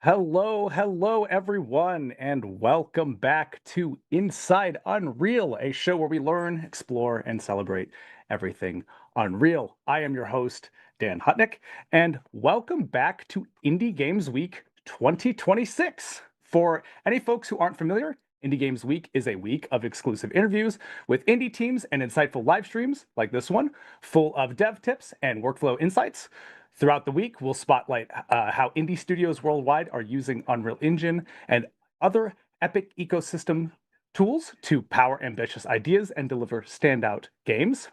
Hello, everyone, and welcome back to Inside Unreal, a show where we learn, explore, and celebrate everything Unreal. I am your host, Dan Hutnick, and welcome back to Indie Games Week 2026. For any folks who aren't familiar, Indie Games Week is a week of exclusive interviews with indie teams and insightful live streams like this one, full of dev tips and workflow insights. Throughout the week, we'll spotlight how indie studios worldwide are using Unreal Engine and other Epic ecosystem tools to power ambitious ideas and deliver standout games.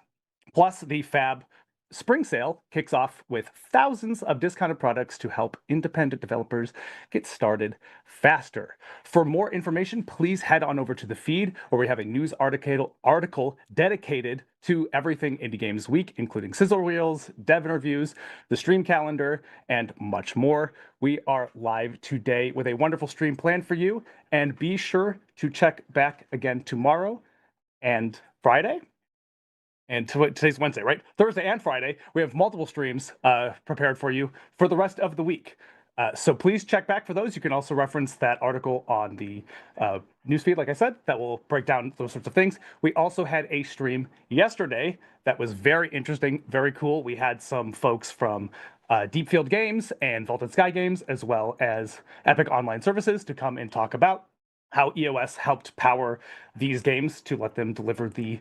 Plus, the Fab Spring Sale kicks off with thousands of discounted products to help independent developers get started faster. For more information, please head on over to the feed where we have a news article dedicated to everything Indie Games Week, including sizzle reels, dev interviews, the stream calendar, and much more. We are live today with a wonderful stream planned for you, and be sure to check back again tomorrow and Friday. And today's Wednesday, right? Thursday and Friday, we have multiple streams prepared for you for the rest of the week. So please check back for those. You can also reference that article on the newsfeed, like I said, that will break down those sorts of things. We also had a stream yesterday that was very interesting, very cool. We had some folks from Deep Field Games and Vaulted Sky Games, as well as Epic Online Services, to come and talk about how EOS helped power these games to let them deliver the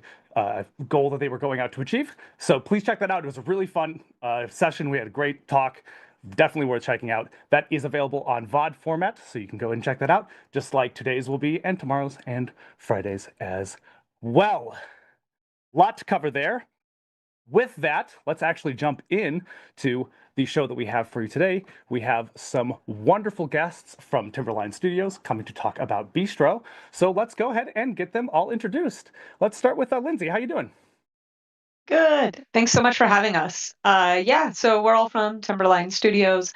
goal that they were going out to achieve. So please check that out. It was a really fun session. We had a great talk. Definitely worth checking out. That is available on VOD format, so you can go and check that out, just like today's will be, and tomorrow's and Friday's as well. Lot to cover there. With that, let's actually jump in to the show that we have for you today. We have some wonderful guests from Timberline Studios coming to talk about Beastro. So let's go ahead and get them all introduced. Let's start with Lindsay. How you doing? Good. Thanks so much for having us. So we're all from Timberline Studios.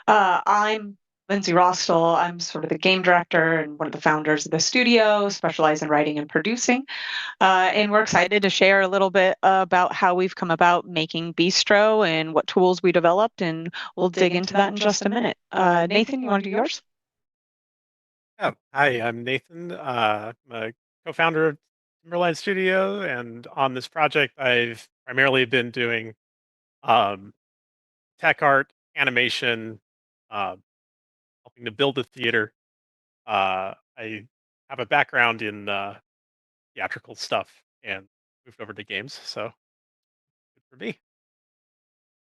I'm Lindsay Rostel. I'm sort of the game director and one of the founders of the studio, specialize in writing and producing. And we're excited to share a little bit about how we've come about making Bistro and what tools we developed, and we'll dig into that in just a minute. Nathan, you want to do yours? Yeah. Hi, I'm Nathan. I'm a co-founder of Timberline Studio, and on this project, I've primarily been doing um, tech art, animation, uh, helping to build the theater. I have a background in theatrical stuff and moved over to games, so good for me.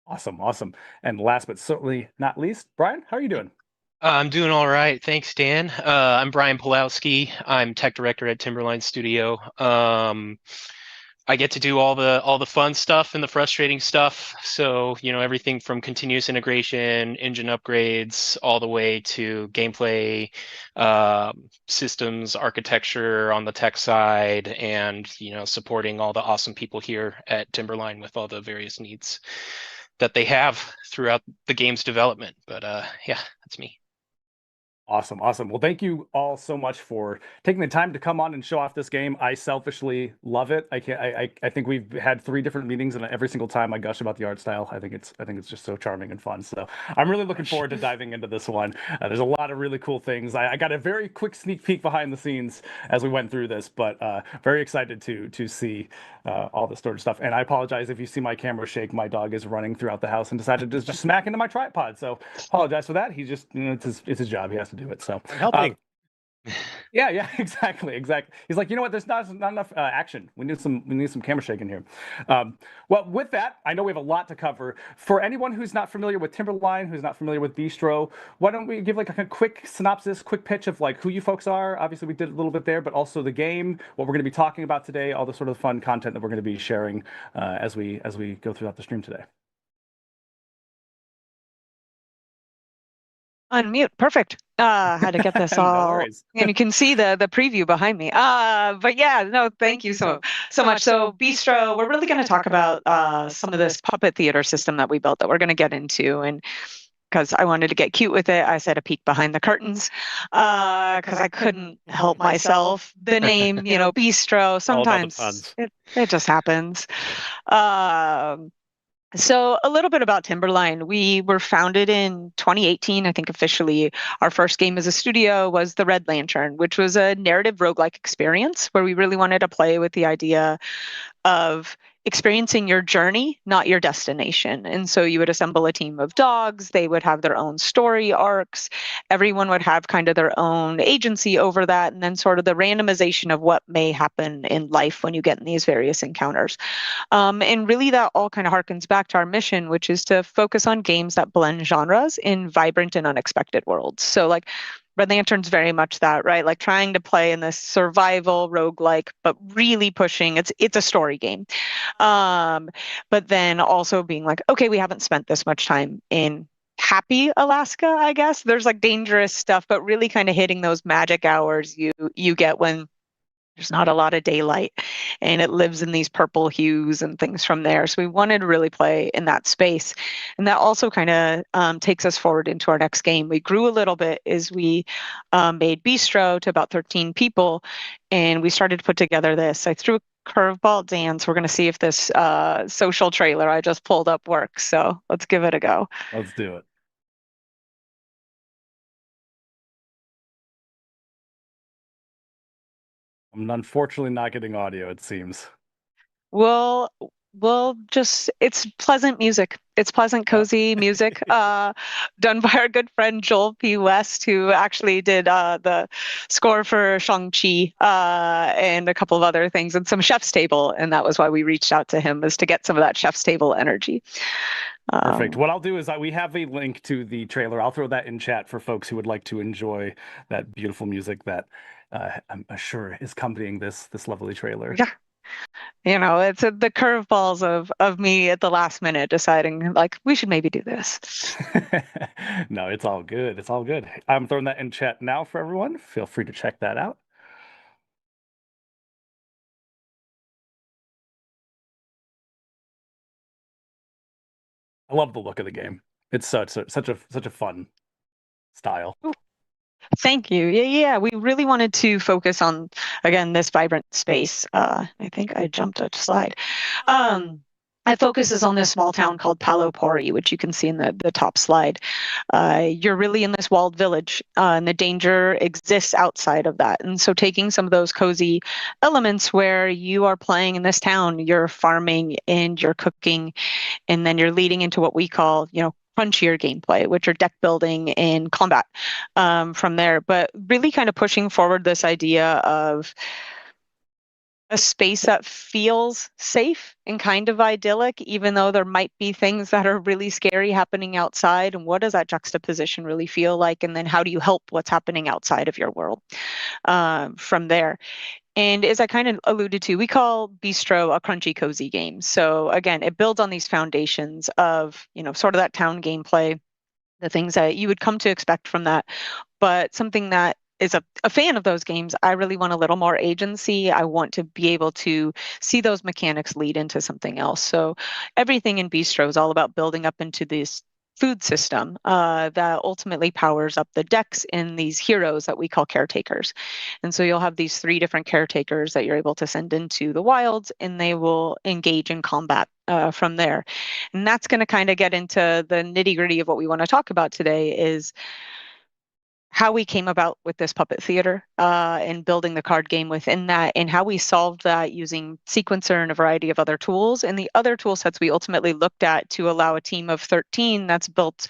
Awesome. And last but certainly not least, Brian, how are you doing? I'm doing all right. Thanks, Dan. I'm Brian Pulowski. I'm tech director at Timberline Studio. I get to do all the fun stuff and the frustrating stuff. So, everything from continuous integration, engine upgrades, all the way to gameplay, systems, architecture on the tech side, and, supporting all the awesome people here at Timberline with all the various needs that they have throughout the game's development. But yeah, that's me. Awesome. Well, thank you all so much for taking the time to come on and show off this game. I selfishly love it. I can't. I think we've had 3 different meetings, and every single time I gush about the art style. I think it's just so charming and fun. So I'm really looking forward to diving into this one. There's a lot of really cool things. I got a very quick sneak peek behind the scenes as we went through this, but very excited to see all this sort of stuff. And I apologize if you see my camera shake. My dog is running throughout the house and decided to just smack into my tripod. So apologize for that. He just, it's his job. He has to do it. So I'm helping. yeah, exactly. He's like, you know what? There's not enough action. We need some camera shaking here. Well, with that, I know we have a lot to cover. For anyone who's not familiar with Timberline, who's not familiar with Beastro, why don't we give like a quick synopsis, quick pitch of like who you folks are? Obviously, we did a little bit there, but also the game, what we're going to be talking about today, all the sort of fun content that we're going to be sharing as we go throughout the stream today. Unmute. Perfect. Had to get this No all, worries. and you can see the preview behind me. But yeah, no, thank you so much. So Bistro, we're really going to talk about some of this puppet theater system that we built that we're going to get into, and because I wanted to get cute with it, I said a peek behind the curtains, because I couldn't help myself. The name, Bistro. All about the Sometimes puns. it just happens. Um So a little bit about Timberline. We were founded in 2018. I think officially our first game as a studio was The Red Lantern, which was a narrative roguelike experience where we really wanted to play with the idea of experiencing your journey, not your destination. And so you would assemble a team of dogs, they would have their own story arcs, everyone would have kind of their own agency over that, and then sort of the randomization of what may happen in life when you get in these various encounters. And really, that all kind of harkens back to our mission, which is to focus on games that blend genres in vibrant and unexpected worlds. So, like, Red Lantern's very much that, right? Like trying to play in this survival roguelike, but really pushing it's a story game. But then also being like, okay, we haven't spent this much time in happy Alaska, I guess. There's like dangerous stuff, but really kind of hitting those magic hours you get when there's not a lot of daylight and it lives in these purple hues and things from there. So we wanted to really play in that space. And that also kind of takes us forward into our next game. We grew a little bit as we made Beastro to about 13 people and we started to put together this. I threw a curveball dance. We're going to see if this social trailer I just pulled up works. So let's give it a go. Let's do it. I'm unfortunately not getting audio, it seems. We'll just it's pleasant music. It's pleasant, cozy music, done by our good friend Joel P. West, who actually did the score for Shang-Chi and a couple of other things and some Chef's Table. And that was why we reached out to him, is to get some of that Chef's Table energy. Perfect. What I'll do is we have a link to the trailer. I'll throw that in chat for folks who would like to enjoy that beautiful music that I'm sure is accompanying this lovely trailer. Yeah. It's the curveballs of me at the last minute deciding like we should maybe do this. No, it's all good. It's all good. I'm throwing that in chat now for everyone. Feel free to check that out. I love the look of the game. It's such a fun style. Ooh. Thank you. Yeah. We really wanted to focus on, again, this vibrant space. I think I jumped a slide. It focuses on this small town called Palo Pori, which you can see in the top slide. You're really in this walled village, and the danger exists outside of that. And so taking some of those cozy elements where you are playing in this town, you're farming and you're cooking, and then you're leading into what we call, crunchier gameplay, which are deck building and combat from there. But really kind of pushing forward this idea of a space that feels safe and kind of idyllic, even though there might be things that are really scary happening outside. And what does that juxtaposition really feel like? And then how do you help what's happening outside of your world from there? And as I kind of alluded to, we call Beastro a crunchy, cozy game. So again, it builds on these foundations of, sort of that town gameplay, the things that you would come to expect from that. But something that is a fan of those games, I really want a little more agency. I want to be able to see those mechanics lead into something else. So everything in Bistro is all about building up into this food system that ultimately powers up the decks in these heroes that we call caretakers. And so you'll have these 3 different caretakers that you're able to send into the wilds, and they will engage in combat from there. And that's going to kind of get into the nitty gritty of what we want to talk about today, is how we came about with this puppet theater and building the card game within that, and how we solved that using sequencer and a variety of other tools. And the other tool sets we ultimately looked at to allow a team of 13 that's built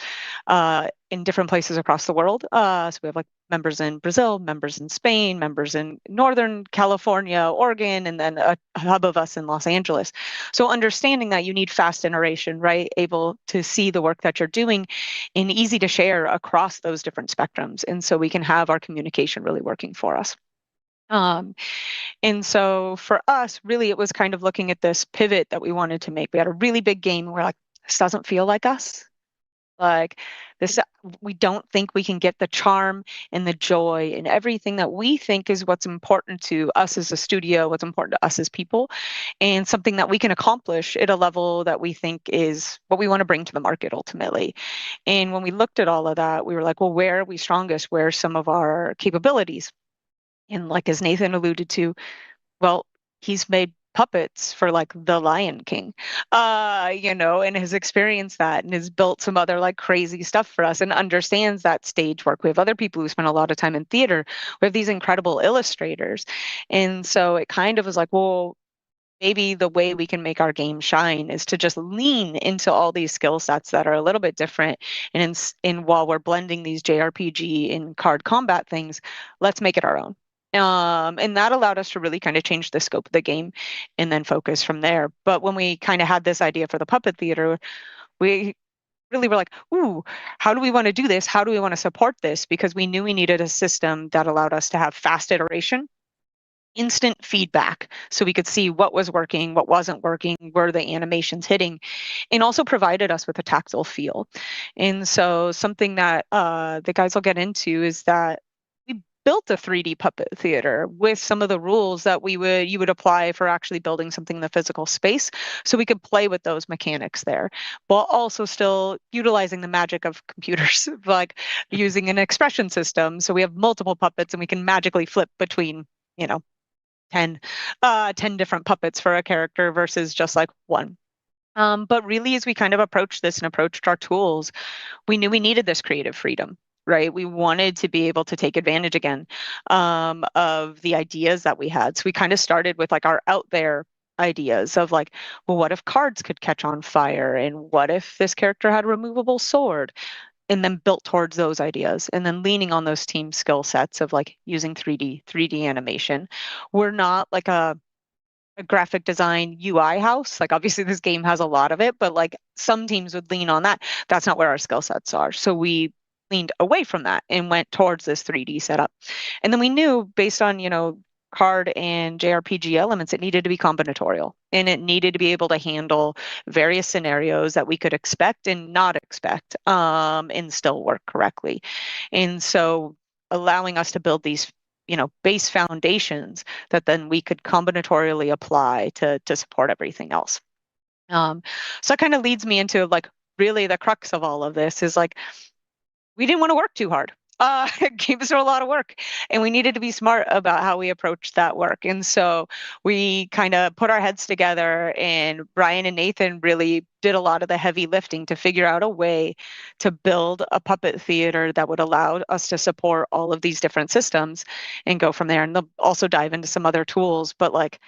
in different places across the world. So we have like members in Brazil, members in Spain, members in Northern California, Oregon, and then a hub of us in Los Angeles. So understanding that you need fast iteration, right? Able to see the work that you're doing and easy to share across those different spectrums. And so we can have our communication really working for us. And so for us, really, it was kind of looking at this pivot that we wanted to make. We had a really big game. And we're like, this doesn't feel like us. Like this, we don't think we can get the charm and the joy and everything that we think is what's important to us as a studio, what's important to us as people, and something that we can accomplish at a level that we think is what we want to bring to the market ultimately. And when we looked at all of that, we were like, well, where are we strongest? Where are some of our capabilities? And like as Nathan alluded to, well, he's made puppets for like the Lion King, and has experienced that and has built some other like crazy stuff for us and understands that stage work. We have other people who spend a lot of time in theater. We have these incredible illustrators. And so it kind of was like, well, maybe the way we can make our game shine is to just lean into all these skill sets that are a little bit different. And while we're blending these JRPG and card combat things, let's make it our own. And that allowed us to really kind of change the scope of the game and then focus from there. But when we kind of had this idea for the puppet theater, we really were like, ooh, how do we want to do this? How do we want to support this? Because we knew we needed a system that allowed us to have fast iteration, instant feedback, so we could see what was working, what wasn't working, were the animations hitting, and also provided us with a tactile feel. And so something that the guys will get into is that we built a 3D puppet theater with some of the rules that you would apply for actually building something in the physical space, so we could play with those mechanics there, but also still utilizing the magic of computers, like using an expression system. So we have multiple puppets and we can magically flip between, 10 different puppets for a character versus just like one. But really, as we kind of approached this and approached our tools, we knew we needed this creative freedom, right? We wanted to be able to take advantage again of the ideas that we had. So we kind of started with like our out there ideas of like, well, what if cards could catch on fire? And what if this character had a removable sword? And then built towards those ideas and then leaning on those team skill sets of like using 3D animation. We're not like a graphic design UI house. Like obviously this game has a lot of it, but like some teams would lean on that. That's not where our skill sets are. So we leaned away from that and went towards this 3D setup. And then we knew based on, card and JRPG elements, it needed to be combinatorial and it needed to be able to handle various scenarios that we could expect and not expect, and still work correctly. And so allowing us to build these, base foundations that then we could combinatorially apply to support everything else. So that kind of leads me into like really the crux of all of this is like we didn't want to work too hard. Games are a lot of work, and we needed to be smart about how we approached that work. And so we kind of put our heads together, and Brian and Nathan really did a lot of the heavy lifting to figure out a way to build a puppet theater that would allow us to support all of these different systems and go from there. And they'll also dive into some other tools, but like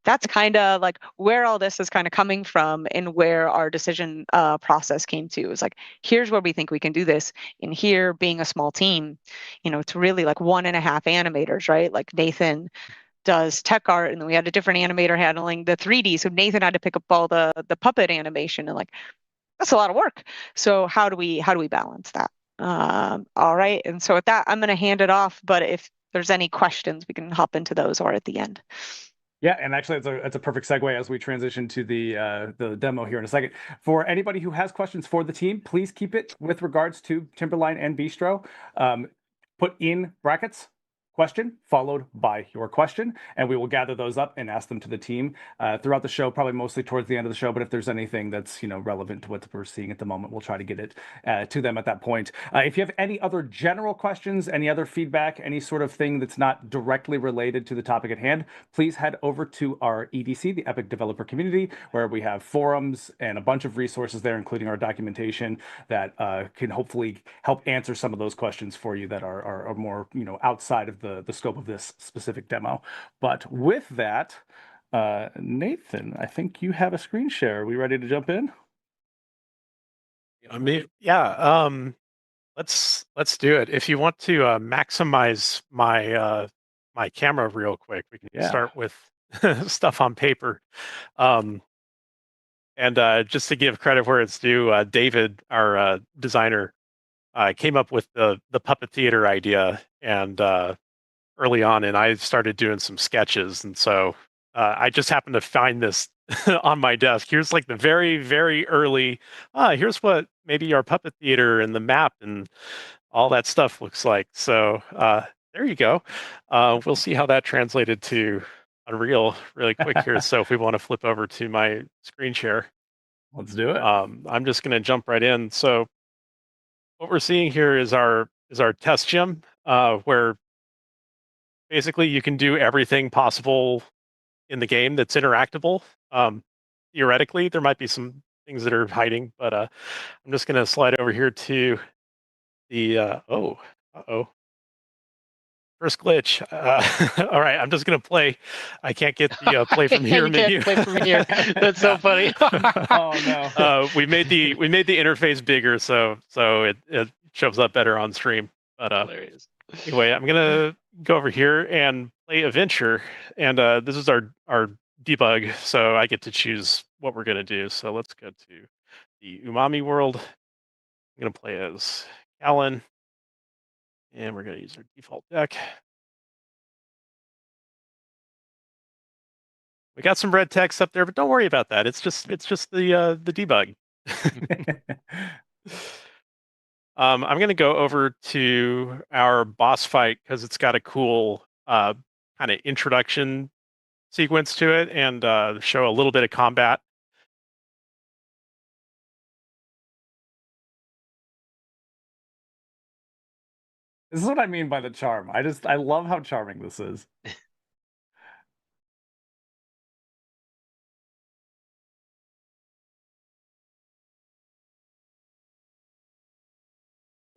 that's kind of like where all this is kind of coming from and where our decision process came to. Is like, here's where we think we can do this. And here, being a small team, it's really like 1.5 animators, right? Like Nathan does tech art, and then we had a different animator handling the 3D. So Nathan had to pick up all the puppet animation, and like that's a lot of work. So how do we balance that? All right. And so with that, I'm going to hand it off. But if there's any questions, we can hop into those or at the end. Yeah, and actually, it's a perfect segue as we transition to the demo here in a second. For anybody who has questions for the team, please keep it with regards to Timberline and Beastro. Put in brackets question followed by your question, and we will gather those up and ask them to the team throughout the show, probably mostly towards the end of the show. But if there's anything that's relevant to what we're seeing at the moment, we'll try to get it to them at that point. If you have any other general questions, any other feedback, any sort of thing that's not directly related to the topic at hand, please head over to our EDC, the Epic Developer Community, where we have forums and a bunch of resources there, including our documentation that can hopefully help answer some of those questions for you that are more outside of the scope of this specific demo. But with that, Nathan, I think you have a screen share. Are we ready to jump in? Yeah. Let's do it. If you want to maximize my my camera real quick, we can start with stuff on paper. And just to give credit where it's due, David, our designer, came up with the puppet theater idea and early on, and I started doing some sketches. And so I just happened to find this on my desk. Here's like the very, very early, here's what maybe our puppet theater and the map and all that stuff looks like. So there you go. We'll see how that translated to Unreal really quick here. So if we want to flip over to my screen share. Let's do it. I'm just going to jump right in. So what we're seeing here is our test gym, where basically you can do everything possible in the game that's interactable. Theoretically, there might be some things that are hiding, but I'm just going to slide over here to the first glitch. All right, I'm just gonna play. I can't get the play from here You menu. can't play from here. That's so funny. Oh no. We made the interface bigger, so it shows up better on stream. But Hilarious. anyway, I'm gonna go over here and play Adventure, and this is our debug, so I get to choose what we're gonna do. So let's go to the Umami world. I'm gonna play as Alan, and we're gonna use our default deck. We got some red text up there, but don't worry about that. It's just the debug. I'm going to go over to our boss fight because it's got a cool kind of introduction sequence to it, and show a little bit of combat. This is what I mean by the charm. I love how charming this is.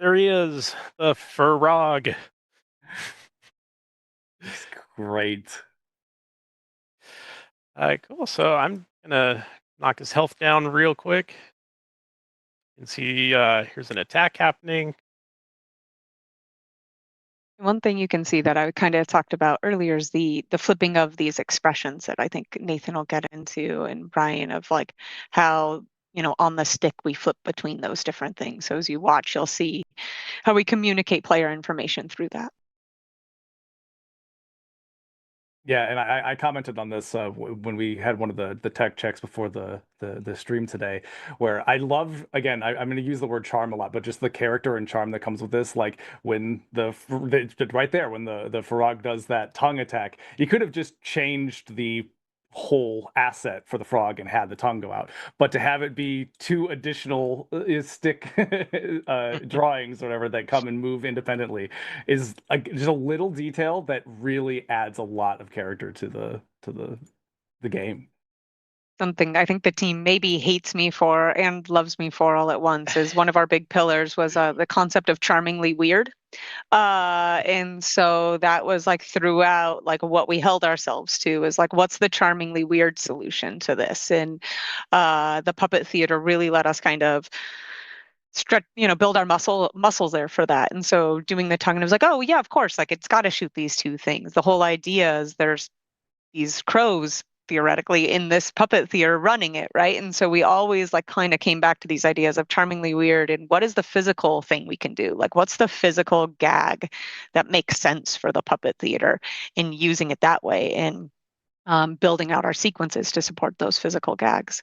There he is, the Frog. It's great. Cool. So I'm gonna knock his health down real quick. You can see here's an attack happening. One thing you can see that I kind of talked about earlier is the flipping of these expressions that I think Nathan will get into, and Brian, of like how, on the stick we flip between those different things. So as you watch, you'll see how we communicate player information through that. Yeah, and I commented on this when we had one of the tech checks before the stream today, where I love, again, I'm going to use the word charm a lot, but just the character and charm that comes with this. Like when right there, when the Farag does that tongue attack, you could have just changed the whole asset for the frog and had the tongue go out, but to have it be two additional stick drawings or whatever that come and move independently is just a little detail that really adds a lot of character to the game. Something I think the team maybe hates me for and loves me for all at once is one of our big pillars was the concept of charmingly weird. And so that was like throughout, like what we held ourselves to is like, what's the charmingly weird solution to this? And the puppet theater really let us kind of stretch, build our muscles there for that. And so doing the tongue, and it was like, oh yeah, of course, like it's got to shoot these two things. The whole idea is there's these crows theoretically in this puppet theater running it, right? And so we always like kind of came back to these ideas of charmingly weird and what is the physical thing we can do? Like what's the physical gag that makes sense for the puppet theater, and using it that way, and building out our sequences to support those physical gags.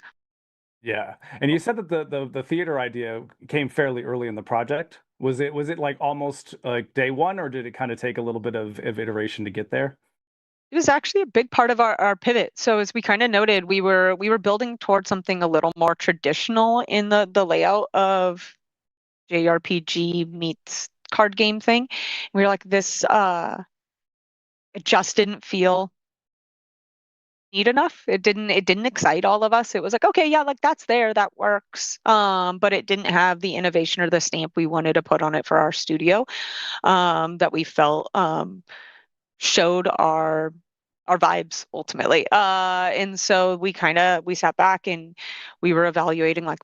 Yeah, and you said that the theater idea came fairly early in the project. Was it like almost like day one, or did it kind of take a little bit of iteration to get there? It was actually a big part of our pivot. So as we kind of noted, we were building towards something a little more traditional in the layout of JRPG meets card game thing. We were like, this it just didn't feel neat enough. It didn't excite all of us. It was like, okay, yeah, like that's there, that works. But it didn't have the innovation or the stamp we wanted to put on it for our studio, that we felt showed our vibes ultimately. And so we sat back and we were evaluating like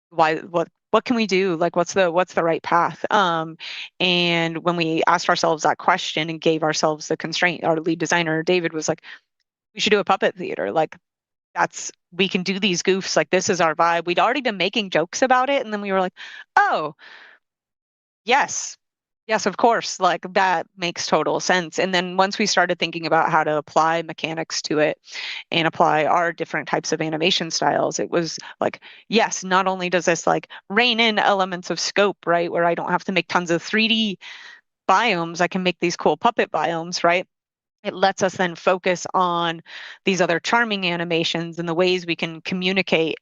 what can we do? Like what's the right path? And when we asked ourselves that question and gave ourselves the constraint, our lead designer, David, was like, we should do a puppet theater. Like we can do these goofs. Like this is our vibe. We'd already been making jokes about it. And then we were like, oh, yes, yes, of course, like that makes total sense. And then once we started thinking about how to apply mechanics to it and apply our different types of animation styles, it was like, yes, not only does this like rein in elements of scope, right, where I don't have to make tons of 3D biomes, I can make these cool puppet biomes, right? It lets us then focus on these other charming animations and the ways we can communicate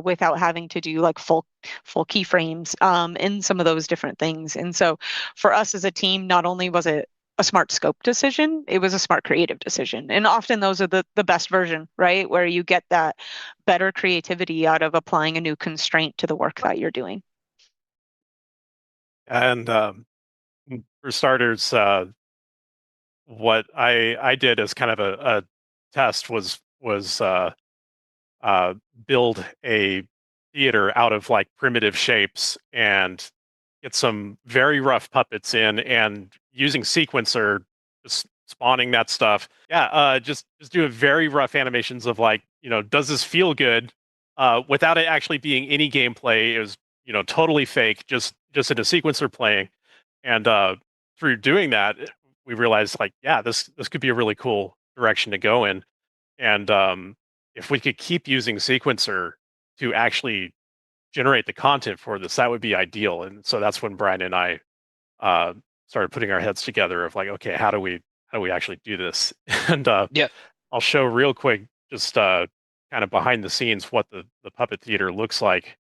without having to do like full keyframes in some of those different things. And so for us as a team, not only was it a smart scope decision. It was a smart creative decision. And often those are the best version, right? Where you get that better creativity out of applying a new constraint to the work that you're doing. And for starters, what I did as kind of a test was build a theater out of like primitive shapes and get some very rough puppets in and using sequencer, just spawning that stuff. Yeah, just doing very rough animations of like, does this feel good? Without it actually being any gameplay. It was, totally fake, just in a sequencer playing. And through doing that, we realized like, yeah, this could be a really cool direction to go in. And if we could keep using sequencer to actually generate the content for this, that would be ideal. And so that's when Brian and I started putting our heads together of like, okay, how do we actually do this? And Yeah. I'll show real quick, just kind of behind the scenes, what the puppet theater looks like.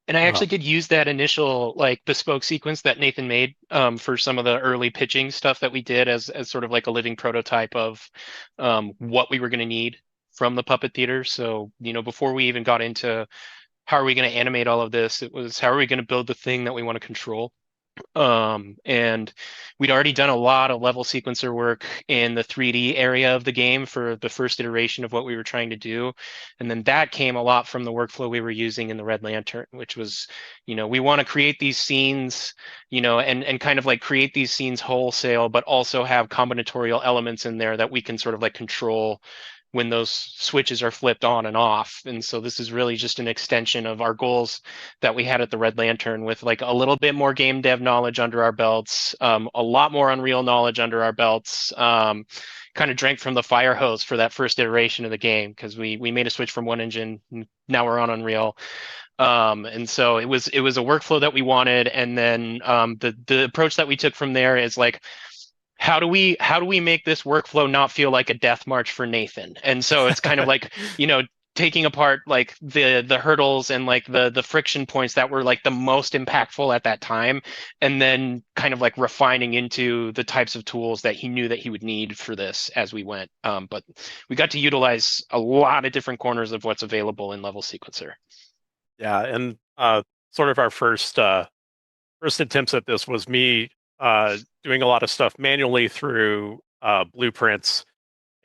And I actually did use that initial like bespoke sequence that Nathan made for some of the early pitching stuff that we did as sort of like a living prototype of what we were going to need from the puppet theater. So, before we even got into how are we going to animate all of this, it was how are we going to build the thing that we want to control. And we'd already done a lot of level sequencer work in the 3D area of the game for the first iteration of what we were trying to do. And then that came a lot from the workflow we were using in the Red Lantern, which was, we want to create these scenes, and kind of like create these scenes wholesale, but also have combinatorial elements in there that we can sort of like control when those switches are flipped on and off. And so this is really just an extension of our goals that we had at the Red Lantern, with like a little bit more game dev knowledge under our belts, a lot more Unreal knowledge under our belts. Kind of drank from the fire hose for that first iteration of the game, because we made a switch from one engine. Now we're on Unreal. And so it was a workflow that we wanted. And then the approach that we took from there is like, how do we make this workflow not feel like a death march for Nathan? And so it's kind of like, taking apart like the hurdles and like the friction points that were like the most impactful at that time, and then kind of like refining into the types of tools that he knew that he would need for this as we went. But we got to utilize a lot of different corners of what's available in Level Sequencer. Yeah, and sort of our first attempts at this was me doing a lot of stuff manually through blueprints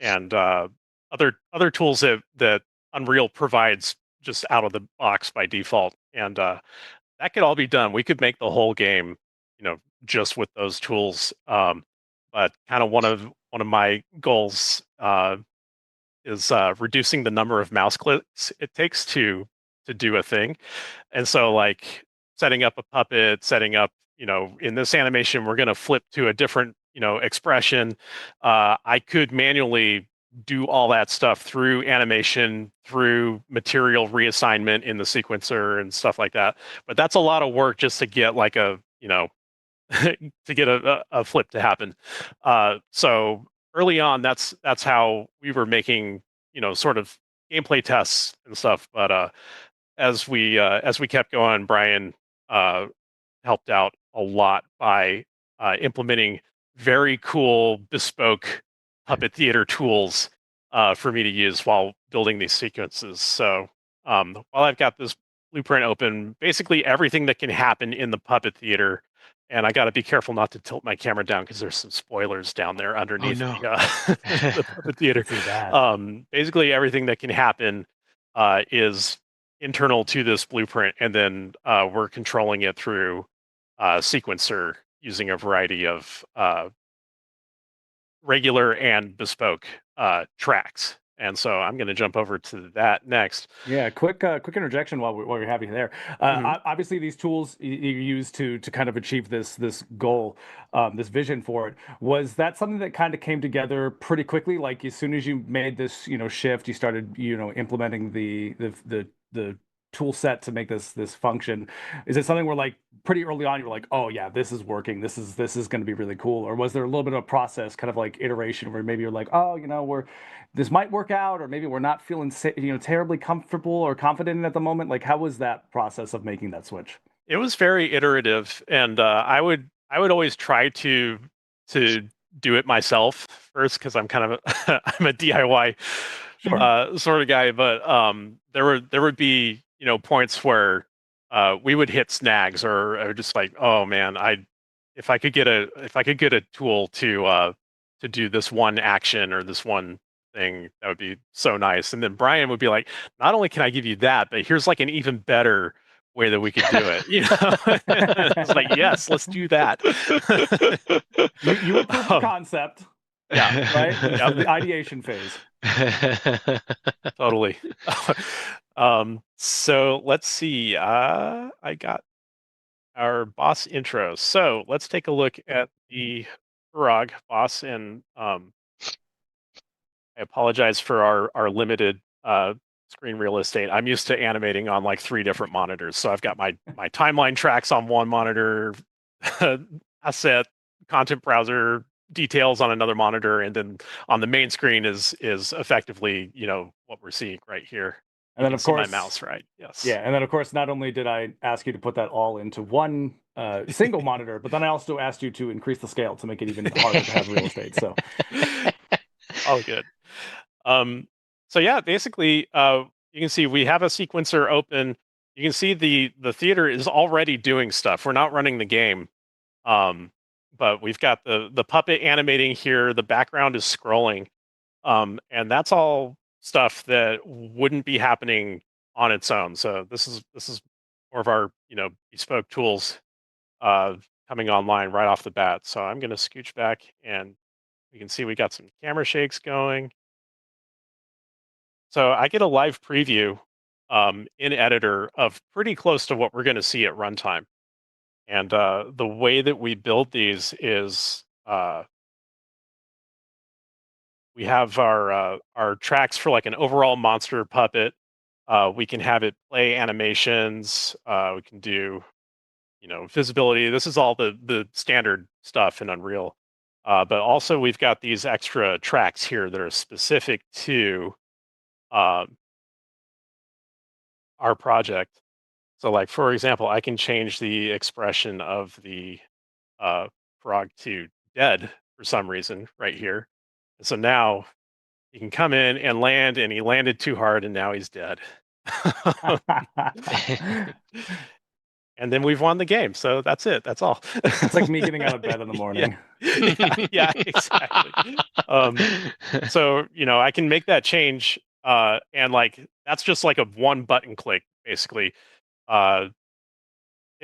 and other tools that Unreal provides just out of the box by default. And that could all be done. We could make the whole game, just with those tools. But kind of one of my goals is reducing the number of mouse clicks it takes to do a thing. And so like setting up a puppet, setting up, in this animation, we're going to flip to a different, expression. I could manually do all that stuff through animation, through material reassignment in the sequencer and stuff like that. But that's a lot of work just to get like a, to get a flip to happen. So early on, that's how we were making, sort of gameplay tests and stuff. But as we kept going, Brian helped out a lot by implementing very cool bespoke puppet theater tools for me to use while building these sequences. So while I've got this blueprint open, basically everything that can happen in the puppet theater, and I got to be careful not to tilt my camera down because there's some spoilers down there underneath no. the puppet theater. See that. Basically everything that can happen is internal to this blueprint, and then we're controlling it through sequencer using a variety of regular and bespoke tracks. And so I'm going to jump over to that next. Yeah, quick interjection while we have you there. Obviously, these tools you use to kind of achieve this goal, this vision for it. Was that something that kind of came together pretty quickly? Like as soon as you made this, shift, you started, implementing the tool set to make this function. Is it something where like pretty early on you were like, oh yeah, this is working. This is going to be really cool, or was there a little bit of a process, kind of like iteration, where maybe you're like, oh, this might work out, or maybe we're not feeling terribly comfortable or confident at the moment. Like, how was that process of making that switch? It was very iterative, and I would always try to to do it myself first because I'm kind of I'm a DIY sort of guy. But there would be points where we would hit snags, or I would just like, oh man, if I could get a tool to do this one action or this one thing, that would be so nice. And then Brian would be like, not only can I give you that, but here's like an even better way that we could do it. It's like, yes, let's do that. You approve the concept. Yeah. Right? Yep. The ideation phase. Totally. So let's see. I got our boss intro. So let's take a look at the Frog boss, and I apologize for our limited screen real estate. I'm used to animating on like 3 different monitors. So I've got my timeline tracks on one monitor, asset, content browser, details on another monitor, and then on the main screen is effectively what we're seeing right here. And then of course my mouse, right? Yes. Yeah, and then of course not only did I ask you to put that all into one single monitor, but then I also asked you to increase the scale to make it even harder to have real estate. So all good. So yeah, basically you can see we have a sequencer open. You can see the theater is already doing stuff. We're not running the game. But we've got the puppet animating here. The background is scrolling. And that's all stuff that wouldn't be happening on its own. So this is more of our, bespoke tools coming online right off the bat. So I'm going to scooch back, and you can see we got some camera shakes going. So I get a live preview in editor of pretty close to what we're going to see at runtime. And the way that we build these is we have our tracks for like an overall monster puppet. We can have it play animations. We can do, visibility. This is all the standard stuff in Unreal. But also we've got these extra tracks here that are specific to our project. So like, for example, I can change the expression of the frog to dead for some reason right here. And so now he can come in and land, and he landed too hard, and now he's dead. And then we've won the game. So that's it. That's all. It's like me getting out of bed in the morning. Yeah, exactly. So, I can make that change. And like, that's just like a one button click, basically. It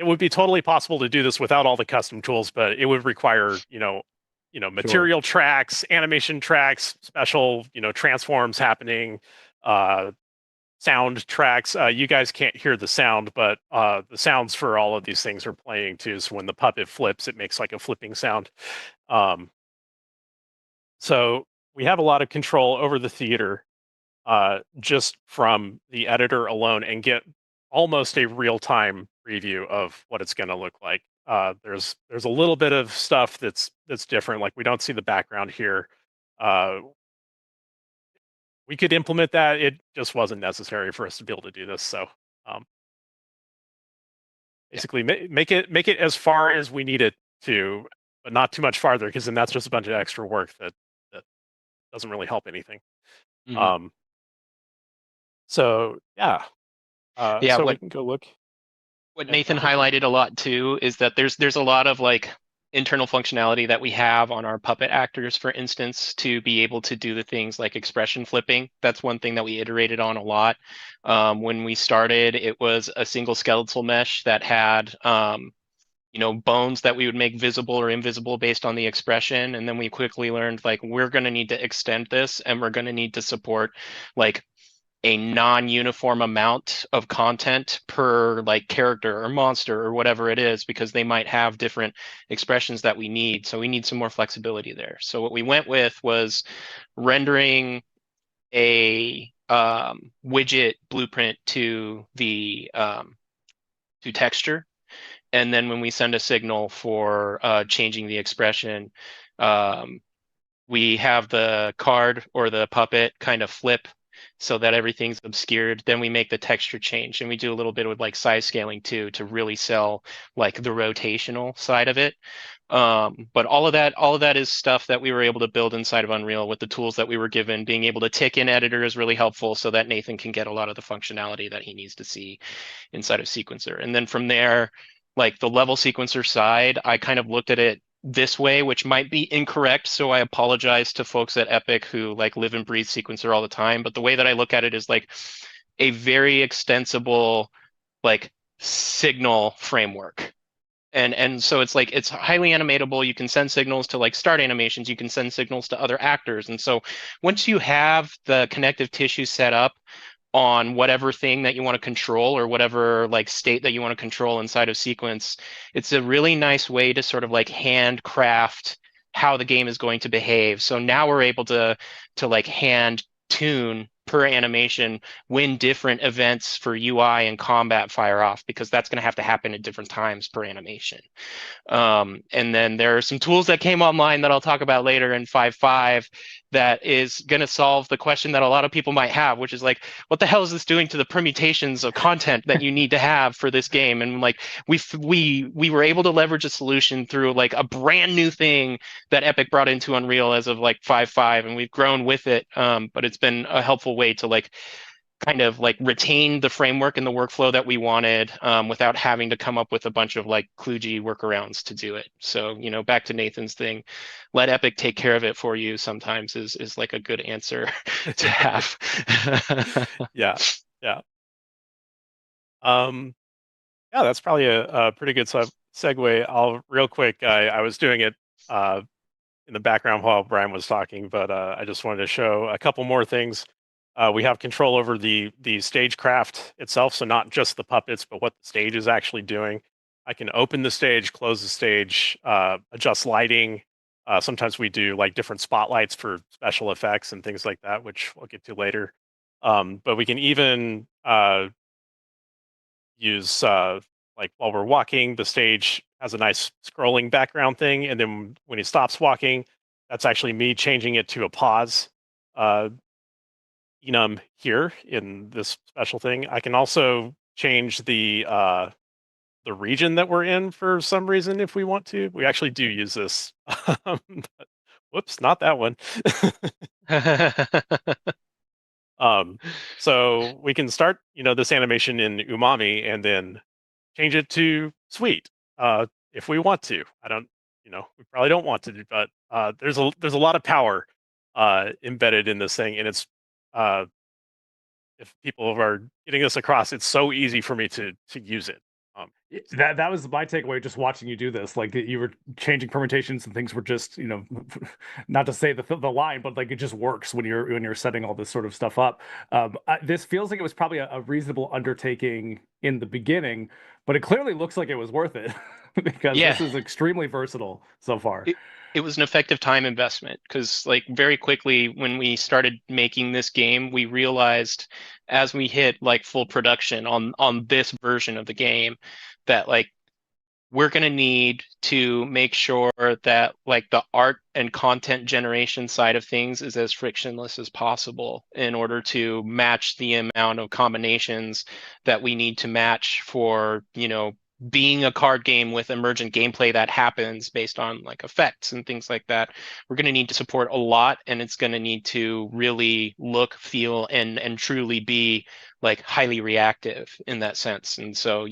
would be totally possible to do this without all the custom tools, but it would require, material tracks, animation tracks, special, transforms happening, sound tracks. You guys can't hear the sound, but the sounds for all of these things are playing too. So when the puppet flips, it makes like a flipping sound. So we have a lot of control over the theater just from the editor alone, and get almost a real-time preview of what it's going to look like. There's a little bit of stuff that's different. Like, we don't see the background here. We could implement that. It just wasn't necessary for us to be able to do this. So basically, make it as far as we need it to, but not too much farther, because then that's just a bunch of extra work that doesn't really help anything. Mm-hmm. So yeah. So we can go look. What Nathan highlighted a lot too is that there's a lot of like internal functionality that we have on our puppet actors, for instance, to be able to do the things like expression flipping. That's one thing that we iterated on a lot. When we started, it was a single skeletal mesh that had bones that we would make visible or invisible based on the expression. And then we quickly learned, like, we're going to need to extend this, and we're going to need to support like a non-uniform amount of content per like character or monster or whatever it is, because they might have different expressions that we need. So we need some more flexibility there. So what we went with was rendering a widget blueprint to the to texture. And then when we send a signal for changing the expression, we have the card or the puppet kind of flip so that everything's obscured. Then we make the texture change, and we do a little bit with like size scaling too, to really sell like the rotational side of it. But all of that is stuff that we were able to build inside of Unreal with the tools that we were given. Being able to tick in editor is really helpful so that Nathan can get a lot of the functionality that he needs to see inside of Sequencer. And then from there, like the level sequencer side, I kind of looked at it this way, which might be incorrect. So I apologize to folks at Epic who like live and breathe Sequencer all the time. But the way that I look at it is like a very extensible like signal framework. And so it's like it's highly animatable. You can send signals to like start animations, you can send signals to other actors. And so once you have the connective tissue set up on whatever thing that you want to control or whatever like state that you want to control inside of sequence, it's a really nice way to sort of like handcraft how the game is going to behave. So now we're able to like hand tune per animation when different events for UI and combat fire off, because that's going to have to happen at different times per animation. And then there are some tools that came online that I'll talk about later in 5.5 that is going to solve the question that a lot of people might have, which is like, what the hell is this doing to the permutations of content that you need to have for this game? And like we were able to leverage a solution through like a brand new thing that Epic brought into Unreal as of like 5.5, and we've grown with it. But it's been a helpful way to like kind of like retain the framework and the workflow that we wanted, without having to come up with a bunch of like kludgy workarounds to do it. So, back to Nathan's thing, let Epic take care of it for you sometimes is like a good answer to have. Yeah. Yeah. Yeah, that's probably a pretty good segue. I'll real quick. I was doing it in the background while Brian was talking, but I just wanted to show a couple more things. We have control over the stagecraft itself, so not just the puppets, but what the stage is actually doing. I can open the stage, close the stage, adjust lighting. Sometimes we do like different spotlights for special effects and things like that, which we'll get to later. But we can even use like while we're walking, the stage has a nice scrolling background thing, and then when he stops walking, that's actually me changing it to a pause. Enum here in this special thing. I can also change the region that we're in for some reason if we want to. We actually do use this. But, whoops, not that one. So we can start, this animation in Umami and then change it to Sweet, if we want to. I don't, we probably don't want to, but there's a lot of power embedded in this thing, and it's if people are getting this across, it's so easy for me to use it. That was my takeaway just watching you do this. Like you were changing permutations and things were just, not to say the line, but like it just works when you're setting all this sort of stuff up. This feels like it was probably a reasonable undertaking in the beginning, but it clearly looks like it was worth it because Yeah. this is extremely versatile so far. It was an effective time investment because like very quickly when we started making this game, we realized as we hit like full production on this version of the game that like we're going to need to make sure that like the art and content generation side of things is as frictionless as possible in order to match the amount of combinations that we need to match for, being a card game with emergent gameplay that happens based on like effects and things like that. We're going to need to support a lot, and it's going to need to really look, feel, and truly be like highly reactive in that sense. And so,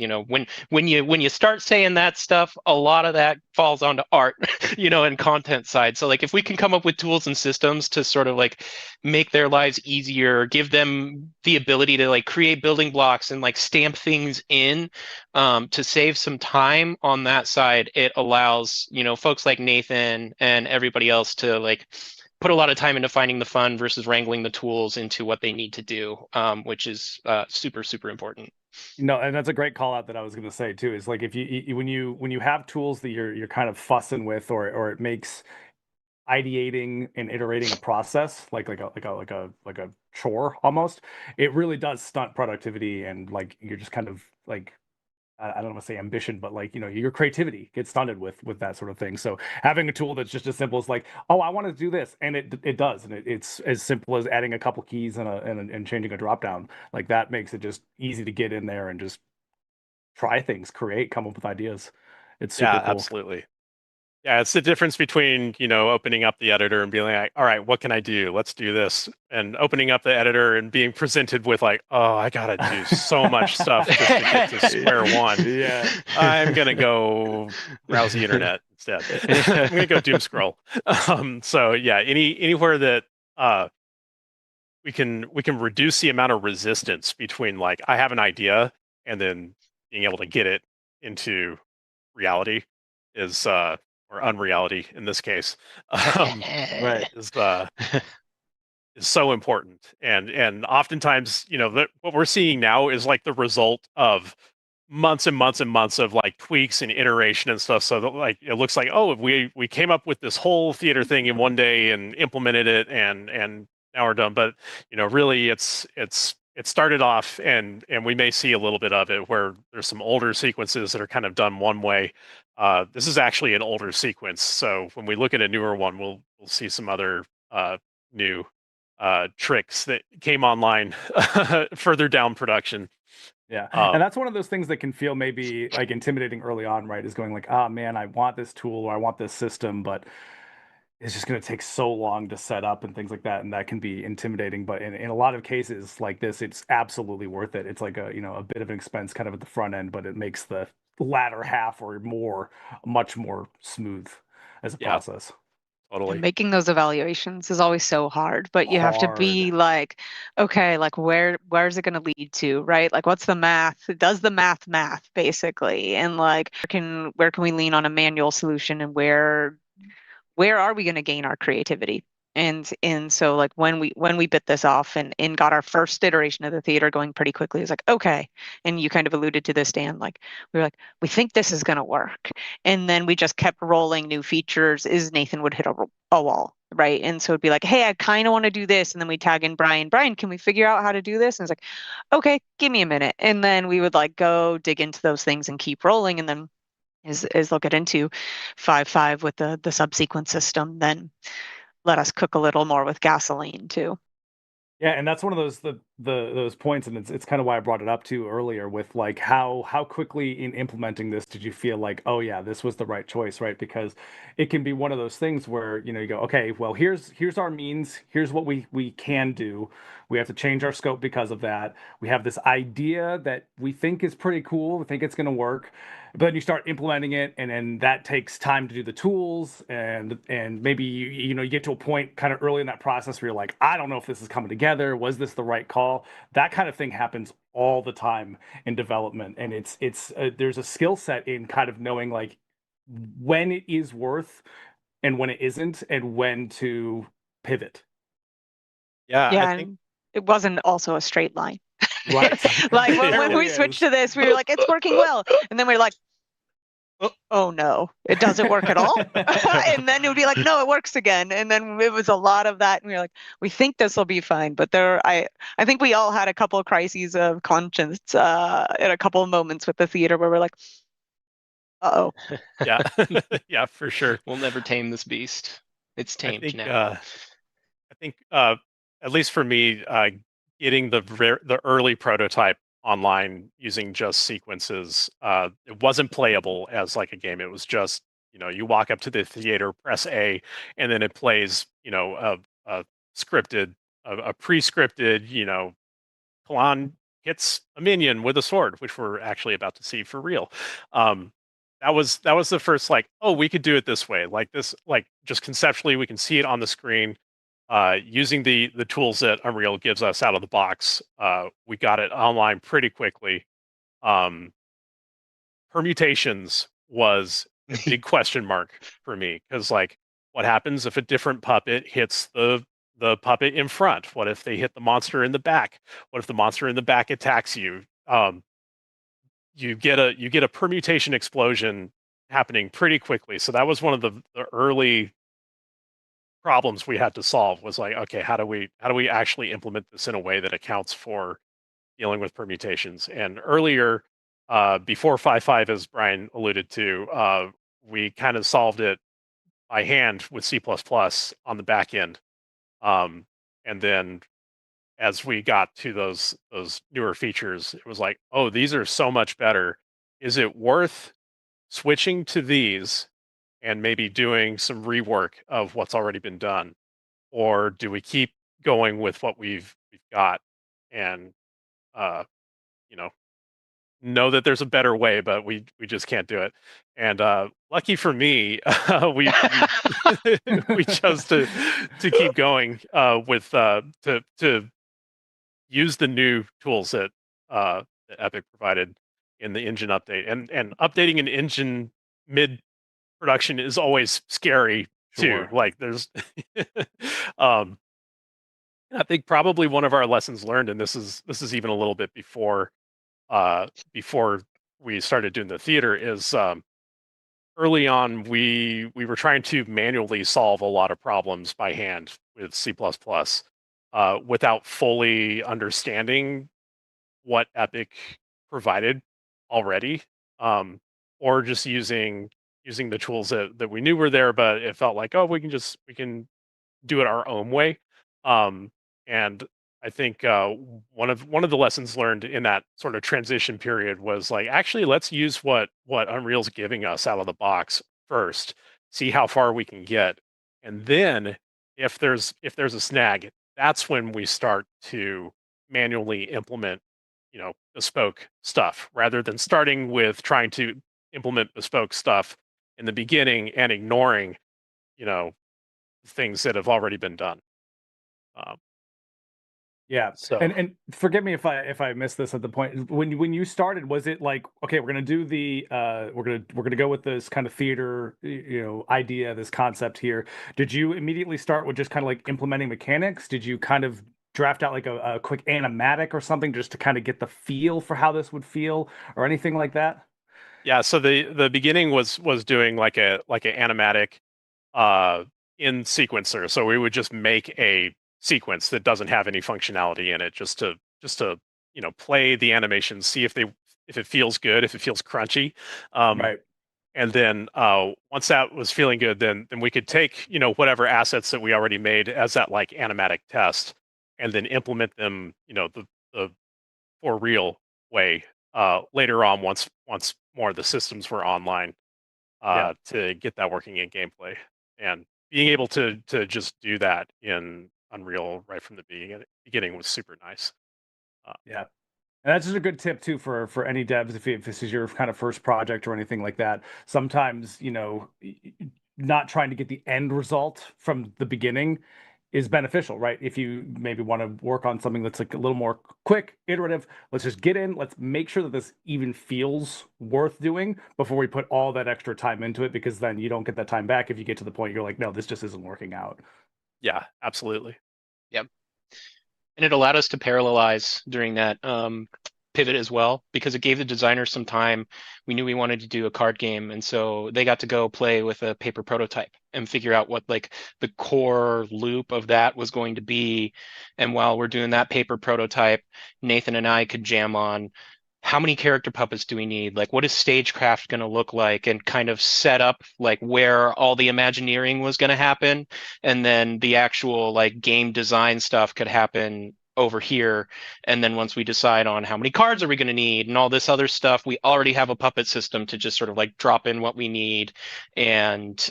when you start saying that stuff, a lot of that falls onto art, and content side. So like if we can come up with tools and systems to sort of like make their lives easier, give them the ability to like create building blocks and like stamp things in, to save some time on that side, it allows, folks like Nathan and everybody else to like put a lot of time into finding the fun versus wrangling the tools into what they need to do, which is super, super important. And that's a great call out that I was going to say too. Is like if when you have tools that you're kind of fussing with, or it makes ideating and iterating a process like a chore almost, it really does stunt productivity, and like you're just kind of like I don't want to say ambition, but like your creativity gets stunted with that sort of thing. So having a tool that's just as simple as like, oh, I want to do this, and it does, and it's as simple as adding a couple keys and changing a drop down, like that makes it just easy to get in there and just try things, come up with ideas. It's super Yeah, cool. absolutely. Yeah, it's the difference between, opening up the editor and being like, all right, what can I do? Let's do this. And opening up the editor and being presented with like, oh, I gotta do so much stuff just to get to square one. Yeah. I'm gonna go browse the internet instead. I'm gonna go doom scroll. So yeah, anywhere that we can reduce the amount of resistance between like I have an idea and then being able to get it into reality is or unreality in this case um Right. is so important. And oftentimes, what we're seeing now is like the result of months and months and months of like tweaks and iteration and stuff. So that, like it looks like, oh, we came up with this whole theater thing in one day and implemented it, and now we're done. But really, it started off, and we may see a little bit of it where there's some older sequences that are kind of done one way. This is actually an older sequence, so when we look at a newer one, we'll see some other new tricks that came online further down production. Yeah. Uh, And that's one of those things that can feel maybe like intimidating early on, right? Is going like, oh man, I want this tool or I want this system, but it's just going to take so long to set up and things like that. And that can be intimidating. But in a lot of cases like this, it's absolutely worth it. It's like a bit of an expense kind of at the front end, but it makes the latter half or more much more smooth as a yeah, process. And totally. making those evaluations is always so hard, but you have to Hard. be like, okay, like where's it going to lead to, right? Like what's the math? Does the math basically? And like where can we lean on a manual solution, and where are we going to gain our creativity? And so like when we bit this off and got our first iteration of the theater going pretty quickly, it's like, okay. And you kind of alluded to this, Dan, like we were like, we think this is going to work. And then we just kept rolling new features as Nathan would hit a wall, right? And so it'd be like, hey, I kind of want to do this. And then we tag in Brian. Brian, can we figure out how to do this? And it's like, okay, give me a minute. And then we would like go dig into those things and keep rolling. And then as they'll get into 5.5 with the subsequent system, then let us cook a little more with gasoline too. Yeah, and that's one of those points, and it's kind of why I brought it up too earlier with like how quickly in implementing this did you feel like, oh yeah, this was the right choice, right? Because it can be one of those things where you go, okay, well here's our means, here's what we can do. We have to change our scope because of that. We have this idea that we think is pretty cool, we think it's going to work, but then you start implementing it, and then that takes time to do the tools, and maybe you get to a point kind of early in that process where you're like, I don't know if this is coming together, was this the right call? That kind of thing happens all the time in development, and it's there's a skill set in kind of knowing like when it is worth and when it isn't, and when to pivot. Yeah, I Yeah, think and it wasn't also a straight line. Right. Like It when really we switched is. to this, we were like, it's working well. And then we are like, oh no, it doesn't work at all. And then it would be like, no, it works again. And then it was a lot of that. And we were like, we think this will be fine. But I think we all had a couple of crises of conscience at a couple of moments with the theater where we're like, uh-oh. yeah. Yeah, for sure. We'll never tame this beast. It's I tamed think now. I think at least for me, getting the early prototype online using just sequences, it wasn't playable as like a game. It was just, you walk up to the theater, press A, and then it plays, a scripted, a pre-scripted, Kalan hits a minion with a sword, which we're actually about to see for real. Um, that was the first like, oh, we could do it this way, like this, like just conceptually, we can see it on the screen. Using the tools that Unreal gives us out of the box, we got it online pretty quickly. Um, permutations was a big question mark for me because like, what happens if a different puppet hits the puppet in front? What if they hit the monster in the back? What if the monster in the back attacks you? You get a permutation explosion happening pretty quickly. So that was one of the early problems we had to solve. Was like, okay, how do we actually implement this in a way that accounts for dealing with permutations? And earlier, before 5.5, as Brian alluded to, we kind of solved it by hand with C++ on the back end. And then as we got to those newer features, it was like, oh, these are so much better. Is it worth switching to these and maybe doing some rework of what's already been done, or do we keep going with what we've got and you know that there's a better way, but we just can't do it. And lucky for me, we we chose to keep going with to use the new tools that Epic provided in the engine update. And updating an engine mid production is always scary too. Sure. Like there's um I think probably one of our lessons learned, and this is even a little bit before we started doing the theater, is early on we were trying to manually solve a lot of problems by hand with C++, without fully understanding what Epic provided already, or just using the tools that we knew were there, but it felt like, oh, we can do it our own way. Um, and I think one of the lessons learned in that sort of transition period was like, actually, let's use what Unreal's giving us out of the box first, see how far we can get, and then if there's a snag, that's when we start to manually implement, bespoke stuff, rather than starting with trying to implement bespoke stuff in the beginning and ignoring, you know, things that have already been done. Um, Yeah, so and forgive me if I missed this at the point when you started. Was it like, okay, we're gonna do the we're gonna go with this kind of theater, idea, this concept here? Did you immediately start with just kind of like implementing mechanics? Did you kind of draft out like a quick animatic or something just to kind of get the feel for how this would feel or anything like that? yeah, so the beginning was doing like a animatic uh in sequencer. So we would just make a sequence that doesn't have any functionality in it, just to play the animation, see if it feels good, if it feels crunchy. Um, Right. and then once that was feeling good, then we could take whatever assets that we already made as that like animatic test, and then implement them, the for real way later on, once more of the systems were online, Yeah. to get that working in gameplay, and being able to just do that in Unreal right from the beginning was super nice. Uh, Yeah. And that's just a good tip too for any devs if this is your kind of first project or anything like that. Sometimes, not trying to get the end result from the beginning is beneficial, right? If you maybe want to work on something that's like a little more quick, iterative, let's just get in, let's make sure that this even feels worth doing before we put all that extra time into it, because then you don't get that time back if you get to the point you're like, no, this just isn't working out. yeah, absolutely. Yep. And it allowed us to parallelize during that pivot as well, because it gave the designers some time. We knew we wanted to do a card game, and so they got to go play with a paper prototype and figure out what like the core loop of that was going to be. And while we're doing that paper prototype, Nathan and I could jam on how many character puppets do we need? Like, what is stagecraft going to look like? And kind of set up like where all the Imagineering was going to happen. And then the actual like game design stuff could happen over here. And then once we decide on how many cards are we going to need and all this other stuff, we already have a puppet system to just sort of like drop in what we need and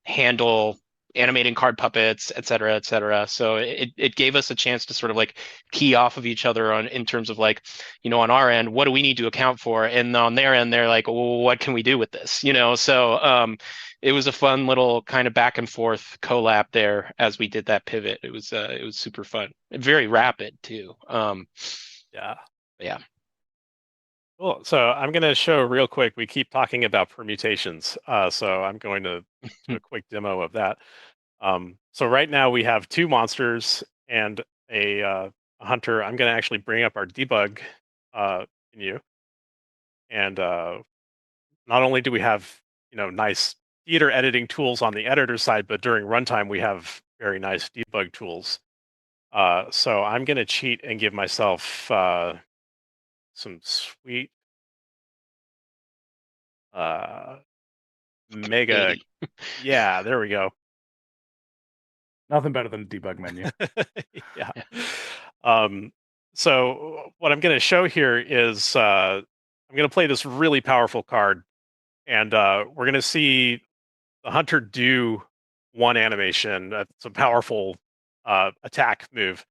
handle animating card puppets, et cetera, et cetera. So it gave us a chance to sort of like key off of each other on in terms of like, on our end, what do we need to account for? And on their end, they're like, well, what can we do with this? So it was a fun little kind of back and forth collab there as we did that pivot. It was super fun, very rapid too. Yeah. Yeah. Cool. So I'm going to show real quick. We keep talking about permutations, so I'm going to do a quick demo of that. So right now we have two monsters and a hunter. I'm going to actually bring up our debug menu, and not only do we have nice theater editing tools on the editor side, but during runtime we have very nice debug tools. So I'm going to cheat and give myself some sweet uh, mega. 80. Yeah, there we go. Nothing better than a debug menu. Yeah. So what I'm going to show here is I'm going to play this really powerful card, and we're going to see the hunter do one animation. It's a powerful attack move.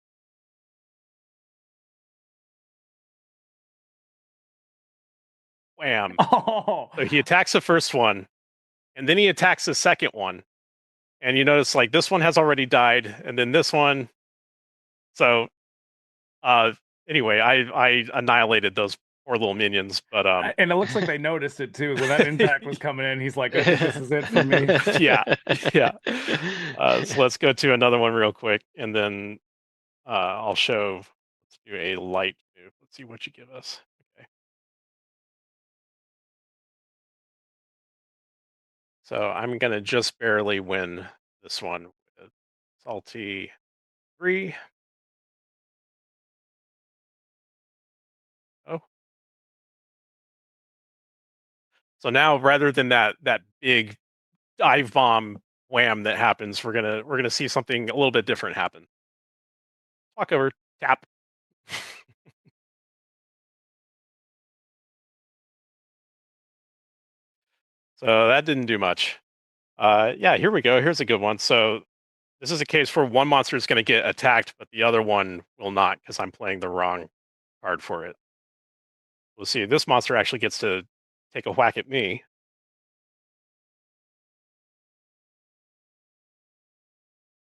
Wham! Oh, So he attacks the first one, and then he attacks the second one. And you notice like this one has already died, and then this one. So anyway, I annihilated those poor little minions, but and it looks like they noticed it too. When that impact was coming in, he's like, "I think this is it for me." yeah. So let's go to another one real quick, and then I'll show. Let's do a light move. Let's see what you give us. Okay. So I'm gonna just barely win this one with salty 3. Oh. So now rather than that big dive bomb wham that happens, we're gonna see something a little bit different happen. Walk over, tap. So that didn't do much. Yeah, here we go. Here's a good one. So this is a case where one monster is going to get attacked, but the other one will not because I'm playing the wrong card for it. We'll see. This monster actually gets to take a whack at me.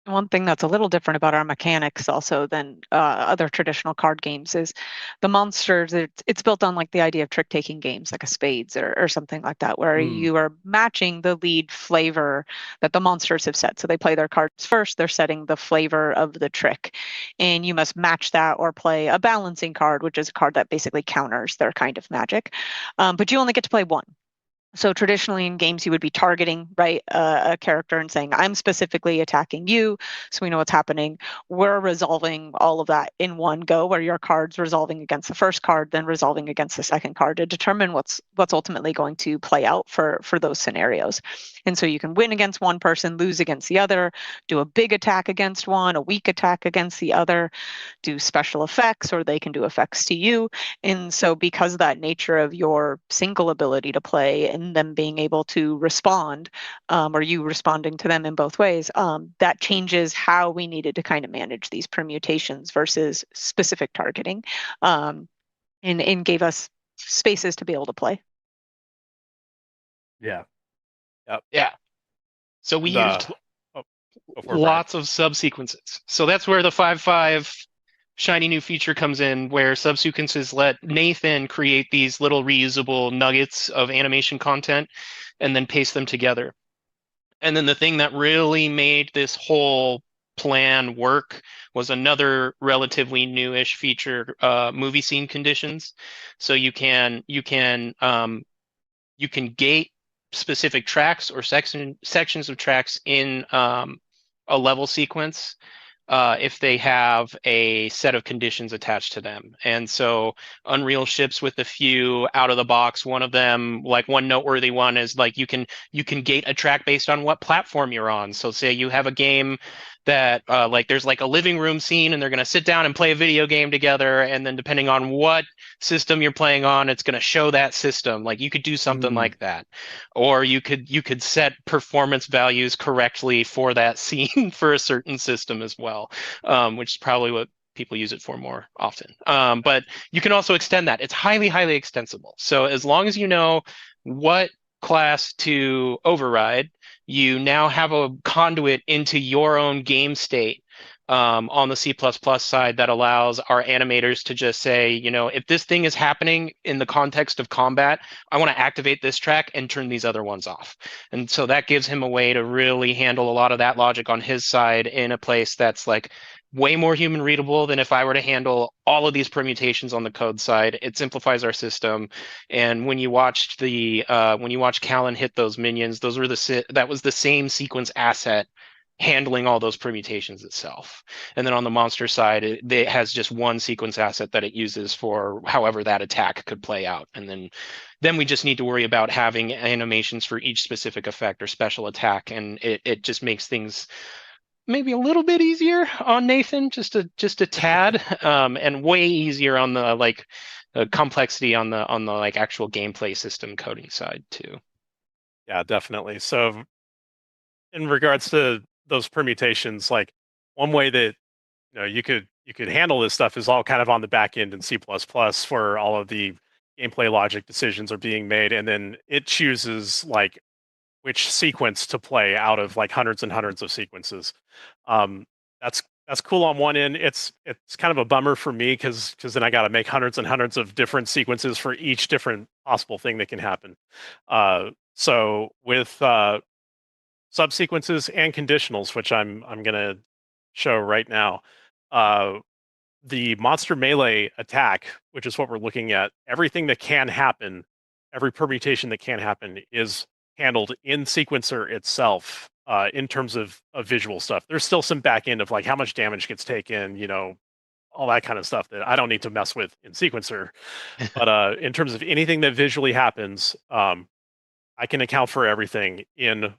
One thing that's a little different about our mechanics also than other traditional card games is the monsters. It's built on like the idea of trick-taking games, like a spades or something like that, where you are matching the lead flavor that the monsters have set. So they play their cards first, they're setting the flavor of the trick, and you must match that or play a balancing card, which is a card that basically counters their kind of magic. But you only get to play one. So traditionally in games, you would be targeting, right, a character and saying, I'm specifically attacking you, so we know what's happening. We're resolving all of that in one go, where your card's resolving against the first card, then resolving against the second card to determine what's ultimately going to play out for those scenarios. And so you can win against one person, lose against the other, do a big attack against one, a weak attack against the other, do special effects, or they can do effects to you. And so because of that nature of your single ability to play and them being able to respond, or you responding to them in both ways, that changes how we needed to kind of manage these permutations versus specific targeting, and gave us spaces to be able to play. Yeah. Yep. Yeah. So we used lots of subsequences. So that's where the 5/5 shiny new feature comes in, where subsequences let Nathan create these little reusable nuggets of animation content and then paste them together. And then the thing that really made this whole plan work was another relatively newish feature, movie scene conditions. So you can gate specific tracks or sections of tracks in a level sequence if they have a set of conditions attached to them. And so Unreal ships with a few out of the box. One of them, like one noteworthy one, is like you can gate a track based on what platform you're on. So say you have a game that like there's like a living room scene and they're going to sit down and play a video game together, and then depending on what system you're playing on, it's going to show that system. Like you could do something like that, or you could set performance values correctly for that scene for a certain system as well, which is probably what people use it for more often. But you can also extend that. It's highly extensible. So as long as you know what class to override, you now have a conduit into your own game state on the C++ side that allows our animators to just say, you know, if this thing is happening in the context of combat, I want to activate this track and turn these other ones off. And so that gives him a way to really handle a lot of that logic on his side in a place that's like way more human readable than if I were to handle all of these permutations on the code side. It simplifies our system. And when you watched Callan hit those minions, that was the same sequence asset handling all those permutations itself. And then on the monster side, it has just one sequence asset that it uses for however that attack could play out. And then we just need to worry about having animations for each specific effect or special attack. And it just makes things maybe a little bit easier on Nathan, just a tad, and way easier on the like complexity on the like actual gameplay system coding side too. Yeah, definitely. So in regards to those permutations, like one way that you could handle this stuff is all kind of on the back end in C++ where all of the gameplay logic decisions are being made, and then it chooses like which sequence to play out of like hundreds and hundreds of sequences. Um, that's cool on one end. It's kind of a bummer for me because then I got to make hundreds and hundreds of different sequences for each different possible thing that can happen. So with subsequences and conditionals, which I'm gonna show right now, uh, the monster melee attack, which is what we're looking at, everything that can happen, every permutation that can happen is handled in sequencer itself in terms of visual stuff. There's still some back end of like how much damage gets taken, all that kind of stuff that I don't need to mess with in sequencer. But in terms of anything that visually happens, I can account for everything in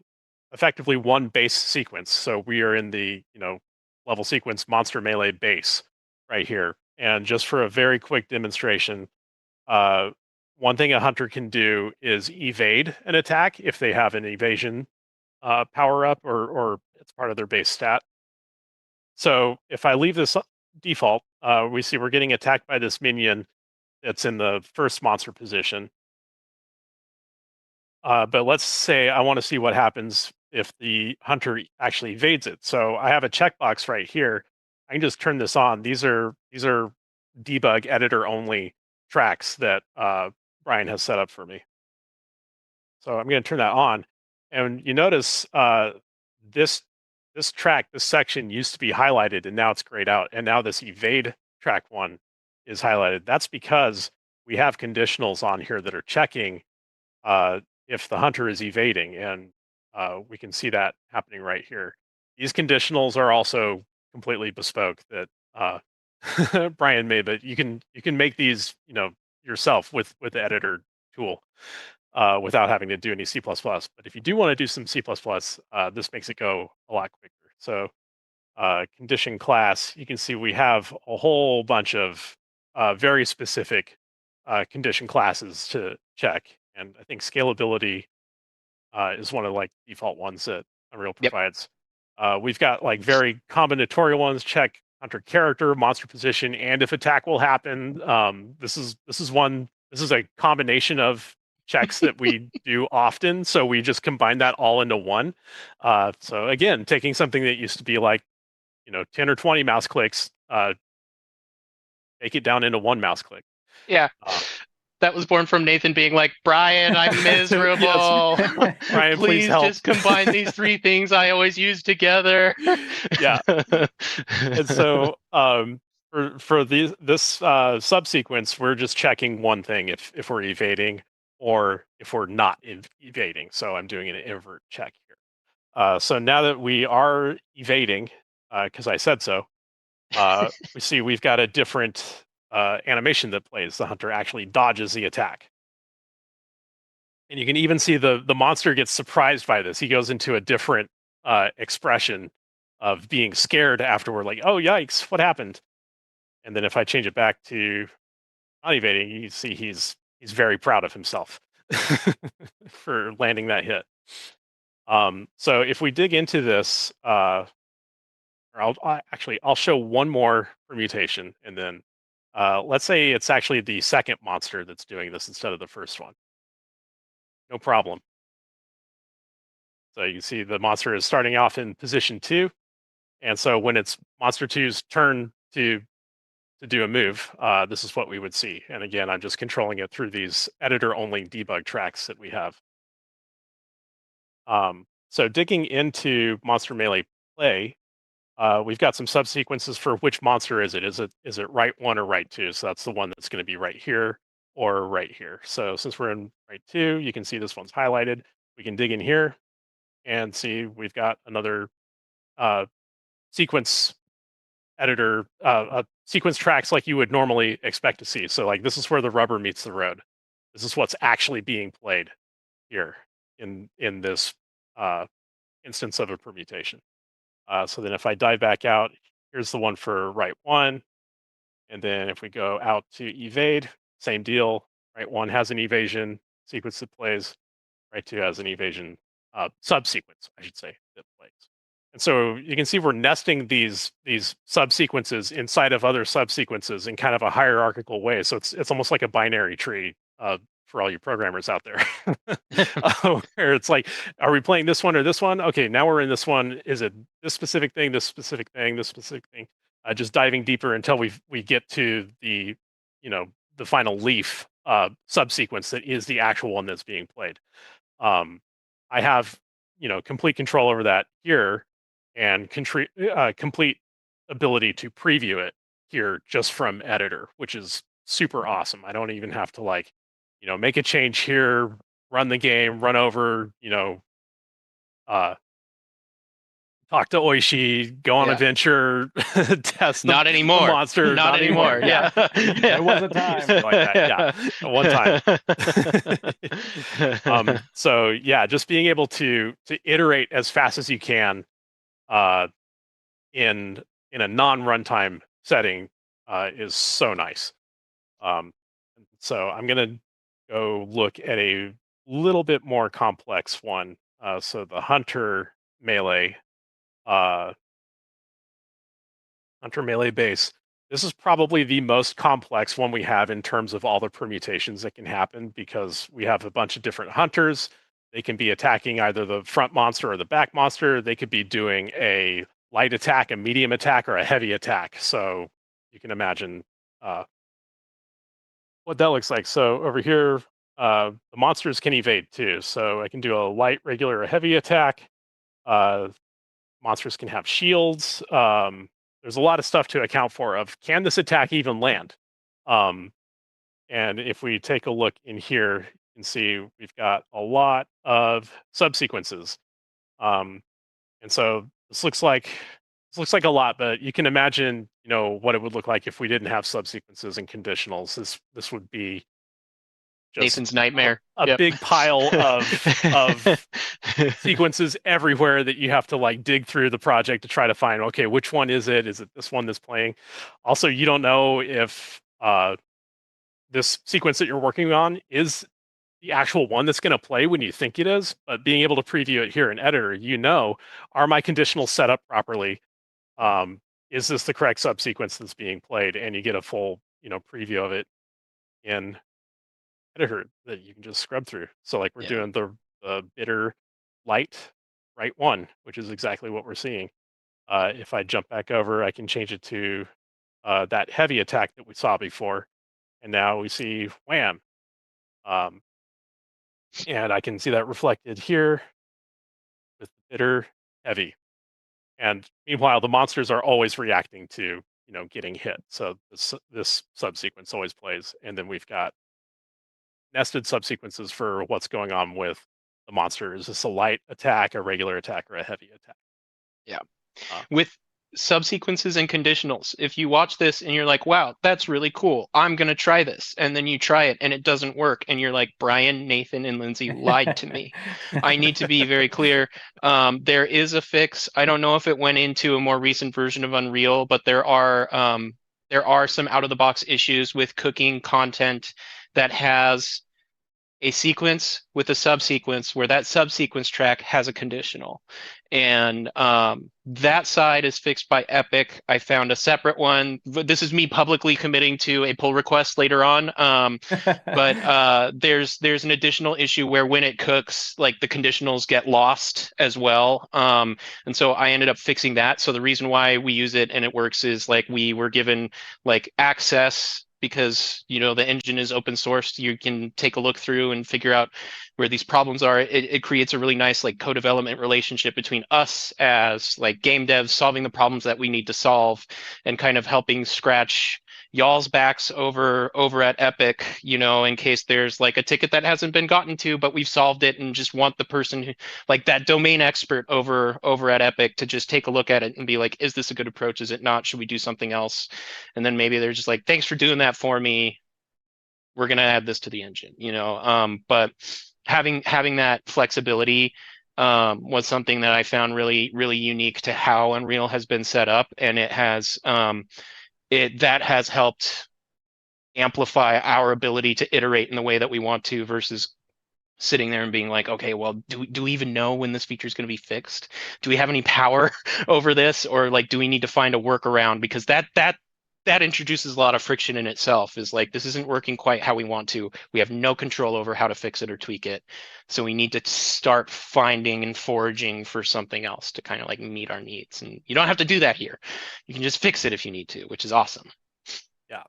effectively one base sequence. So we are in the, level sequence monster melee base right here. And just for a very quick demonstration, uh, one thing a hunter can do is evade an attack if they have an evasion power up or it's part of their base stat. So if I leave this default, we see we're getting attacked by this minion that's in the first monster position. But let's say I want to see what happens if the hunter actually evades it. So I have a checkbox right here. I can just turn this on. These are debug editor only tracks that Brian has set up for me. So I'm going to turn that on, and you notice this this track, this section used to be highlighted, and now it's grayed out. And now this evade track one is highlighted. That's because we have conditionals on here that are checking uh, if the hunter is evading, and we can see that happening right here. These conditionals are also completely bespoke that Brian made, but you can make these yourself with the editor tool without having to do any C++. But if you do want to do some C++, this makes it go a lot quicker. So condition class, you can see we have a whole bunch of very specific condition classes to check. And I think scalability is one of like default ones that Unreal Yep. provides. We've got like very combinatorial ones, check hunter character, monster position, and if attack will happen. This is a combination of checks that we do often, so we just combine that all into one. So again, taking something that used to be like 10 or 20 mouse clicks, make it down into one mouse click. Yeah. That was born from Nathan being like, Brian, I'm miserable. Brian, please help. Just combine these three things I always use together. Yeah. And so for this subsequence, we're just checking one thing if we're evading or if we're not evading. So I'm doing an invert check here. So now that we are evading, because I said so, we see we've got a different animation that plays. The hunter actually dodges the attack. And you can even see the monster gets surprised by this. He goes into a different expression of being scared after we're like, oh, yikes, what happened? And then if I change it back to not evading, you see he's very proud of himself for landing that hit. So if we dig into this, or I'll show one more permutation, and then let's say it's actually the second monster that's doing this instead of the first one. No problem. So you see the monster is starting off in position 2, and so when it's monster 2's turn to do a move, this is what we would see. And again, I'm just controlling it through these editor-only debug tracks that we have. So digging into Monster Melee Play, we've got some subsequences for which monster is it? Is it right 1 or right 2? So that's the one that's going to be right here or right here. So since we're in right 2, you can see this one's highlighted. We can dig in here and see we've got another sequence editor, sequence tracks like you would normally expect to see. So like this is where the rubber meets the road. This is what's actually being played here in this instance of a permutation. So then if I dive back out, here's the one for right 1. And then if we go out to evade, same deal. Right 1 has an evasion sequence that plays. Right 2 has an evasion subsequence, I should say, that plays. And so you can see we're nesting these subsequences inside of other subsequences in kind of a hierarchical way. So it's almost like a binary tree for all you programmers out there, where it's like, are we playing this one or this one? Okay, now we're in this one. Is it this specific thing, this specific thing, this specific thing? Just diving deeper until we get to the the final leaf subsequence that is the actual one that's being played. I have complete control over that here, and complete ability to preview it here just from editor, which is super awesome. I don't even have to like make a change here, run the game, run over uh talk to Oishi, go on Yeah. adventure, test Not the anymore. monster. Not anymore. Yeah. There was a time. Like that. Yeah. One time. So yeah, just being able to iterate as fast as you can in a non-runtime setting is so nice. So I'm gonna go look at a little bit more complex one. So the hunter melee base. This is probably the most complex one we have in terms of all the permutations that can happen, because we have a bunch of different hunters. They can be attacking either the front monster or the back monster. They could be doing a light attack, a medium attack, or a heavy attack. So you can imagine what that looks like. So over here, the monsters can evade too. So I can do a light, regular, or heavy attack. Monsters can have shields. There's a lot of stuff to account for of, can this attack even land? And if we take a look in here, you can see we've got a lot of subsequences. And so this looks like a lot, but you can imagine, what it would look like if we didn't have subsequences and conditionals. This would be just Nathan's nightmare. A big pile of sequences everywhere that you have to like dig through the project to try to find, okay, which one is it? Is it this one that's playing? Also, you don't know if this sequence that you're working on is the actual one that's going to play when you think it is, but being able to preview it here in editor, are my conditionals set up properly? Is this the correct subsequence that's being played? And you get a full, preview of it in editor that you can just scrub through. So like we're doing the bitter light right one, which is exactly what we're seeing. If I jump back over, I can change it to that heavy attack that we saw before. And now we see wham. And I can see that reflected here with the bitter heavy. And meanwhile, the monsters are always reacting to, getting hit. So this subsequence always plays. And then we've got nested subsequences for what's going on with the monster. Is this a light attack, a regular attack, or a heavy attack? Yeah. With subsequences and conditionals, if you watch this and you're like, wow, that's really cool, I'm going to try this. And then you try it and it doesn't work. And you're like, Brian, Nathan, and Lindsay lied to me. I need to be very clear. There is a fix. I don't know if it went into a more recent version of Unreal, but there are some out-of-the-box issues with cooking content that has a sequence with a subsequence where that subsequence track has a conditional. And that side is fixed by Epic. I found a separate one. This is me publicly committing to a pull request later on. But there's an additional issue where when it cooks, like the conditionals get lost as well. And so I ended up fixing that. So the reason why we use it and it works is like we were given like access, because the engine is open source. You can take a look through and figure out where these problems are. It creates a really nice like co-development relationship between us as like game devs solving the problems that we need to solve, and kind of helping scratch y'all's backs over at Epic, in case there's like a ticket that hasn't been gotten to, but we've solved it, and just want the person who, like that domain expert over at Epic, to just take a look at it and be like, is this a good approach? Is it not? Should we do something else? And then maybe they're just like, thanks for doing that for me. We're going to add this to the engine, but having that flexibility was something that I found really, really unique to how Unreal has been set up. And it has, that has helped amplify our ability to iterate in the way that we want to, versus sitting there and being like, okay, well, do we even know when this feature is going to be fixed? Do we have any power over this, or like, do we need to find a workaround? Because that introduces a lot of friction in itself. Is like, this isn't working quite how we want to. We have no control over how to fix it or tweak it. So we need to start finding and foraging for something else to kind of like meet our needs. And you don't have to do that here. You can just fix it if you need to, which is awesome. Yeah.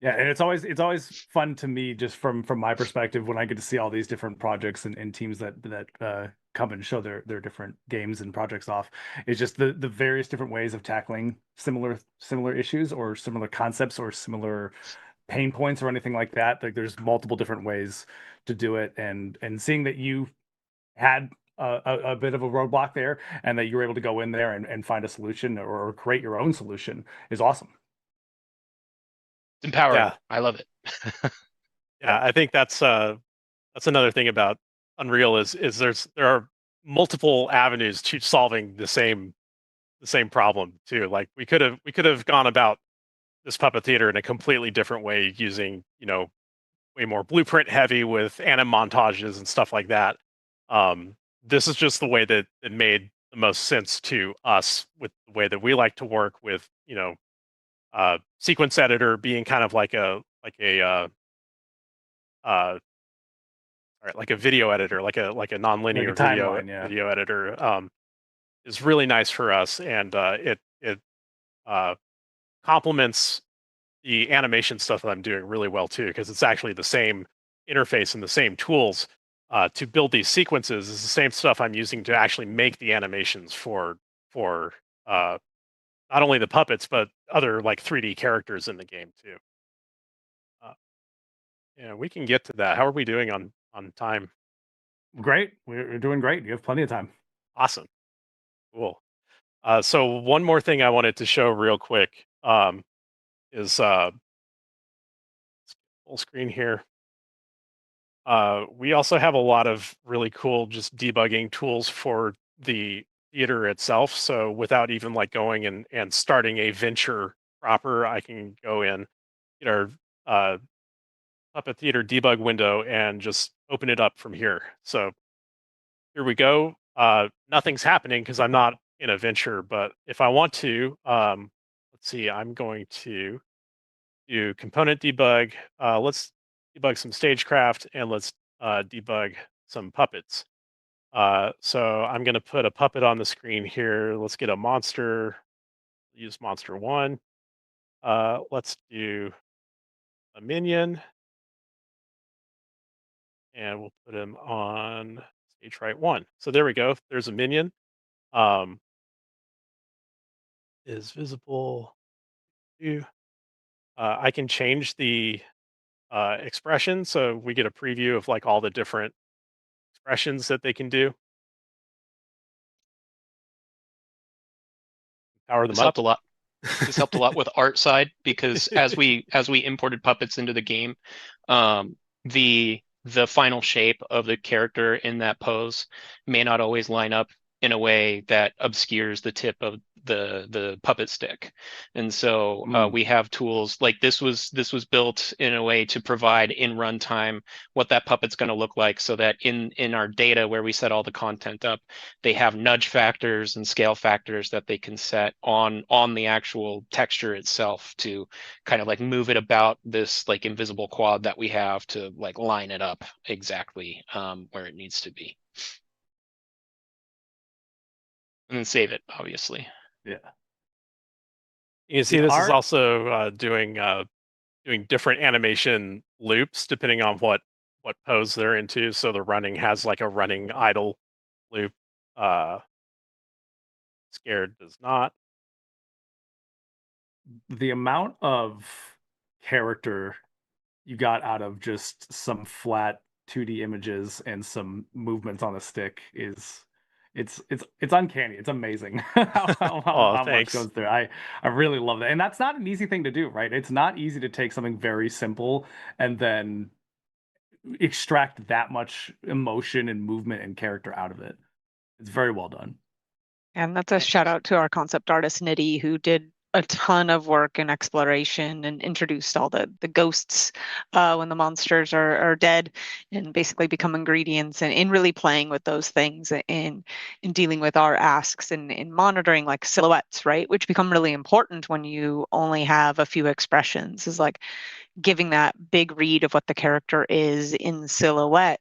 Yeah, and it's always fun to me just from my perspective when I get to see all these different projects and teams that come and show their different games and projects off. It's just the various different ways of tackling similar issues or similar concepts or similar pain points or anything like that. Like there's multiple different ways to do it, and seeing that you had a bit of a roadblock there and that you were able to go in there and find a solution or create your own solution is awesome. It's empowering. Yeah. I love it. Yeah, I think that's another thing about Unreal is there are multiple avenues to solving the same problem too. Like we could have gone about this puppet theater in a completely different way using, way more blueprint heavy with anim montages and stuff like that. This is just the way that it made the most sense to us with the way that we like to work with, sequence editor being kind of like a uh, like a video editor, like a Like a nonlinear timeline, yeah. video editor, is really nice for us, and it complements the animation stuff that I'm doing really well too, because it's actually the same interface and the same tools to build these sequences is the same stuff I'm using to actually make the animations for not only the puppets but other like 3D characters in the game too. Yeah, we can get to that. How are we doing on time? Great. We're doing great. You have plenty of time. Awesome. Cool. So one more thing I wanted to show real quick is full screen here. We also have a lot of really cool just debugging tools for the theater itself. So without even like going and starting a venture proper, I can go in, our Puppet Theater debug window and just open it up from here. So here we go. Nothing's happening because I'm not in a venture, but if I want to, let's see, I'm going to do component debug. Let's debug some stagecraft and let's debug some puppets. So I'm going to put a puppet on the screen here. Let's get a monster. Use monster one. Let's do a minion. And we'll put him on stage right one. So there we go. There's a minion. Is visible. I can change the expression, so we get a preview of like all the different expressions that they can do. Power them This up. helped a lot. This helped a lot with art side because as we imported puppets into the game, the final shape of the character in that pose may not always line up in a way that obscures the tip of the puppet stick. And so we have tools like this was built in a way to provide in runtime what that puppet's going to look like, so that in our data where we set all the content up, they have nudge factors and scale factors that they can set on the actual texture itself to kind of like move it about this like invisible quad that we have to like line it up exactly where it needs to be. And then save it, obviously. Yeah. You can see this is also doing different animation loops depending on what pose they're into. So the running has like a running idle loop. Scared does not. The amount of character you got out of just some flat 2D images and some movements on a stick is it's uncanny. It's amazing how much Thanks. goes through. I really love that. And that's not an easy thing to do, right? It's not easy to take something very simple and then extract that much emotion and movement and character out of it. It's very well done. And that's a shout out to our concept artist Nitty, who did a ton of work and exploration and introduced all the ghosts when the monsters are dead and basically become ingredients and in really playing with those things in dealing with our asks and in monitoring like silhouettes, right? Which become really important when you only have a few expressions, is like giving that big read of what the character is in silhouette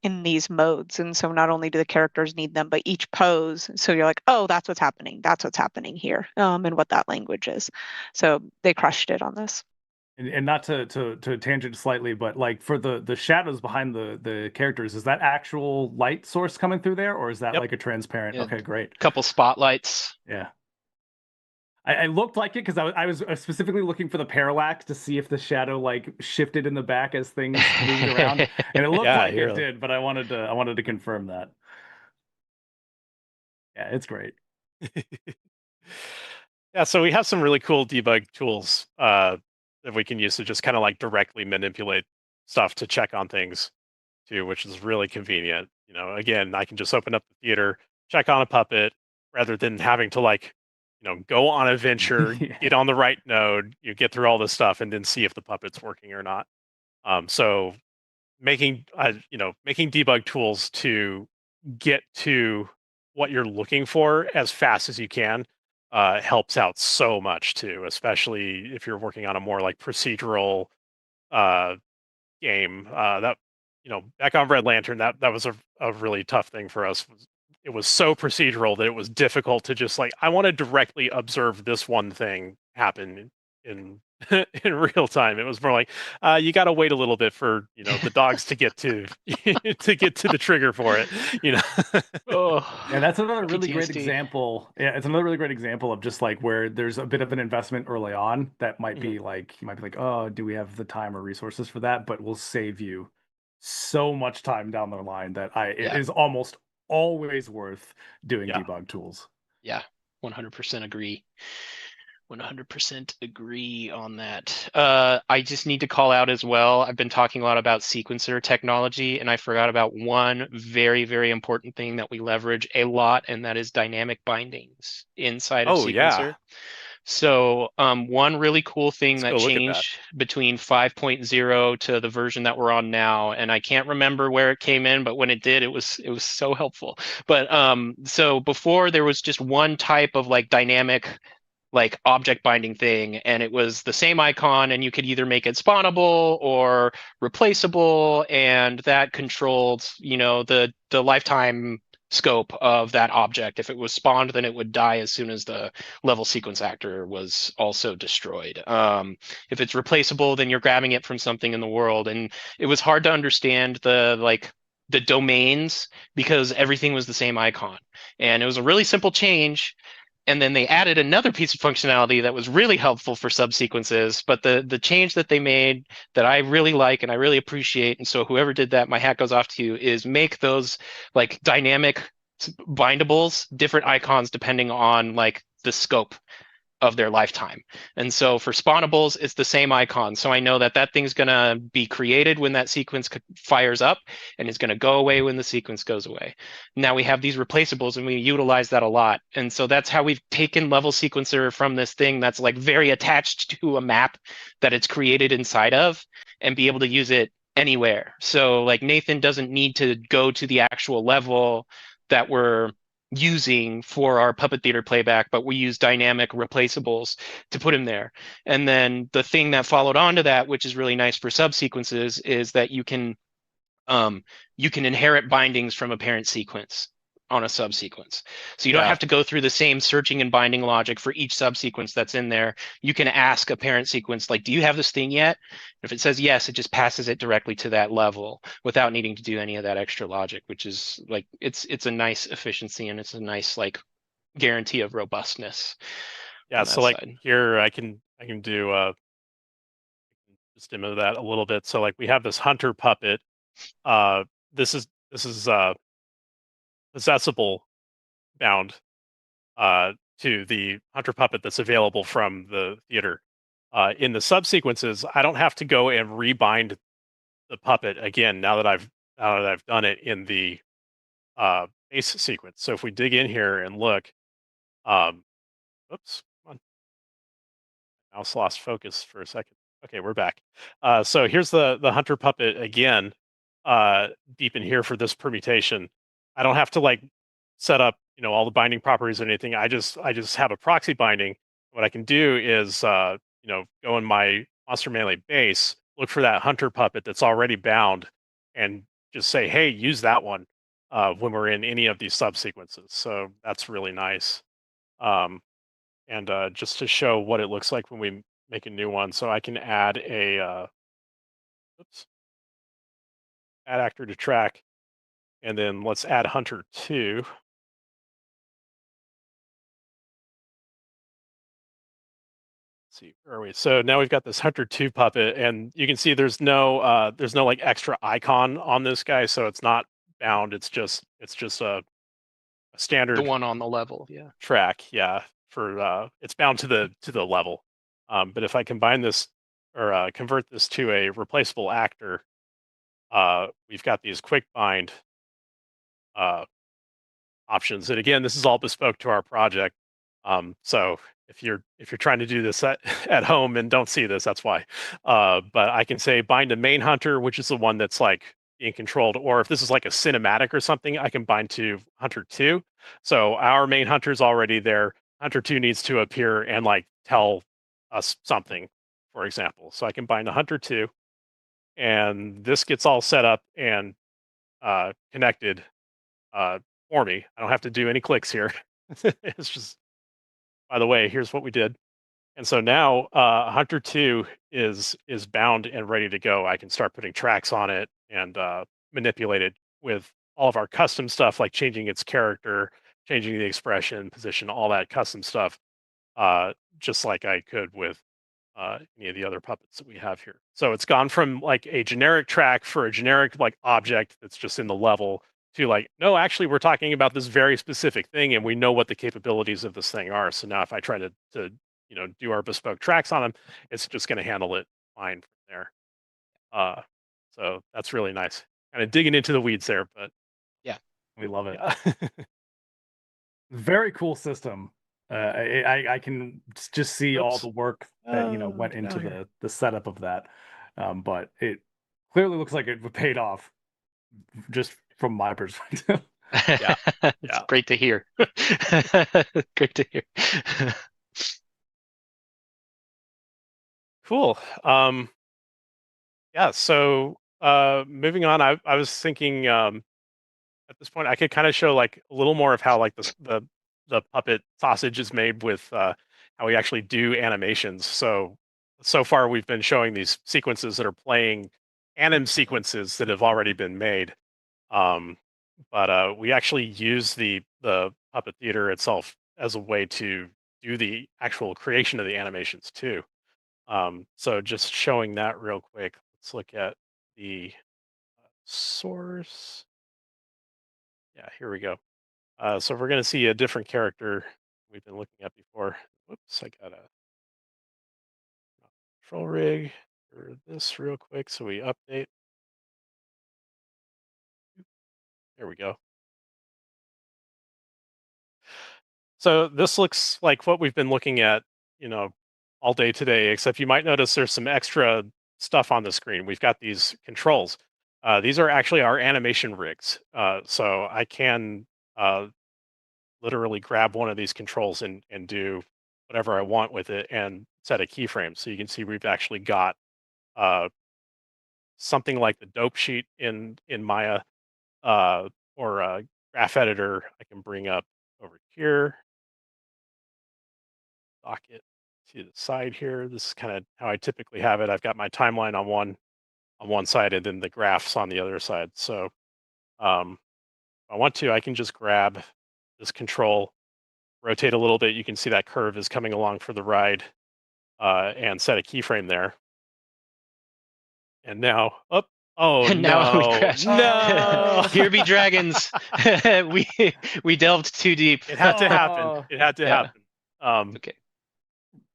in these modes. And so not only do the characters need them, but each pose. So you're like, oh, that's what's happening. That's what's happening here, and what that language is. So they crushed it on this. And not to tangent slightly, but like for the shadows behind the characters, is that actual light source coming through there, or is that Yep. like a transparent? Yeah, Okay, great. couple spotlights. Yeah. I looked like it because I was specifically looking for the parallax to see if the shadow like shifted in the back as things moved around, and it looked Yeah, like it you're did, but I wanted to confirm that. Yeah, it's great. Yeah, so we have some really cool debug tools that we can use to just kind of like directly manipulate stuff to check on things too, which is really convenient. You know, again, I can just open up the theater, check on a puppet, rather than having to like, go on a venture, Yeah. get on the right node, you get through all this stuff, and then see if the puppet's working or not. So making debug tools to get to what you're looking for as fast as you can helps out so much too, especially if you're working on a more like procedural uh, game. That back on Red Lantern, that was a really tough thing for us. It was so procedural that it was difficult to just like I want to directly observe this one thing happen in in real time. It was more like you got to wait a little bit for the dogs to get to to get to the trigger for it. You know. Oh, Yeah, that's another really great PTSD. example. Yeah, it's another really great example of just like where there's a bit of an investment early on that might Mhm. be like you might be like, oh, do we have the time or resources for that? But will save you so much time down the line that it Yeah, is almost always worth doing Yeah. debug tools. yeah, 100% agree. 100% agree on that. I just need to call out as well. I've been talking a lot about sequencer technology, and I forgot about one very, very important thing that we leverage a lot, and that is dynamic bindings inside of Oh yeah. sequencer. So one really cool thing Let's that go look at that. changed between 5.0 to the version that we're on now, and I can't remember where it came in, but when it did, it was so helpful. But so before there was just one type of like dynamic like object binding thing, and it was the same icon, and you could either make it spawnable or replaceable, and that controlled the lifetime scope of that object. If it was spawned, then it would die as soon as the level sequence actor was also destroyed. If it's replaceable, then you're grabbing it from something in the world, and it was hard to understand the domains because everything was the same icon, and it was a really simple change. And then they added another piece of functionality that was really helpful for subsequences. But the change that they made that I really like and I really appreciate, and so whoever did that, my hat goes off to you, is make those like dynamic bindables different icons depending on like the scope of their lifetime. And so for spawnables, it's the same icon. So I know that that thing's going to be created when that sequence fires up, and it's going to go away when the sequence goes away. Now we have these replaceables, and we utilize that a lot. And so that's how we've taken level sequencer from this thing that's like very attached to a map that it's created inside of, and be able to use it anywhere. So like Nathan doesn't need to go to the actual level that we're using for our puppet theater playback, but we use dynamic replaceables to put him there. And then the thing that followed on to that, which is really nice for subsequences, is that you can inherit bindings from a parent sequence on a subsequence. So you don't Yeah. have to go through the same searching and binding logic for each subsequence that's in there. You can ask a parent sequence, like, do you have this thing yet? If it says yes, it just passes it directly to that level without needing to do any of that extra logic, which is like it's a nice efficiency, and it's a nice like guarantee of robustness Yeah. on So that like side. here I can do just demo that a little bit. So like we have this hunter puppet. Uh this is possessible bound to the hunter puppet that's available from the theater. In the subsequences, I don't have to go and rebind the puppet again now that I've done it in the base sequence. So if we dig in here and look, um, oops, come on. mouse lost focus for a second. Okay, we're back. So here's the hunter puppet again, deep in here for this permutation. I don't have to like set up, all the binding properties or anything. I just have a proxy binding. What I can do is, go in my monster melee base, look for that hunter puppet that's already bound, and just say, hey, use that one when we're in any of these subsequences. So that's really nice. Um, and just to show what it looks like when we make a new one. So I can add oops, add actor to track, and then let's add hunter 2. See, where are we? So now we've got this hunter 2 puppet, and you can see there's no like extra icon on this guy, so it's not bound. It's just a The standard one on the level, yeah. track, yeah. For it's bound to the level. But if I combine this or convert this to a replaceable actor, we've got these quick bind uh, options. And again, this is all bespoke to our project. So if you're trying to do this at home and don't see this, that's why. But I can say bind to main hunter, which is the one that's like being controlled, or if this is like a cinematic or something, I can bind to hunter 2. So our main hunter is already there. Hunter 2 needs to appear and like tell us something, for example. So I can bind to hunter 2, and this gets all set up and connected for me. I don't have to do any clicks here. It's just, by the way, here's what we did. And so now Hunter 2 is bound and ready to go. I can start putting tracks on it and manipulate it with all of our custom stuff, like changing its character, changing the expression, position, all that custom stuff, just like I could with any of the other puppets that we have here. So it's gone from like a generic track for a generic like object that's just in the level to like, no, actually we're talking about this very specific thing and we know what the capabilities of this thing are. So now if I try to do our bespoke tracks on them, it's just going to handle it fine from there. So that's really nice. Kind of digging into the weeds there, but Yeah. We love it. yeah. Very cool system. I can just see all Oops. the work that went Get out into of here. the setup of that, but it clearly looks like it paid off just from my perspective. Yeah. It's Yeah. great to hear. Great to hear. Cool. Yeah, so moving on, I was thinking at this point I could kind of show like a little more of how like the puppet sausage is made with how we actually do animations. So far we've been showing these sequences that are playing anim sequences that have already been made. Um, but we actually use the puppet theater itself as a way to do the actual creation of the animations too. So just showing that real quick. Let's look at the source. Yeah, here we go. So we're going to see a different character we've been looking at before. Whoops, I got a control rig for this real quick. So we update. There we go. So this looks like what we've been looking at, all day today, except you might notice there's some extra stuff on the screen. We've got these controls. These are actually our animation rigs. So I can literally grab one of these controls and do whatever I want with it and set a keyframe. So you can see we've actually got uh, something like the dope sheet in Maya or a graph editor I can bring up over here. Dock it to the side here. This is kind of how I typically have it. I've got my timeline on one side and then the graphs on the other side. So if I want to, I can just grab this control, rotate a little bit. You can see that curve is coming along for the ride, and set a keyframe there. And now, oh And now we no, crash. no! Here be dragons. we we delved too deep. It had to happen. Oh. It had to Yeah. happen. Okay.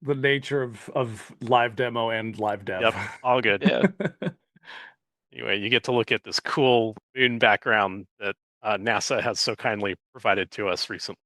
The nature of live demo and live dev. Yep, all good. Yeah. Anyway, you get to look at this cool moon background that NASA has so kindly provided to us recently.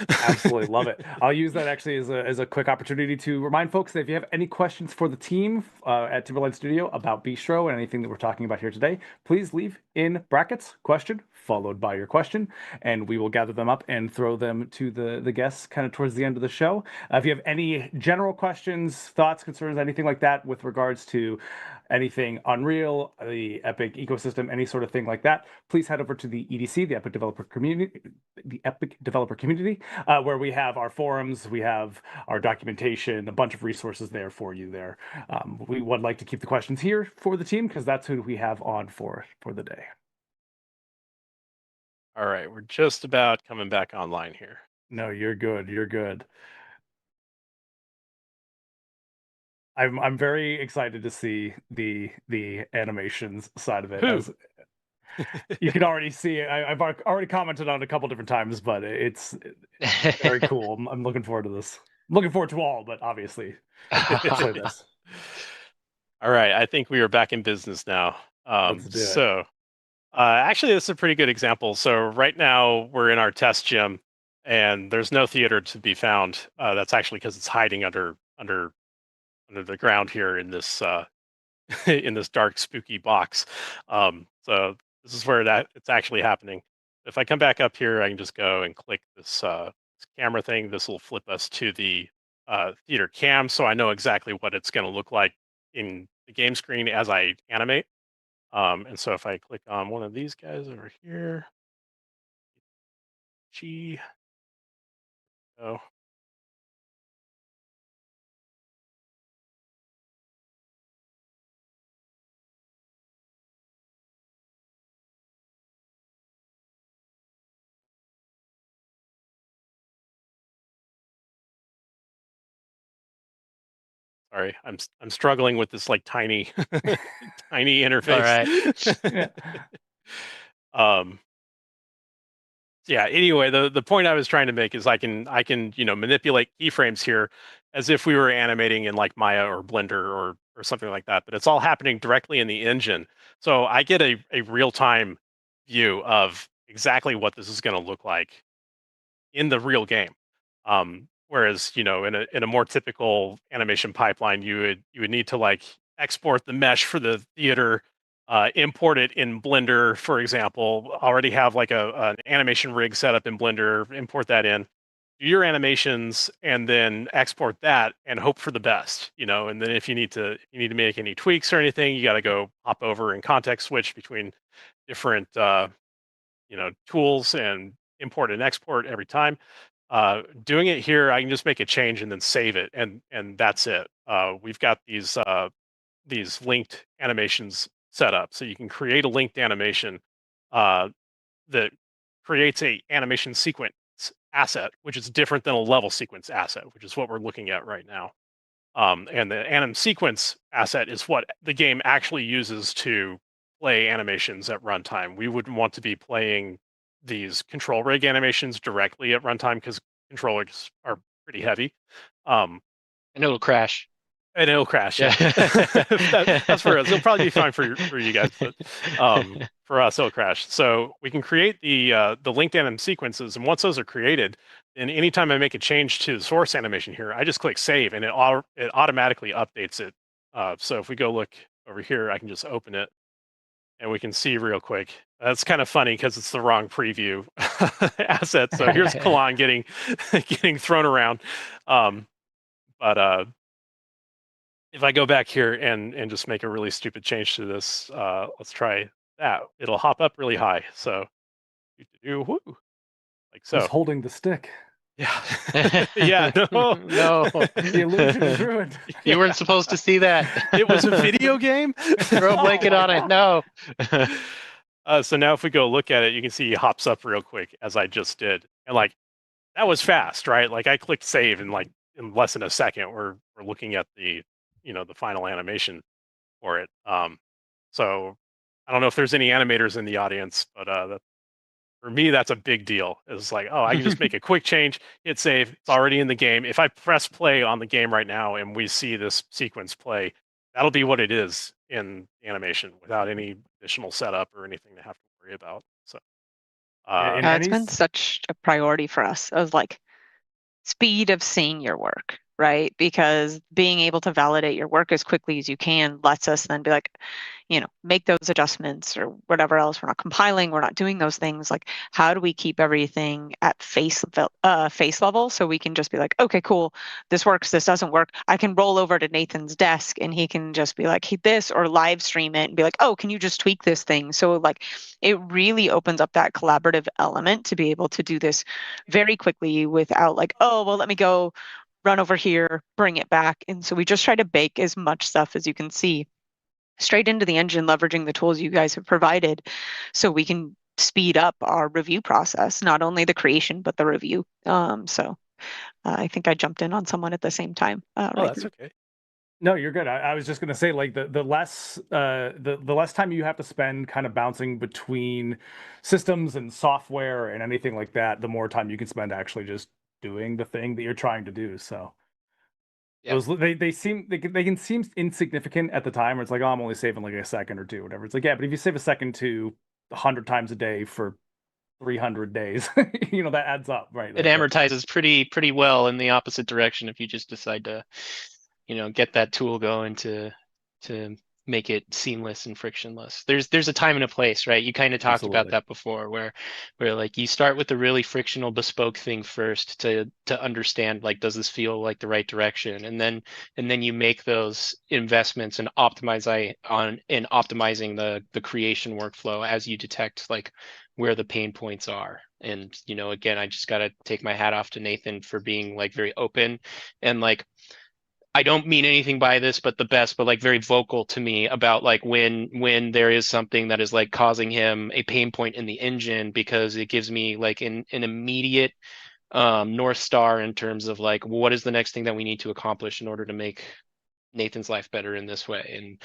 Absolutely love it. I'll use that actually as a quick opportunity to remind folks that if you have any questions for the team at Timberline Studio about Beastro and anything that we're talking about here today, please leave in brackets question followed by your question, and we will gather them up and throw them to the guests kind of towards the end of the show. If you have any general questions, thoughts, concerns, anything like that with regards to anything Unreal, the Epic ecosystem, any sort of thing like that, please head over to the EDC, the Epic Developer Community, where we have our forums, we have our documentation, a bunch of resources there for you there. We would like to keep the questions here for the team because that's who we have on for the day. All right, we're just about coming back online here. No, you're good. You're good. I'm very excited to see the animations side of it. As you can already see, I've already commented on it a couple different times, but it's very cool. I'm looking forward to this. I'm looking forward to all, but obviously, especially this. All right, I think we are back in business now. Let's do it. Actually, this is a pretty good example. So right now we're in our test gym, and there's no theater to be found. That's actually because it's hiding under the ground here in this in this dark, spooky box. So this is where it's actually happening. If I come back up here, I can just go and click this camera thing. This will flip us to the theater cam, so I know exactly what it's going to look like in the game screen as I animate. And so if I click on one of these guys over here, G, oh, sorry, I'm struggling with this like tiny tiny interface. All Yeah. um, yeah, anyway, the point I was trying to make is I can manipulate keyframes here as if we were animating in like Maya or Blender or something like that, but it's all happening directly in the engine. So I get a real-time view of exactly what this is going to look like in the real game. Whereas, in a more typical animation pipeline, you would need to like export the mesh for the theater, import it in Blender, for example, already have like an animation rig set up in Blender, import that in, do your animations, and then export that and hope for the best, and then if you need to make any tweaks or anything, you got to go hop over and context switch between different tools and import and export every time. Doing it here, I can just make a change and then save it, and that's it. We've got these linked animations set up, so you can create a linked animation uh, that creates a animation sequence asset, which is different than a level sequence asset, which is what we're looking at right now. And the anim sequence asset is what the game actually uses to play animations at runtime. We wouldn't want to be playing these control rig animations directly at runtime because controllers are pretty heavy. And it'll crash. And it'll crash. Yeah, that's for us. It'll probably be fine for you guys, but for us, it'll crash. So we can create the linked anim sequences, and once those are created, then anytime I make a change to the source animation here, I just click save, and it automatically updates it. So if we go look over here, I can just open it, and we can see real quick. That's kind of funny because it's the wrong preview asset. So here's Kalan getting thrown around, but if I go back here and just make a really stupid change to this, let's try that. It'll hop up really high. So, woo, like so. Who's holding the stick? Yeah. Yeah. No. No. The illusion is ruined. You weren't supposed to see that. It was a video game. Throw a blanket on it. No. So now if we go look at it, you can see he hops up real quick as I just did, and like that was fast, right? Like I clicked save and like in less than a second, we're looking at the the final animation for it. So I don't know if there's any animators in the audience, but for me, that's a big deal. It's like, oh, I can just make a quick change, hit save. It's already in the game. If I press play on the game right now and we see this sequence play, that'll be what it is in animation without any additional setup or anything to have to worry about. So In It's been such a priority for us. I was like, speed of seeing your work, right? Because being able to validate your work as quickly as you can lets us then be like, make those adjustments or whatever else. We're not compiling, we're not doing those things. Like, how do we keep everything at face level so we can just be like, okay, cool, this works, this doesn't work. I can roll over to Nathan's desk and he can just be like, hey, this, or live stream it and be like, oh, can you just tweak this thing? So like, it really opens up that collaborative element to be able to do this very quickly without like, oh, well, let me go run over here, bring it back. And so we just try to bake as much stuff as you can see straight into the engine, leveraging the tools you guys have provided so we can speed up our review process, not only the creation, but the review. I think I jumped in on someone at the same time. Oh, that's okay. No, you're good. I was just gonna say, like, the less the less time you have to spend kind of bouncing between systems and software and anything like that, the more time you can spend actually just doing the thing that you're trying to do. So Yeah. they can seem insignificant at the time. Where it's like, oh, I'm only saving like a second or two, whatever. It's like, yeah, but if you save a second to 100 times a day for 300 days, that adds up, right? It amortizes pretty well in the opposite direction if you just decide to, get that tool going to make it seamless and frictionless. There's a time and a place, right? You kind of talked about Absolutely. that before, where like you start with the really frictional bespoke thing first to understand, like, does this feel like the right direction, and then you make those investments and optimizing the creation workflow as you detect like where the pain points are. And again, I just got to take my hat off to Nathan for being like very open and like, I don't mean anything by this, but the best, but like very vocal to me about like when there is something that is like causing him a pain point in the engine, because it gives me like an immediate North Star in terms of like, what is the next thing that we need to accomplish in order to make Nathan's life better in this way. And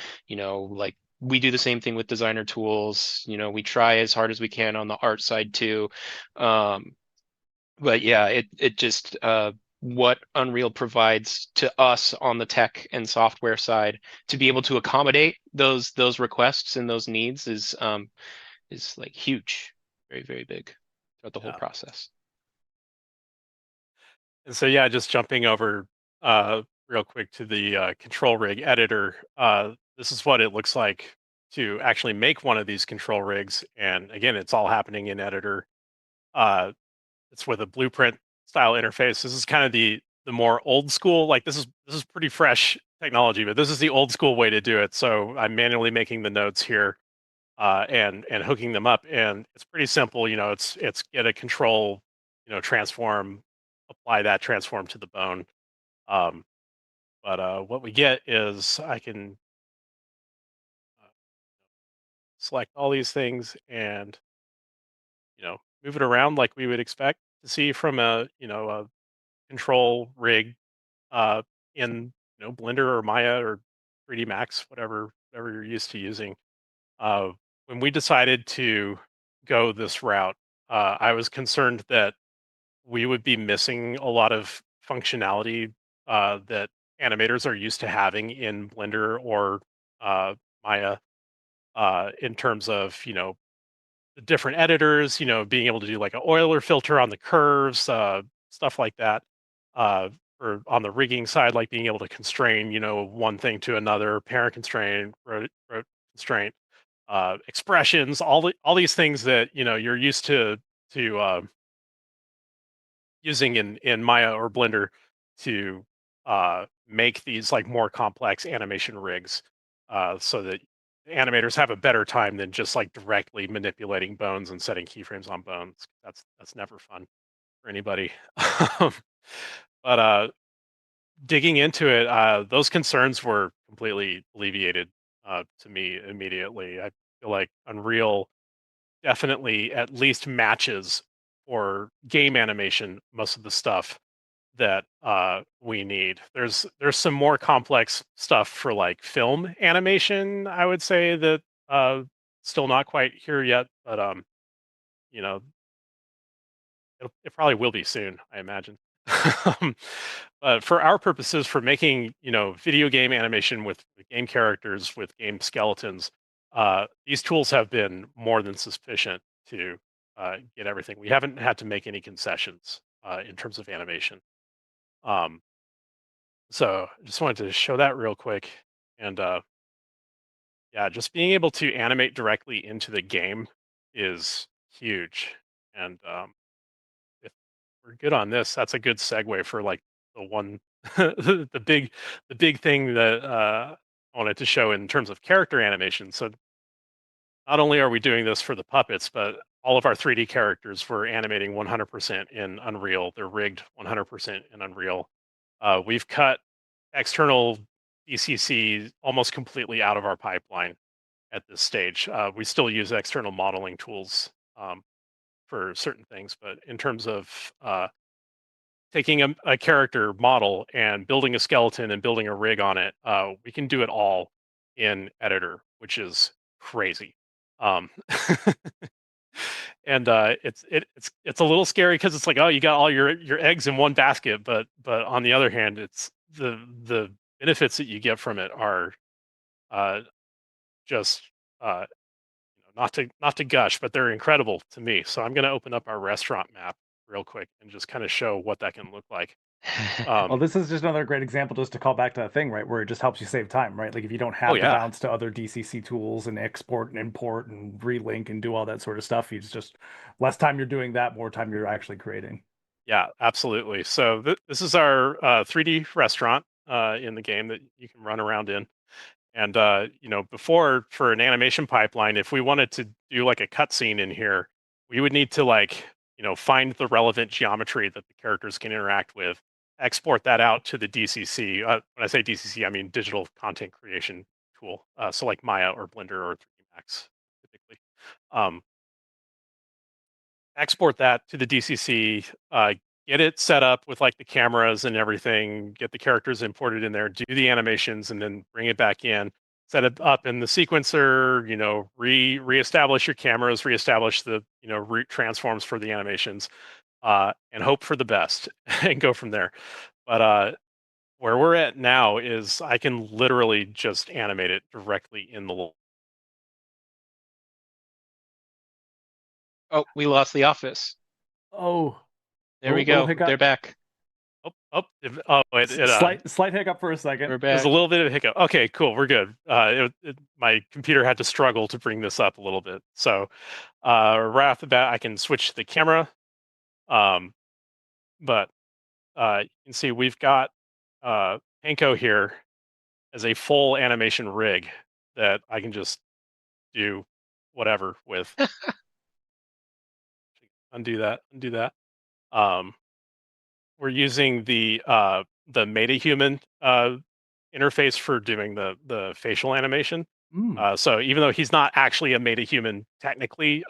like we do the same thing with designer tools. We try as hard as we can on the art side too. But yeah, it just what Unreal provides to us on the tech and software side to be able to accommodate those requests and those needs is like huge, very, very big throughout the whole process. And so, yeah, just jumping over real quick to the control rig editor. This is what it looks like to actually make one of these control rigs. And again, it's all happening in editor. It's with a blueprint style interface. This is kind of the more old school, like this is pretty fresh technology, but this is the old school way to do it. So I'm manually making the nodes here and hooking them up. And it's pretty simple. It's get a control, transform, apply that transform to the bone. Um, but what we get is I can select all these things and move it around like we would expect to see from a control rig uh, in Blender or Maya or 3D Max, whatever you're used to using. Uh, when we decided to go this route, I was concerned that we would be missing a lot of functionality that animators are used to having in Blender or Maya in terms of the different editors, being able to do like an Euler filter on the curves, stuff like that. Or on the rigging side, like being able to constrain, one thing to another, parent constraint, row constraint, expressions, all these things that you're used to using in Maya or Blender to make these like more complex animation rigs, so that animators have a better time than just like directly manipulating bones and setting keyframes on bones. That's never fun for anybody. Um, but digging into it, those concerns were completely alleviated to me immediately. I feel like Unreal definitely at least matches for game animation most of the stuff that we need. There's some more complex stuff for like film animation, I would say, that still not quite here yet, but you know, it probably will be soon, I imagine. Um, but for our purposes, for making video game animation with game characters, with game skeletons, these tools have been more than sufficient to get everything. We haven't had to make any concessions in terms of animation. So I just wanted to show that real quick. And yeah, just being able to animate directly into the game is huge. And if we're good on this, that's a good segue for like the one, the big thing that I wanted to show in terms of character animation. So not only are we doing this for the puppets, but all of our 3D characters we're animating 100% in Unreal. They're rigged 100% in Unreal. We've cut external DCC almost completely out of our pipeline at this stage. We still use external modeling tools for certain things, but in terms of taking a character model and building a skeleton and building a rig on it, we can do it all in Editor, which is crazy. Um, and it's a little scary because it's like, oh, you got all your eggs in one basket, but on the other hand, it's the benefits that you get from it are uh, just not to gush, but they're incredible to me. So I'm going to open up our restaurant map real quick and just kind of show what that can look like. Well, this is just another great example just to call back to that thing, right, where it just helps you save time, right? Like if you don't Oh have to yeah, bounce to other DCC tools and export and import and relink and do all that sort of stuff, it's just less time you're doing that, more time you're actually creating. yeah, absolutely. So this is our 3D restaurant in the game that you can run around in. And before for an animation pipeline, if we wanted to do like a cutscene in here, we would need to like find the relevant geometry that the characters can interact with, export that out to the DCC. When I say DCC, I mean digital content creation tool. So like Maya or Blender or 3D Max, typically. Um, Export that to the DCC, get it set up with like the cameras and everything, get the characters imported in there, do the animations, and then bring it back in, set it up in the sequencer, reestablish your cameras, reestablish the, root transforms for the animations, and hope for the best and go from there. But where we're at now is I can literally just animate it directly in the. Oh, we lost the office. Oh, There we little go. hiccup. They're back. Slight hiccup for a second. We're There's back. a little bit of a hiccup. Okay, cool. We're good. My computer had to struggle to bring this up a little bit. So right off the bat, I can switch to the camera. But you can see we've got Panko here as a full animation rig that I can just do whatever with. Undo that. Um, we're using the MetaHuman interface for doing the facial animation. So even though he's not actually a MetaHuman technically,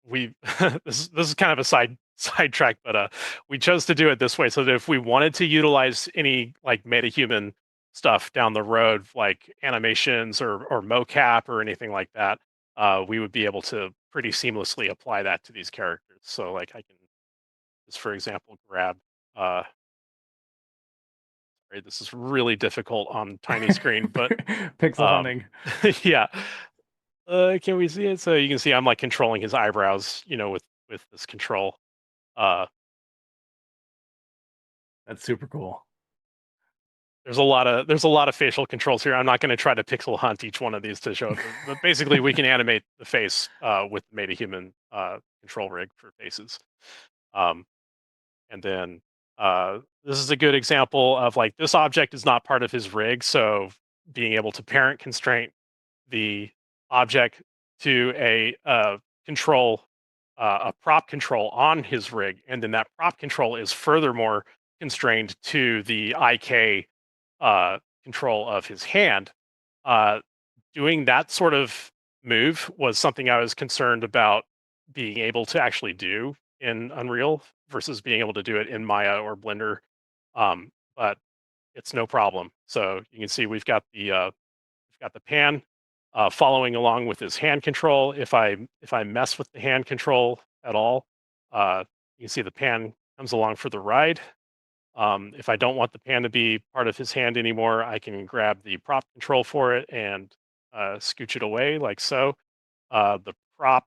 we this is kind of a sidetrack, but we chose to do it this way so that if we wanted to utilize any like MetaHuman stuff down the road, like animations or mocap or anything like that, we would be able to pretty seamlessly apply that to these characters. So like I can just, for example, grab. Sorry, this is really difficult on tiny screen, but Pixel hunting. yeah. Can we see it? So you can see I'm like controlling his eyebrows, with this control. Uh, That's super cool. there's a lot of facial controls here. I'm not going to try to pixel hunt each one of these to show it, but basically we can animate the face with the MetaHuman control rig for faces. Um, and then this is a good example of like this object is not part of his rig, so being able to parent constraint the object to a control, a prop control on his rig, and then that prop control is furthermore constrained to the IK control of his hand. Uh, Doing that sort of move was something I was concerned about being able to actually do in Unreal versus being able to do it in Maya or Blender. But it's no problem. So you can see we've got the pan following along with his hand control. If I mess with the hand control at all, you can see the pan comes along for the ride. If I don't want the pan to be part of his hand anymore, I can grab the prop control for it and scooch it away like so. The prop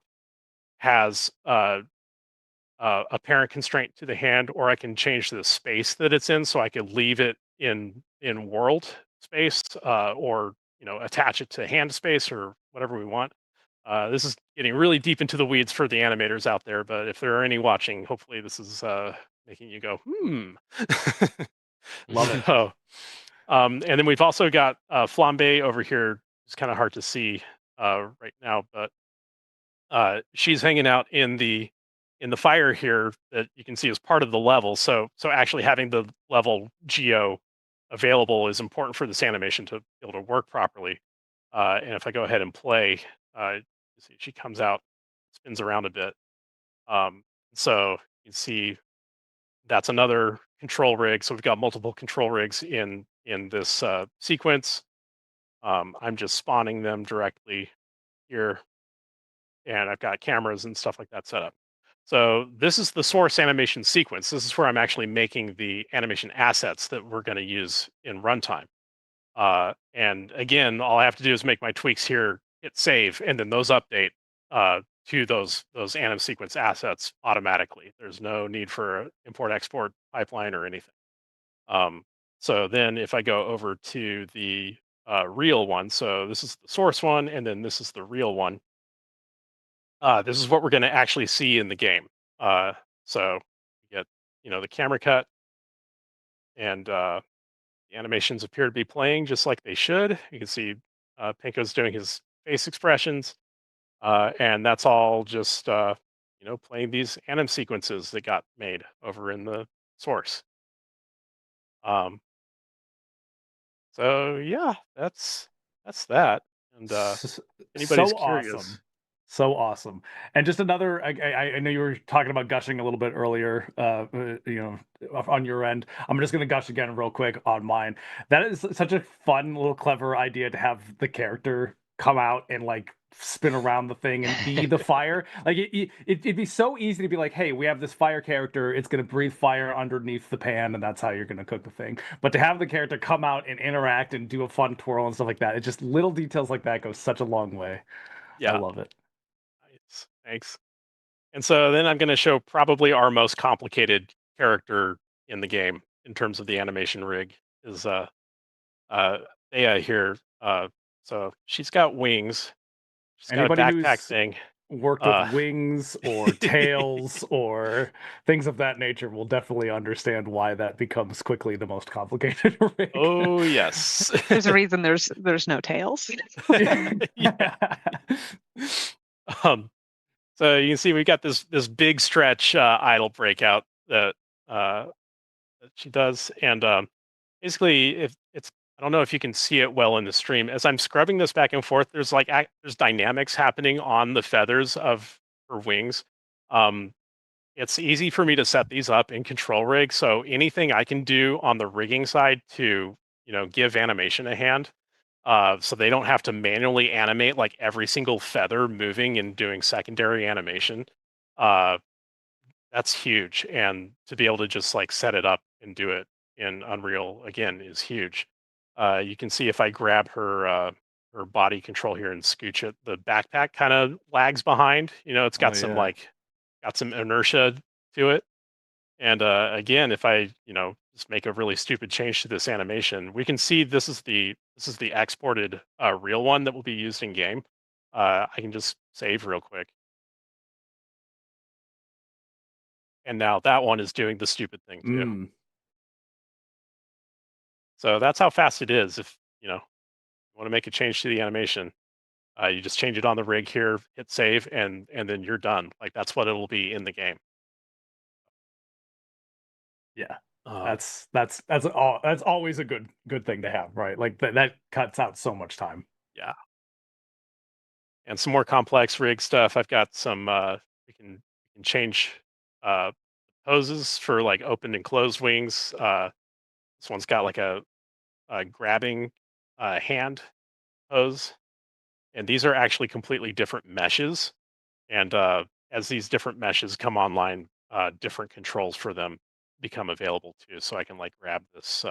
has apparent constraint to the hand, or I can change the space that it's in, so I could leave it in world space, or attach it to hand space or whatever we want. This is getting really deep into the weeds for the animators out there, but if there are any watching, hopefully this is making you go, hmm. Love it. So, and then we've also got Flambe over here. It's kind of hard to see right now, but she's hanging out in the fire here that you can see as part of the level. So actually having the level geo available is important for this animation to be able to work properly. And if I go ahead and play, you see she comes out, spins around a bit. So you can see that's another control rig. So we've got multiple control rigs in this sequence. I'm just spawning them directly here, and I've got cameras and stuff like that set up. So this is the source animation sequence. This is where I'm actually making the animation assets that we're going to use in runtime. And again, all I have to do is make my tweaks here, hit save, and then those update to those anim sequence assets automatically. There's no need for an import export pipeline or anything. So then if I go over to the real one, so this is the source one, and then this is the real one. This is what we're going to actually see in the game. So you get, the camera cut, and the animations appear to be playing just like they should. You can see Pinko's doing his face expressions, and that's all just playing these anim sequences that got made over in the source. Um, so yeah, that's that. And S- if anybody's So curious, awesome. So awesome. And just another, I know you were talking about gushing a little bit earlier, on your end. I'm just going to gush again real quick on mine. That is such a fun little clever idea to have the character come out and like spin around the thing and be the fire. Like it'd be so easy to be like, hey, we have this fire character. It's going to breathe fire underneath the pan, and that's how you're going to cook the thing. But to have the character come out and interact and do a fun twirl and stuff like that, it just little details like that go such a long way. I yeah, love it. nice, thanks. And so then I'm going to show probably our most complicated character in the game in terms of the animation rig is uh Thea here. So she's got wings. She's got a Anybody backpack who's thing. worked with Uh wings or tails or things of that nature will definitely understand why that becomes quickly the most complicated rig. oh yes. There's a reason there's no tails. Yeah. Um so you can see we've got this big stretch idle breakout uh that she does. And basically, if it's, I don't know if you can see it well in the stream. As I'm scrubbing this back and forth, there's like there's dynamics happening on the feathers of her wings. Um, it's easy for me to set these up in control rig, so anything I can do on the rigging side to give animation a hand, so they don't have to manually animate like every single feather moving and doing secondary animation. Uh, that's huge, and to be able to just like set it up and do it in Unreal again is huge. You can see if I grab her body control here and scooch it, the backpack kind of lags behind. It's Oh got some yeah. like got some inertia to it. And again, if I just make a really stupid change to this animation, we can see this is the exported real one that will be used in game. I can just save real quick. And now that one is doing the stupid thing too. Mm. So that's how fast it is. If you want to make a change to the animation, you just change it on the rig here, hit save, and then you're done. Like that's what it'll be in the game. Yeah. Um, That's always a good thing to have, right? Like that cuts out so much time. yeah, and some more complex rig stuff. I've got some. We can change uh, poses for like open and closed wings. This one's got like a grabbing hand pose, and these are actually completely different meshes. And as these different meshes come online, different controls for them become available too. So I can like grab this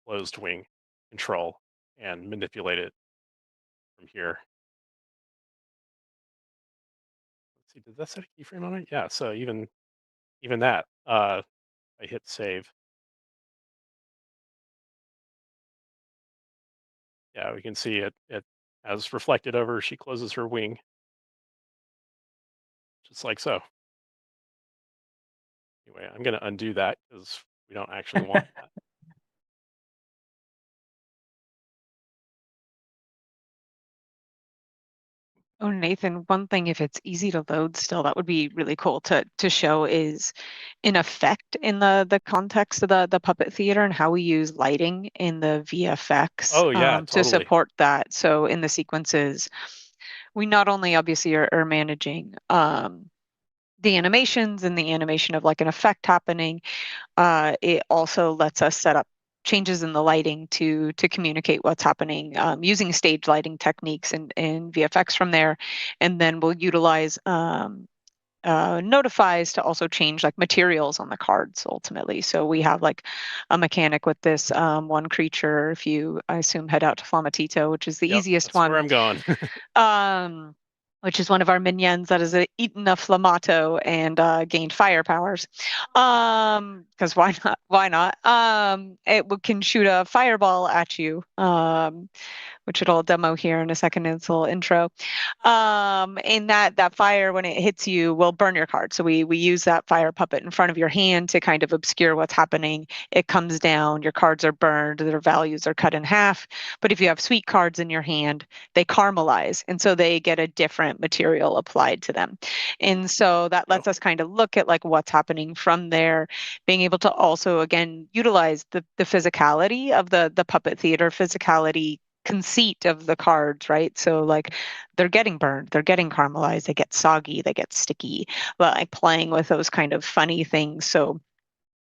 closed wing control and manipulate it from here. Let's see, does that set a keyframe on it? Yeah. So even even that, I hit save. Yeah, we can see it as reflected over, she closes her wing. Just like so. Anyway, I'm gonna undo that because we don't actually want that. Oh, Nathan, one thing, if it's easy to load still, that would be really cool to show is an effect in the context of the puppet theater and how we use lighting in the VFX Oh yeah, to totally. support that. So in the sequences, we not only obviously are managing the animations and the animation of like an effect happening, it also lets us set up changes in the lighting to communicate what's happening using stage lighting techniques and VFX from there. And then we'll utilize notifies to also change like materials on the cards ultimately. So we have like a mechanic with this one creature. If you, I assume, head out to Flamatito, which is the Yep, easiest that's where one, I'm going. um, which is one of our minions that has eaten a Flamato and gained fire powers. Because why not? Why not? Can shoot a fireball at you. Which it'll demo here in a second in its little intro. And that fire, when it hits you, will burn your card. So we use that fire puppet in front of your hand to kind of obscure what's happening. It comes down, your cards are burned, their values are cut in half. But if you have sweet cards in your hand, they caramelize, and so they get a different material applied to them. And so that lets us kind of look at like what's happening from there, being able to also again utilize the physicality of the puppet theater physicality conceit of the cards, right? So like they're getting burned, they're getting caramelized, they get soggy, they get sticky, like playing with those kind of funny things. So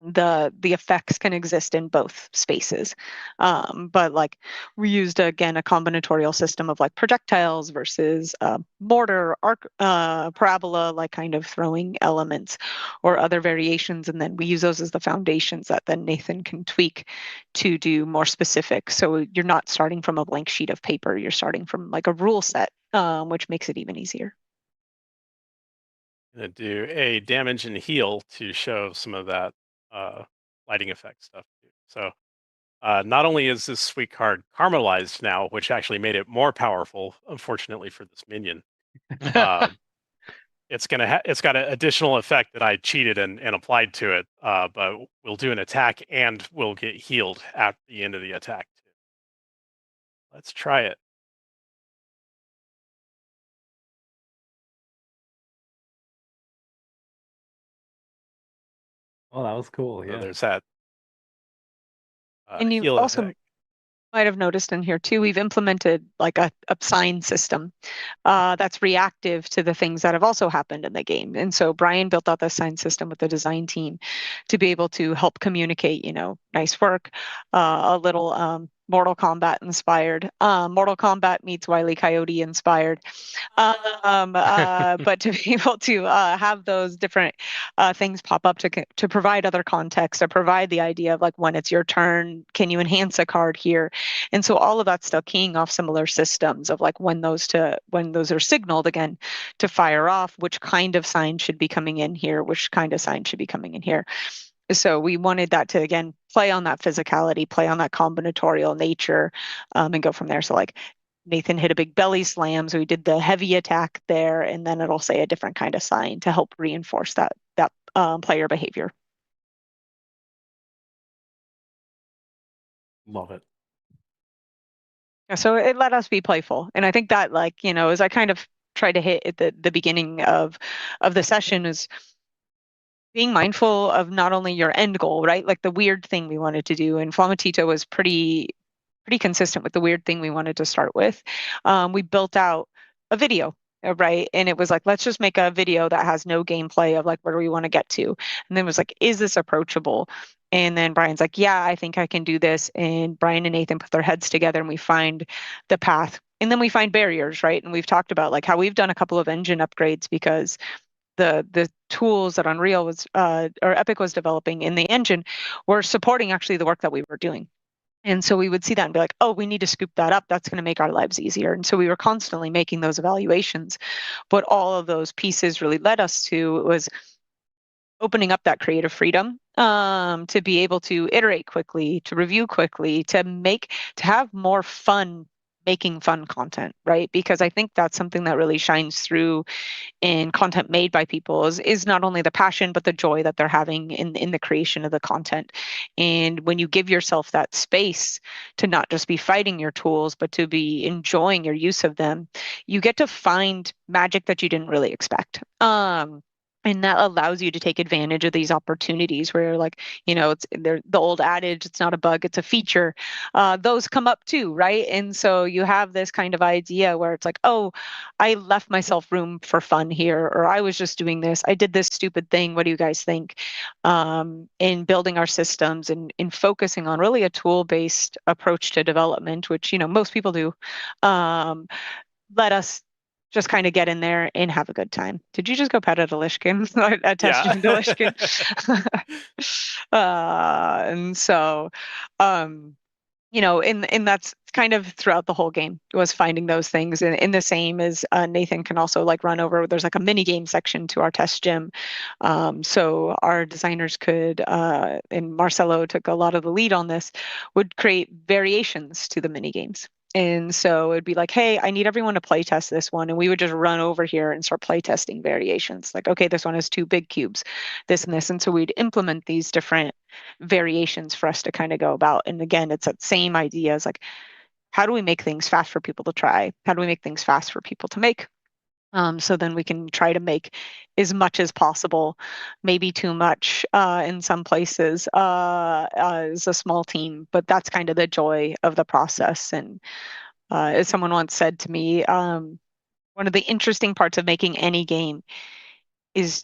the effects can exist in both spaces. But like we used again a combinatorial system of like projectiles versus mortar, arc, parabola, like kind of throwing elements or other variations, and then we use those as the foundations that then Nathan can tweak to do more specific. So you're not starting from a blank sheet of paper, you're starting from like a rule set, which makes it even easier. Gonna do a damage and heal to show some of that lighting effect stuff too. So not only is this sweet card caramelized now, which actually made it more powerful, unfortunately for this minion, it's got an additional effect that I cheated and applied to it. But we'll do an attack and we'll get healed at the end of the attack too. Let's try it. Oh, that was cool. So Yeah. there's that And you heal also effect. might have noticed in here too, we've implemented like a sign system that's reactive to the things that have also happened in the game. And so Brian built out the sign system with the design team to be able to help communicate, nice work, a little Mortal Kombat inspired, Mortal Kombat meets Wile E. Coyote inspired. But to be able to have those different things pop up to provide other context, or provide the idea of like when it's your turn, can you enhance a card here? And so all of that's still keying off similar systems of like when those are signaled again to fire off, which kind of sign should be coming in here, which kind of sign should be coming in here. So we wanted that to again play on that physicality, play on that combinatorial nature, and go from there. So like Nathan hit a big belly slam, so he did the heavy attack there, and then it'll say a different kind of sign to help reinforce that player behavior. Love it. So it let us be playful, and I think that like as I kind of tried to hit at the beginning of the session is being mindful of not only your end goal, right? Like the weird thing we wanted to do, and Flamatito was pretty consistent with the weird thing we wanted to start with. We built out a video, right? And it was like, let's just make a video that has no gameplay of like, where do we want to get to? And then it was like, is this approachable? And then Brian's like, yeah, I think I can do this. And Brian and Nathan put their heads together and we find the path. And then we find barriers, right? And we've talked about like how we've done a couple of engine upgrades because the tools that Unreal was or Epic was developing in the engine were supporting actually the work that we were doing. And so we would see that and be like, oh, we need to scoop that up. That's going to make our lives easier. And so we were constantly making those evaluations. But all of those pieces really led us to was, opening up that creative freedom to be able to iterate quickly, to review quickly, to have more fun making fun content, right? Because I think that's something that really shines through in content made by people is not only the passion but the joy that they're having in the creation of the content. And when you give yourself that space to not just be fighting your tools but to be enjoying your use of them, you get to find magic that you didn't really expect. And that allows you to take advantage of these opportunities where, like, it's the old adage, it's not a bug, it's a feature. Those come up too, right? And so you have this kind of idea where it's like, oh, I left myself room for fun here, or I was just doing this. I did this stupid thing. What do you guys think? In building our systems and in focusing on really a tool-based approach to development, which, most people do, let us just kind of get in there and have a good time. Did you just go pet a Delishkin? A test Yeah. stream Delishkin? And so, um, and that's kind of throughout the whole game was finding those things. And in the same as Nathan can also like run over, there's like a mini game section to our test gym. So our designers could, and Marcelo took a lot of the lead on this, would create variations to the mini games. And so it'd be like, hey, I need everyone to play test this one. And we would just run over here and start play testing variations. Like, okay, this one has 2 big cubes, this and this. And so we'd implement these different variations for us to kind of go about. And again, it's that same idea as like, how do we make things fast for people to try? How do we make things fast for people to make? So then we can try to make as much as possible, maybe too much in some places as a small team, but that's kind of the joy of the process. And as someone once said to me, one of the interesting parts of making any game is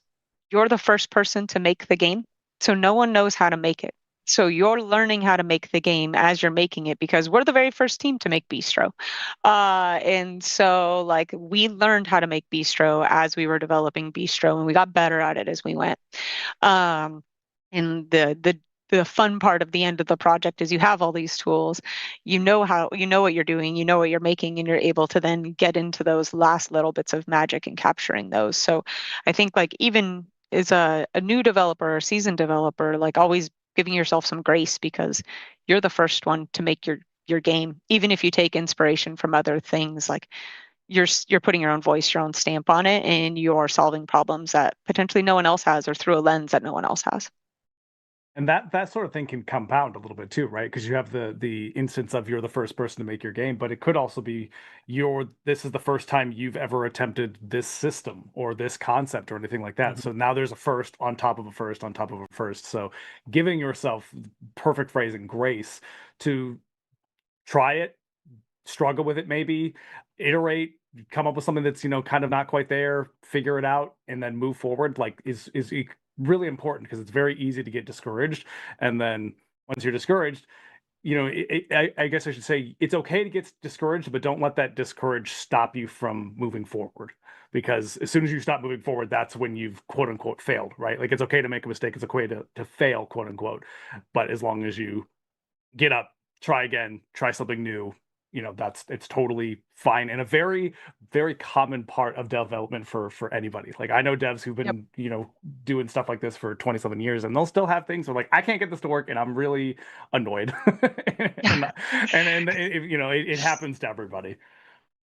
you're the first person to make the game, so no one knows how to make it. So you're learning how to make the game as you're making it because we're the very first team to make Beastro. And so like we learned how to make Beastro as we were developing Beastro and we got better at it as we went. Um, and the fun part of the end of the project is you have all these tools, you know what you're doing, you know what you're making, and you're able to then get into those last little bits of magic and capturing those. So I think like even as a new developer or seasoned developer, like always giving yourself some grace because you're the first one to make your game. Even if you take inspiration from other things, like you're putting your own voice, your own stamp on it, and you're solving problems that potentially no one else has or through a lens that no one else has. And that sort of thing can compound a little bit too, right? Because you have the instance of you're the first person to make your game, but it could also be this is the first time you've ever attempted this system or this concept or anything like that. Mhm. So now there's a first on top of a first on top of a first. So giving yourself perfect phrasing grace to try it, struggle with it, maybe iterate, come up with something that's kind of not quite there, figure it out, and then move forward. Like is really important because it's very easy to get discouraged, and then once you're discouraged, I guess I should say it's okay to get discouraged, but don't let that discourage stop you from moving forward. Because as soon as you stop moving forward, that's when you've quote unquote failed, right? Like it's okay to make a mistake, it's okay to fail, quote unquote. But as long as you get up, try again, try something new. It's totally fine and a very, very common part of development for anybody. Like I know devs who've Yep. been, doing stuff like this for 27 years and they'll still have things where like I can't get this to work and I'm really annoyed. and and it happens to everybody.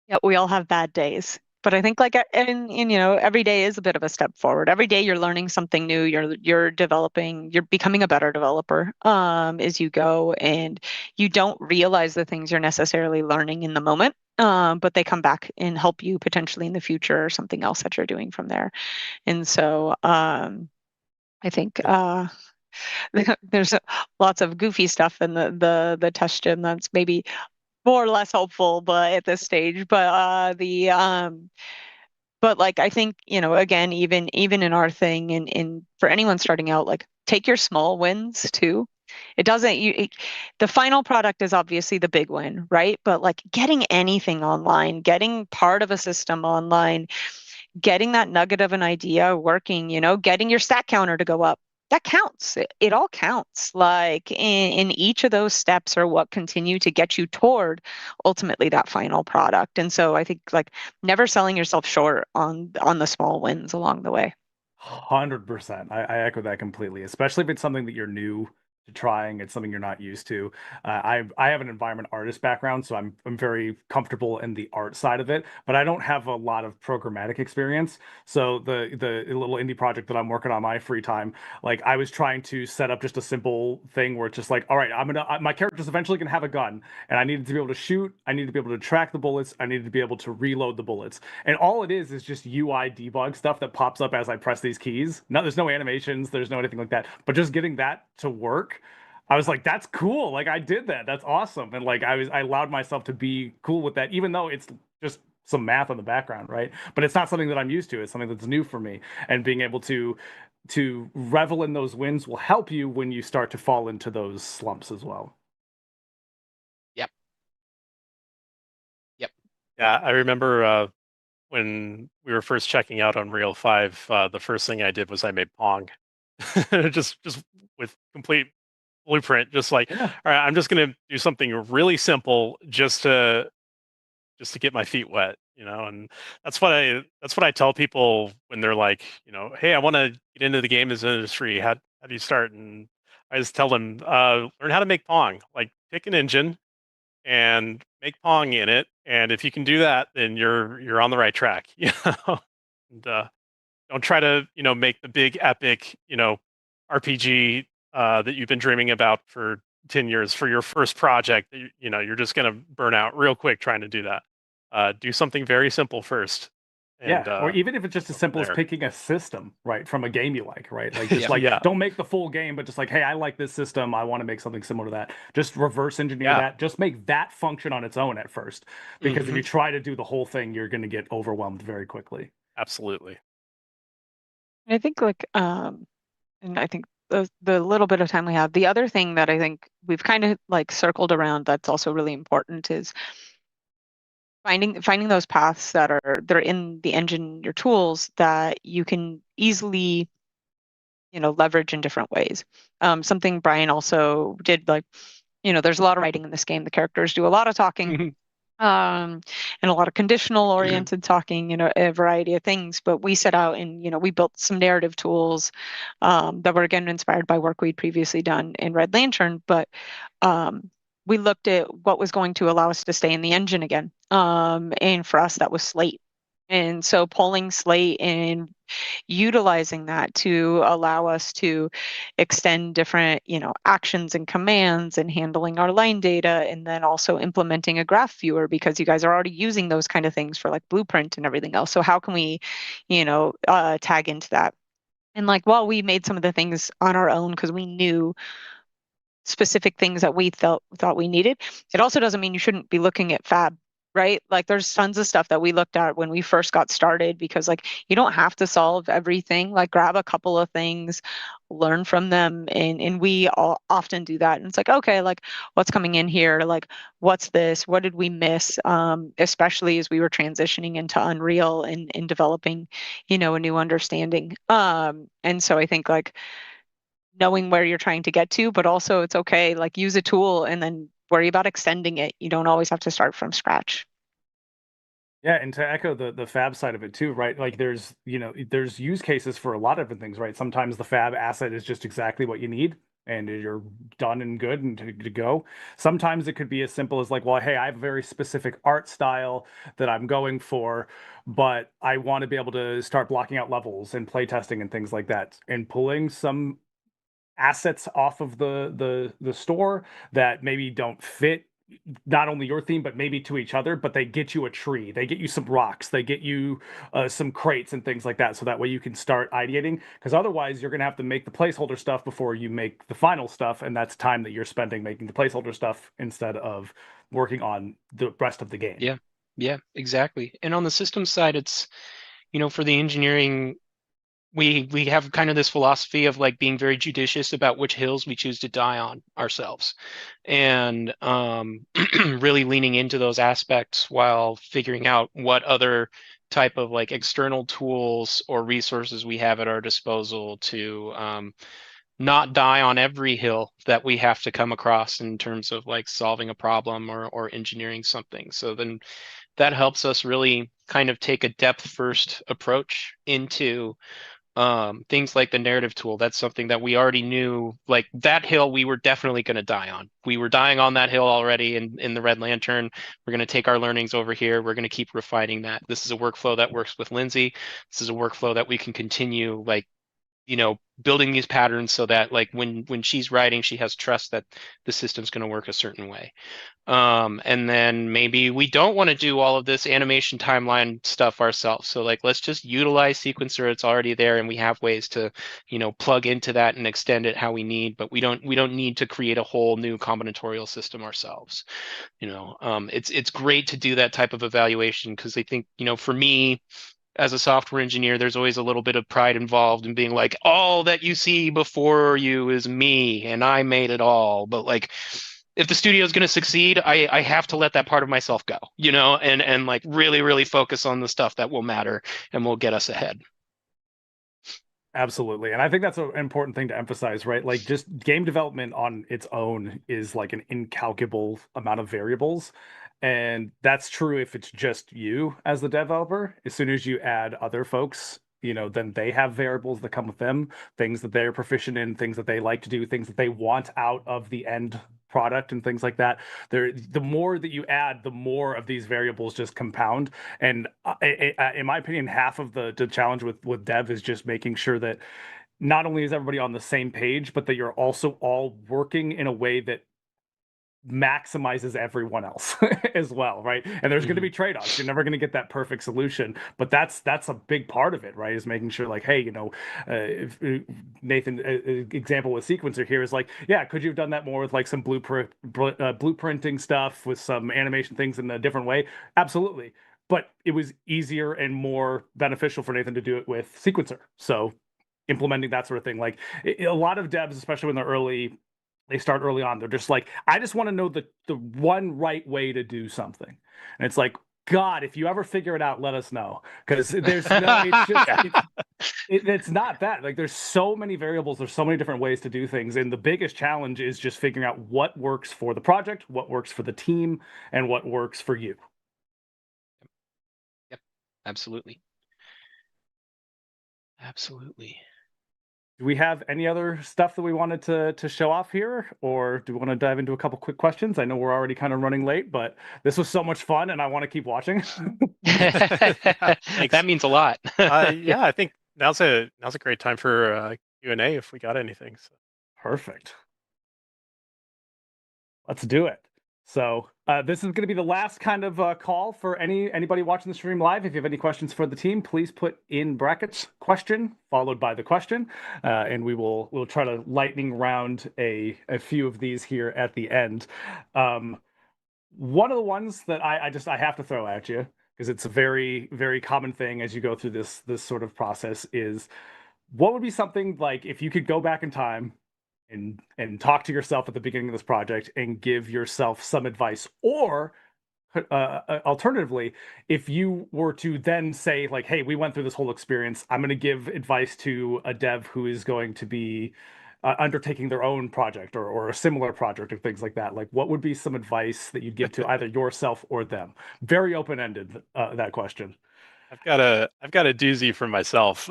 Yeah, we all have bad days. But I think like and every day is a bit of a step forward. Every day you're learning something new, you're developing, you're becoming a better developer as you go and you don't realize the things you're necessarily learning in the moment. But they come back and help you potentially in the future or something else that you're doing from there. And so I think there's lots of goofy stuff in the test gym that's maybe more or less hopeful, but at this stage. But like I think, again, even in our thing and in for anyone starting out, like take your small wins too. It doesn't the final product is obviously the big win, right? But like getting anything online, getting part of a system online, getting that nugget of an idea working, getting your stat counter to go up. That counts. It all counts. Like in each of those steps are what continue to get you toward ultimately that final product. And so I think like never selling yourself short on the small wins along the way. 100%. I echo that completely, especially if it's something that you're new to trying. It's something you're not used to. I have an environment artist background, so I'm very comfortable in the art side of it, but I don't have a lot of programmatic experience. So the little indie project that I'm working on my free time, like I was trying to set up just a simple thing where it's just like, all right, my character's eventually gonna have a gun, and I needed to be able to shoot. I needed to be able to track the bullets. I needed to be able to reload the bullets. And all it is just UI debug stuff that pops up as I press these keys. No, there's no animations, there's no anything like that. But just getting that to work, I was like, that's cool. Like I did that. That's awesome. And like I allowed myself to be cool with that, even though it's just some math on the background, right? But it's not something that I'm used to. It's something that's new for me. And being able to revel in those wins will help you when you start to fall into those slumps as well. Yep. Yep. Yeah, I remember when we were first checking out Unreal 5, the first thing I did was I made Pong. just with complete blueprint, just like, Yeah. all right, I'm just gonna do something really simple just to get my feet wet, and that's what I tell people when they're like, hey, I want to get into the games industry. How do you start? And I just tell them, learn how to make Pong. Like pick an engine and make Pong in it, and if you can do that, then you're on the right track. And don't try to make the big epic RPG that you've been dreaming about for 10 years for your first project. You're just going to burn out real quick trying to do that. Do something very simple first, and Yeah, or even if it's just as go from simple as there. picking a system, right, from a game you like, right? Like just like Yeah, don't make the full game, but just like, hey, I like this system, I want to make something similar to that. Just reverse engineer yeah, that. Just make that function on its own at first, because if hmm you try to do the whole thing, you're going to get overwhelmed very quickly. absolutely. I think and I think the little bit of time we have, the other thing that I think we've kind of like circled around that's also really important is finding those paths that are in the engine, your tools that you can easily, leverage in different ways. Something Brian also did, like, there's a lot of writing in this game. The characters do a lot of talking, and a lot of conditional oriented talking, a variety of things. But we set out and, we built some narrative tools that were again inspired by work we'd previously done in Red Lantern. But we looked at what was going to allow us to stay in the engine again. And for us, that was Slate. And so pulling Slate and utilizing that to allow us to extend different, actions and commands and handling our line data, and then also implementing a graph viewer because you guys are already using those kind of things for like Blueprint and everything else. So how can we, tag into that? And like, while we made some of the things on our own because we knew specific things that we thought we needed, it also doesn't mean you shouldn't be looking at fab, right? Like there's tons of stuff that we looked at when we first got started because like you don't have to solve everything. Like grab a couple of things, learn from them, and we all often do that. And it's like, okay, like what's coming in here? Like what's this? What did we miss? Especially as we were transitioning into Unreal and developing, a new understanding. And so I think like knowing where you're trying to get to, but also it's okay, like use a tool and then worry about extending it. You don't always have to start from scratch. Yeah, and to echo the fab side of it too, right? Like there's use cases for a lot of different things, right? Sometimes the fab asset is just exactly what you need and you're done and good and to go. Sometimes it could be as simple as like, well, hey, I have a very specific art style that I'm going for, but I want to be able to start blocking out levels and play testing and things like that. And pulling some assets off of the store that maybe don't fit not only your theme but maybe to each other, but they get you a tree, they get you some rocks, they get you some crates and things like that, so that way you can start ideating, because otherwise you're going to have to make the placeholder stuff before you make the final stuff, and that's time that you're spending making the placeholder stuff instead of working on the rest of the game. Yeah, yeah, exactly. And on the system side, it's, for the engineering, we have kind of this philosophy of like being very judicious about which hills we choose to die on ourselves, and really leaning into those aspects while figuring out what other type of like external tools or resources we have at our disposal to not die on every hill that we have to come across in terms of like solving a problem or engineering something. So then that helps us really kind of take a depth first approach into Things like the narrative tool, that's something that we already knew, like that hill we were definitely going to die on. We were dying on that hill already in the Red Lantern. We're going to take our learnings over here. We're going to keep refining that. This is a workflow that works with Lindsay. This is a workflow that we can continue, like, building these patterns so that like when she's writing, she has trust that the system's going to work a certain way. And then maybe we don't want to do all of this animation timeline stuff ourselves. So like, let's just utilize Sequencer. It's already there, and we have ways to, plug into that and extend it how we need. But we don't need to create a whole new combinatorial system ourselves. It's great to do that type of evaluation because I think, for me, as a software engineer, there's always a little bit of pride involved in being like, all that you see before you is me and I made it all. But like, if the studio is going to succeed, I have to let that part of myself go, and like really, really focus on the stuff that will matter and will get us ahead. Absolutely. And I think that's an important thing to emphasize, right? Like just game development on its own is like an incalculable amount of variables. And that's true if it's just you as the developer. As soon as you add other folks, then they have variables that come with them, things that they're proficient in, things that they like to do, things that they want out of the end product and things like that. The more that you add, the more of these variables just compound. And in my opinion, half of the challenge with dev is just making sure that not only is everybody on the same page, but that you're also all working in a way that maximizes everyone else as well, right? And there's going to be trade-offs. You're never going to get that perfect solution, but that's a big part of it, right? Is making sure like, hey, if, Nathan example with Sequencer here is like, yeah, could you have done that more with like some blueprinting stuff with some animation things in a different way? Absolutely. But it was easier and more beneficial for Nathan to do it with Sequencer. So implementing that sort of thing, like a lot of devs, especially when they start early on. They're just like, I just want to know the one right way to do something. And it's like, God, if you ever figure it out, let us know. Because there's no, it's just, it's not that. Like, there's so many variables, there's so many different ways to do things. And the biggest challenge is just figuring out what works for the project, what works for the team, and what works for you. Yep, absolutely. Absolutely. Do we have any other stuff that we wanted to show off here, or do we want to dive into a couple quick questions? I know we're already kind of running late, but this was so much fun, and I want to keep watching. That means a lot. Yeah, I think now's a great time for Q&A if we got anything. So. Perfect. Let's do it. So this is going to be the last kind of call for anybody watching the stream live. If you have any questions for the team, please put in brackets question followed by the question, and we'll try to lightning round a few of these here at the end. One of the ones that I have to throw at you, because it's a very, very common thing as you go through this sort of process, is what would be something like if you could go back in time and talk to yourself at the beginning of this project and give yourself some advice, or alternatively, if you were to then say like, hey, we went through this whole experience, I'm going to give advice to a dev who is going to be undertaking their own project or a similar project or things like that, like what would be some advice that you'd give to either yourself or them? Very open-ended, that question. I've got a doozy for myself.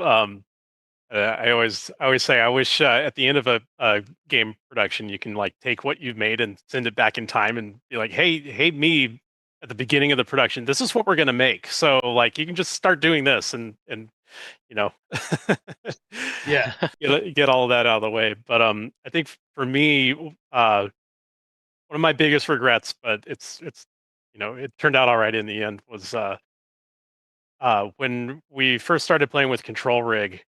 I always say I wish at the end of a game production you can like take what you've made and send it back in time and be like, hey me at the beginning of the production, this is what we're gonna make. So like you can just start doing this and Yeah. get all of that out of the way. But I think for me one of my biggest regrets, but it's it turned out all right in the end, was when we first started playing with Control Rig.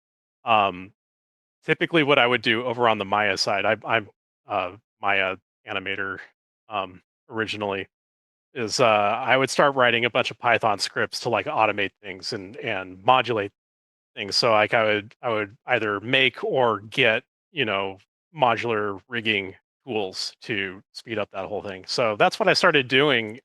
Typically what I would do over on the Maya side, I'm Maya animator originally, is I would start writing a bunch of Python scripts to like automate things and modulate things. So like I would either make or get, modular rigging tools to speed up that whole thing. So that's what I started doing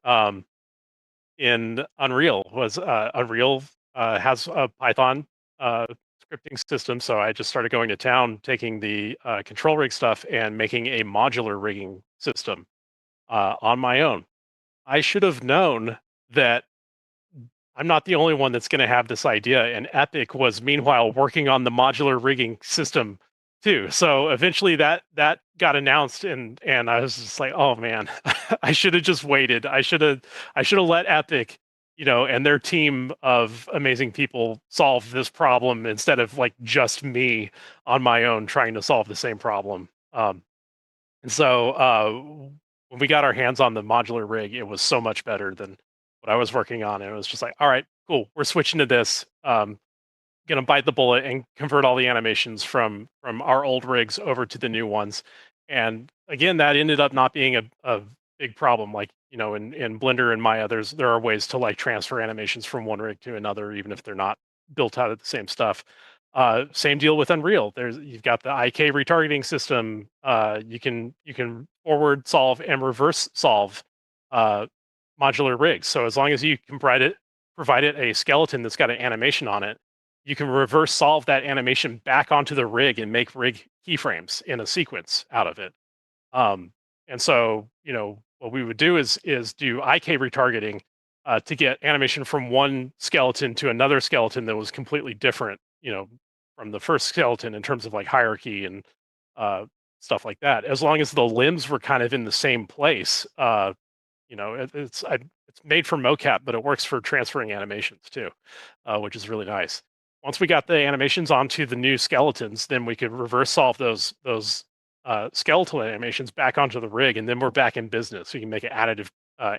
in Unreal. Was Unreal has a Python scripting system, so I just started going to town, taking the control rig stuff and making a modular rigging system on my own. I should have known that I'm not the only one that's going to have this idea. And Epic was meanwhile working on the modular rigging system too. So eventually that got announced, and I was just like, oh man, I should have just waited. I should have let Epic, and their team of amazing people solve this problem instead of like just me on my own trying to solve the same problem. And so when we got our hands on the modular rig, it was so much better than what I was working on. And it was just like, all right, cool, we're switching to this. Gonna bite the bullet and convert all the animations from our old rigs over to the new ones. And again, that ended up not being a big problem. Like, in Blender and Maya, there are ways to like transfer animations from one rig to another, even if they're not built out of the same stuff. Same deal with Unreal. You've got the IK retargeting system. You can forward solve and reverse solve modular rigs. So as long as you can provide it a skeleton that's got an animation on it, you can reverse solve that animation back onto the rig and make rig keyframes in a sequence out of it. And so, what we would do is do IK retargeting to get animation from one skeleton to another skeleton that was completely different, from the first skeleton in terms of like hierarchy and stuff like that. As long as the limbs were kind of in the same place, it's made for mocap, but it works for transferring animations too, which is really nice. Once we got the animations onto the new skeletons, then we could reverse solve those skeletal animations back onto the rig, and then we're back in business. We can make an additive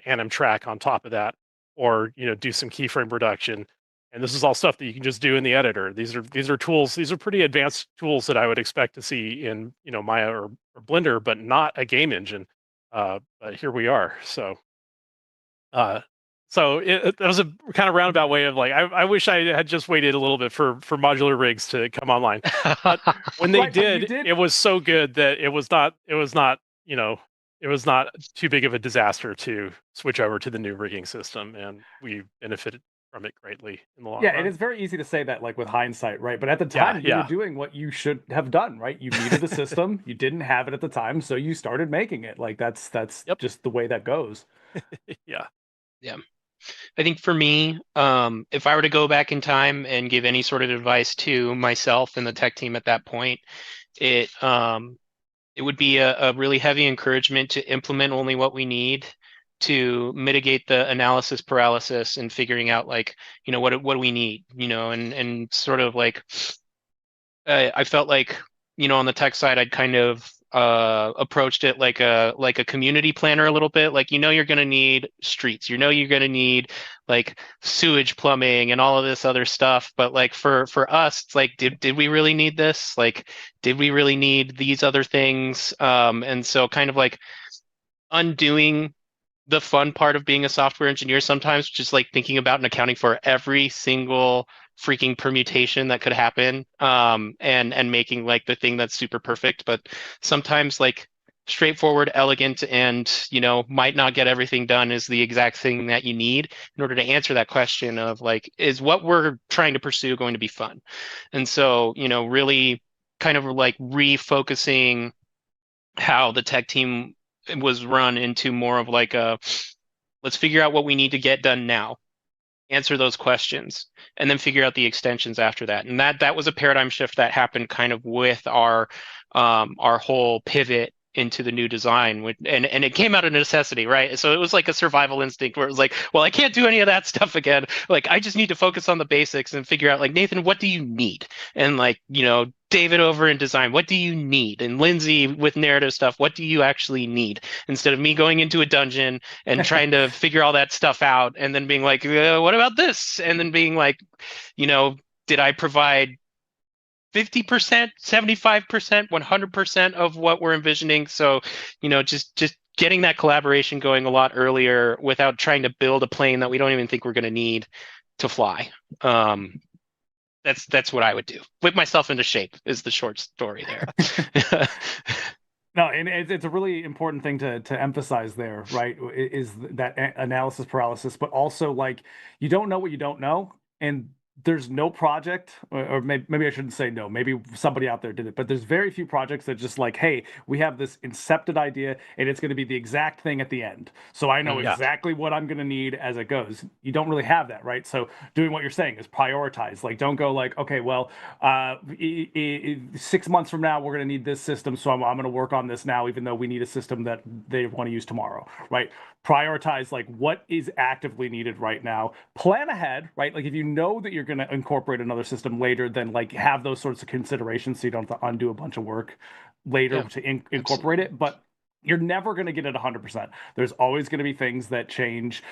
anim track on top of that, or do some keyframe reduction. And this is all stuff that you can just do in the editor. These are tools. These are pretty advanced tools that I would expect to see in Maya or Blender, but not a game engine. But here we are. So that was a kind of roundabout way of like, I wish I had just waited a little bit for modular rigs to come online. But when they Right, but you did, did- it was so good that it was not too big of a disaster to switch over to the new rigging system, and we benefited from it greatly in the long Yeah, run. and it's very easy to say that like with hindsight, right? But at the time, you were yeah. doing what you should have done, right? You needed a system, you didn't have it at the time, so you started making it. Like that's Yep. just the way that goes. Yeah. Yeah. I think for me, if I were to go back in time and give any sort of advice to myself and the tech team at that point, it would be a really heavy encouragement to implement only what we need to mitigate the analysis paralysis and figuring out like, what do we need, and sort of like I felt like, on the tech side, I'd kind of approached it like a community planner a little bit. Like, you're going to need streets, you're going to need like sewage plumbing and all of this other stuff. But like for us, it's like, did we really need this? Like, did we really need these other things? And so kind of like undoing the fun part of being a software engineer sometimes, just like thinking about and accounting for every single freaking permutation that could happen, and making like the thing that's super perfect. But sometimes like straightforward, elegant, and might not get everything done is the exact thing that you need in order to answer that question of like, is what we're trying to pursue going to be fun? And so really kind of like refocusing how the tech team was run into more of like a, let's figure out what we need to get done now, answer those questions, and then figure out the extensions after that. And that was a paradigm shift that happened kind of with our whole pivot into the new design, and it came out of necessity, right? So it was like a survival instinct where it was like, well, I can't do any of that stuff again. Like, I just need to focus on the basics and figure out like, Nathan, what do you need? And like, David over in design, what do you need? And Lindsay with narrative stuff, what do you actually need? Instead of me going into a dungeon and trying to figure all that stuff out and then being like, what about this? And then being like, did I provide 50%, 75%, 100% of what we're envisioning? So, just getting that collaboration going a lot earlier without trying to build a plane that we don't even think we're going to need to fly. That's what I would do. Whip myself into shape is the short story there. No, and it's a really important thing to emphasize there, right? Is that analysis paralysis, but also like you don't know what you don't know, and there's no project, or maybe I shouldn't say no, maybe somebody out there did it, but there's very few projects that just like, hey, we have this incepted idea and it's going to be the exact thing at the end. So I know Yeah. exactly what I'm going to need as it goes. You don't really have that, right? So doing what you're saying is prioritize. Like, don't go like, okay, well, 6 months from now, we're going to need this system. So I'm going to work on this now, even though we need a system that they want to use tomorrow, right? Prioritize like what is actively needed right now, plan ahead, right? Like if you know that you're going to incorporate another system later, then like have those sorts of considerations so you don't have to undo a bunch of work later Yeah, to incorporate it. But you're never going to get it 100%. There's always going to be things that change,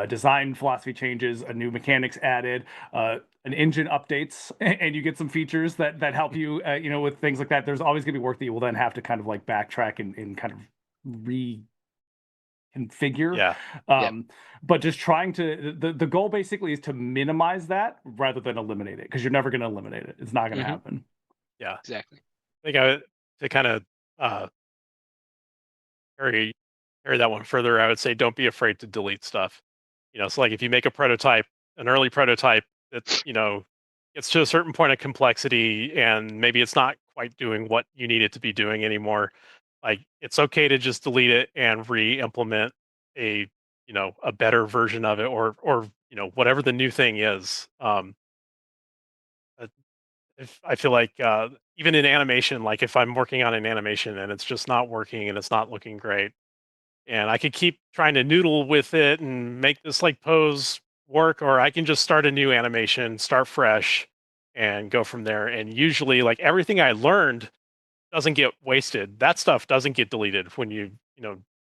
design philosophy changes, a new mechanics added, an engine updates, and you get some features that help you, with things like that. There's always going to be work that you will then have to kind of like backtrack and kind of reconfigure. Yeah. But just trying to the goal basically is to minimize that rather than eliminate it, because you're never going to eliminate it. It's not going to happen. Yeah. exactly. I think to kind of carry that one further, I would say don't be afraid to delete stuff. So like if you make a prototype, an early prototype that gets to a certain point of complexity and maybe it's not quite doing what you need it to be doing anymore, like it's okay to just delete it and re-implement a a better version of it, or whatever the new thing is. If I feel like even in animation, like if I'm working on an animation and it's just not working and it's not looking great, and I could keep trying to noodle with it and make this like pose work, or I can just start a new animation, start fresh, and go from there. And usually, like everything I learned doesn't get wasted. That stuff doesn't get deleted when you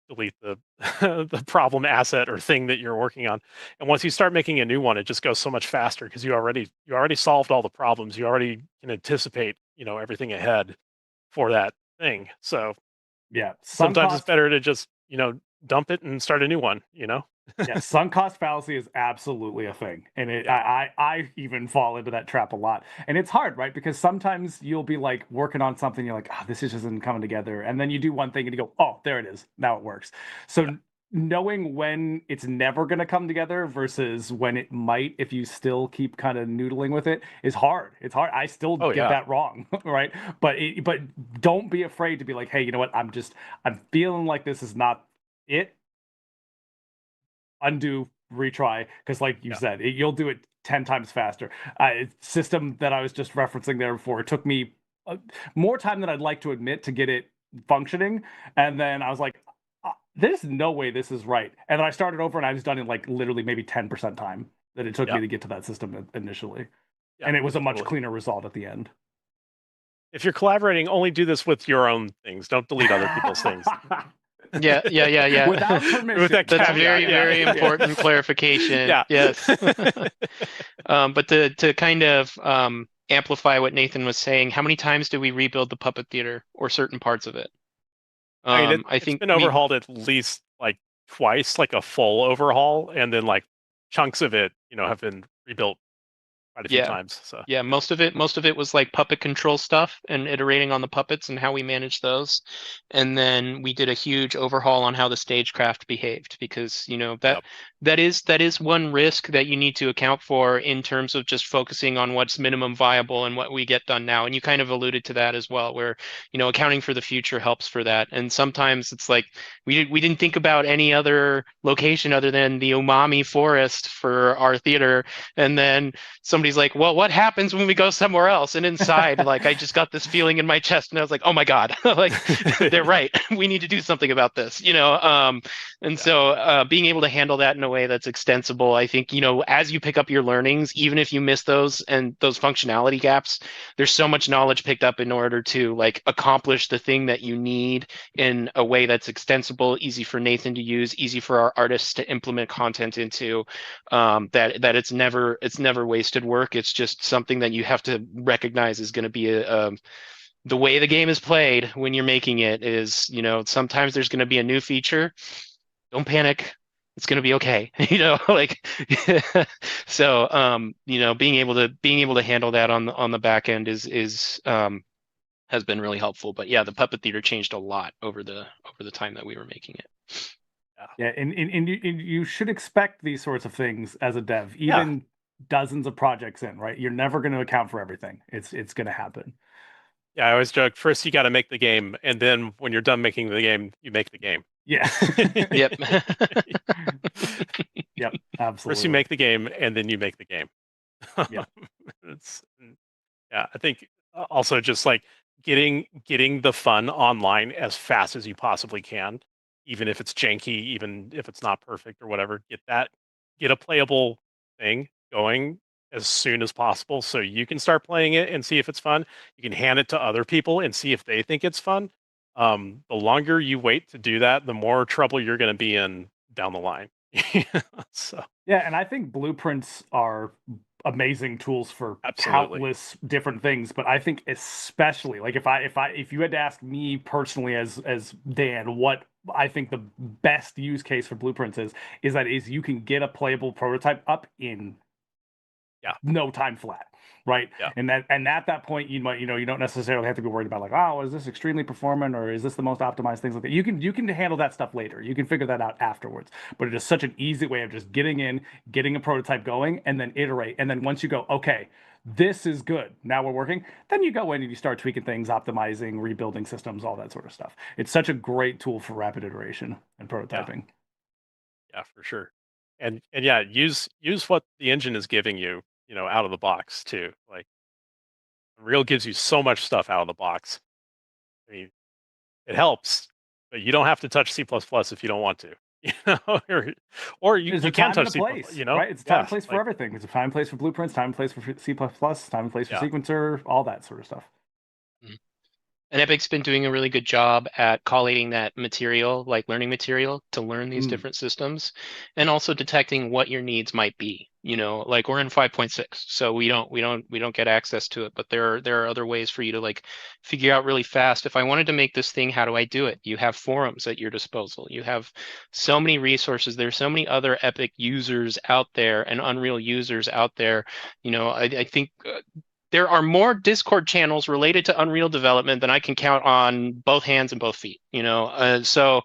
delete the the problem asset or thing that you're working on. And once you start making a new one, it just goes so much faster because you already solved all the problems. You already can anticipate everything ahead for that thing. So Yeah, sunk sometimes it's cost. better to just dump it and start a new one. Yeah, sunk cost fallacy is absolutely a thing, and Yeah. I even fall into that trap a lot, and it's hard, right? Because sometimes you'll be like working on something, you're like, oh, this just isn't coming together, and then you do one thing and you go, oh, there it is, now it works. So Yeah. knowing when it's never going to come together versus when it might, if you still keep kind of noodling with it, is hard. It's hard. I still Oh get yeah. that wrong, right? But don't be afraid to be like, hey, you know what? I'm feeling like this is not it. Undo, retry, because like you Yeah. said, you'll do it 10 times faster. System that I was just referencing there before, it took me more time than I'd like to admit to get it functioning, and then I was like, there's no way this is right, and then I started over and I was done in like literally maybe 10% time that it took Yeah. me to get to that system initially, Yeah. and it was a much Totally. cleaner result at the end. If you're collaborating, only do this with your own things. Don't delete other people's things. Yeah. Without permission. With that That's caveat, very, yeah. very important clarification. Yeah. Yes. But to kind of amplify what Nathan was saying, how many times do we rebuild the puppet theater or certain parts of it? I mean, I it's think been overhauled at least like twice, like a full overhaul, and then like chunks of it, have been rebuilt quite a few yeah. times. So Yeah, most of it was like puppet control stuff and iterating on the puppets and how we manage those. And then we did a huge overhaul on how the stagecraft behaved, because Yep. that is one risk that you need to account for in terms of just focusing on what's minimum viable and what we get done now. And you kind of alluded to that as well, where accounting for the future helps for that. And sometimes it's like we didn't think about any other location other than the umami forest for our theater, and then somebody's like, well, what happens when we go somewhere else? And inside, like, I just got this feeling in my chest, and I was like, oh my God, like, they're right. We need to do something about this, And so being able to handle that in a way that's extensible, I think, as you pick up your learnings, even if you miss those and those functionality gaps, there's so much knowledge picked up in order to like accomplish the thing that you need in a way that's extensible, easy for Nathan to use, easy for our artists to implement content into, that it's never wasted work. It's just something that you have to recognize is going to be the way the game is played when you're making it is, sometimes there's going to be a new feature. Don't panic. It's going to be okay. Like, so, being able to handle that on the back end is has been really helpful. But yeah, the puppet theater changed a lot over the time that we were making it. Yeah, and you should expect these sorts of things as a dev. Yeah. Even dozens of projects in, right? You're never going to account for everything. It's going to happen. Yeah, I always joke, first you got to make the game, and then when you're done making the game, you make the game. Yeah. Yep. Yep, First you absolutely. make the game, and then you make the game. Yeah. It's yeah, I think also just like getting the fun online as fast as you possibly can, even if it's janky, even if it's not perfect or whatever. Get a playable thing going as soon as possible so you can start playing it and see if it's fun. You can hand it to other people and see if they think it's fun. The longer you wait to do that, the more trouble you're going to be in down the line. So Yeah, and I think blueprints are amazing tools for absolutely, countless different things, but I think especially like if you had to ask me personally as Dan what I think the best use case for blueprints is you can get a playable prototype up in yeah, no time flat, right? yeah, And at that point you don't necessarily have to be worried about like, oh, is this extremely performant or is this the most optimized, things like that. You can handle that stuff later. You can figure that out afterwards. But it is such an easy way of just getting a prototype going and then iterate. And then once you go, okay, this is good, now we're working, then you go in and you start tweaking things, optimizing, rebuilding systems, all that sort of stuff. It's such a great tool for rapid iteration and yeah. prototyping. Yeah, for sure. And yeah, use what the engine is giving you, out of the box too. Like Unreal gives you so much stuff out of the box. I mean, it helps, but you don't have to touch C++ if you don't want to. Or There's a you can time and touch a C++, place, right? It's a time Yeah, and place for like everything. There's a time and place for blueprints, time and place for C++, time and place for yeah, sequencer, all that sort of stuff. And Epic's been doing a really good job at collating that material, like learning material, to learn these Mm. different systems, and also detecting what your needs might be. Like we're in 5.6, so we don't get access to it, but there are other ways for you to like figure out really fast. If I wanted to make this thing, how do I do it? You have forums at your disposal. You have so many resources. There's so many other Epic users out there and Unreal users out there. I think there are more Discord channels related to Unreal development than I can count on both hands and both feet. So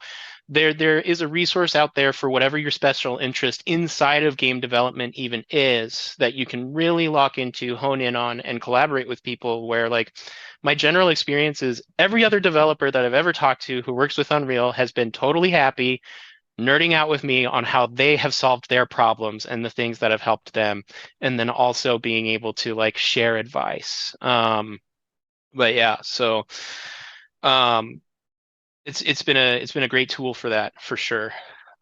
there is a resource out there for whatever your special interest inside of game development even is, that you can really lock into, hone in on, and collaborate with people. Where like my general experience is every other developer that I've ever talked to who works with Unreal has been totally happy nerding out with me on how they have solved their problems and the things that have helped them, and then also being able to like share advice. But yeah, so um, it's been a great tool for that for sure.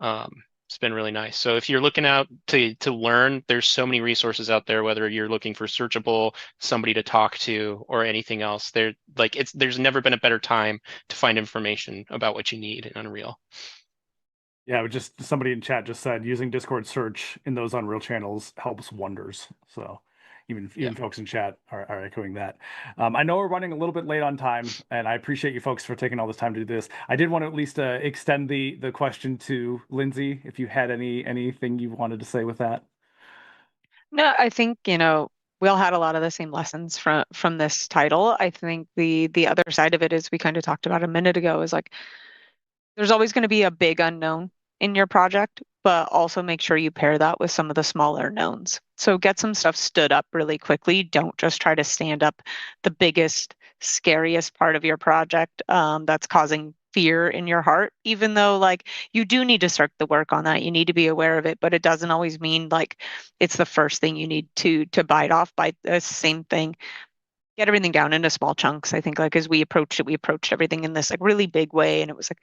It's been really nice. So if you're looking out to learn, there's so many resources out there. Whether you're looking for searchable, somebody to talk to, or anything else, there's never been a better time to find information about what you need in Unreal. Yeah, just somebody in chat just said using Discord search in those Unreal channels helps wonders. So even Yeah. even folks in chat are echoing that. I know we're running a little bit late on time, and I appreciate you folks for taking all this time to do this. I did want to at least extend the question to Lindsay, if you had anything you wanted to say with that. No, I think, we all had a lot of the same lessons from this title. I think the other side of it is we kind of talked about a minute ago is like there's always going to be a big unknown in your project, but also make sure you pair that with some of the smaller knowns. So get some stuff stood up really quickly. Don't just try to stand up the biggest, scariest part of your project that's causing fear in your heart, even though like you do need to start the work on that. You need to be aware of it, but it doesn't always mean like it's the first thing you need to bite off. Bite the same thing, get everything down into small chunks. I think like as we approached everything in this like really big way, and it was like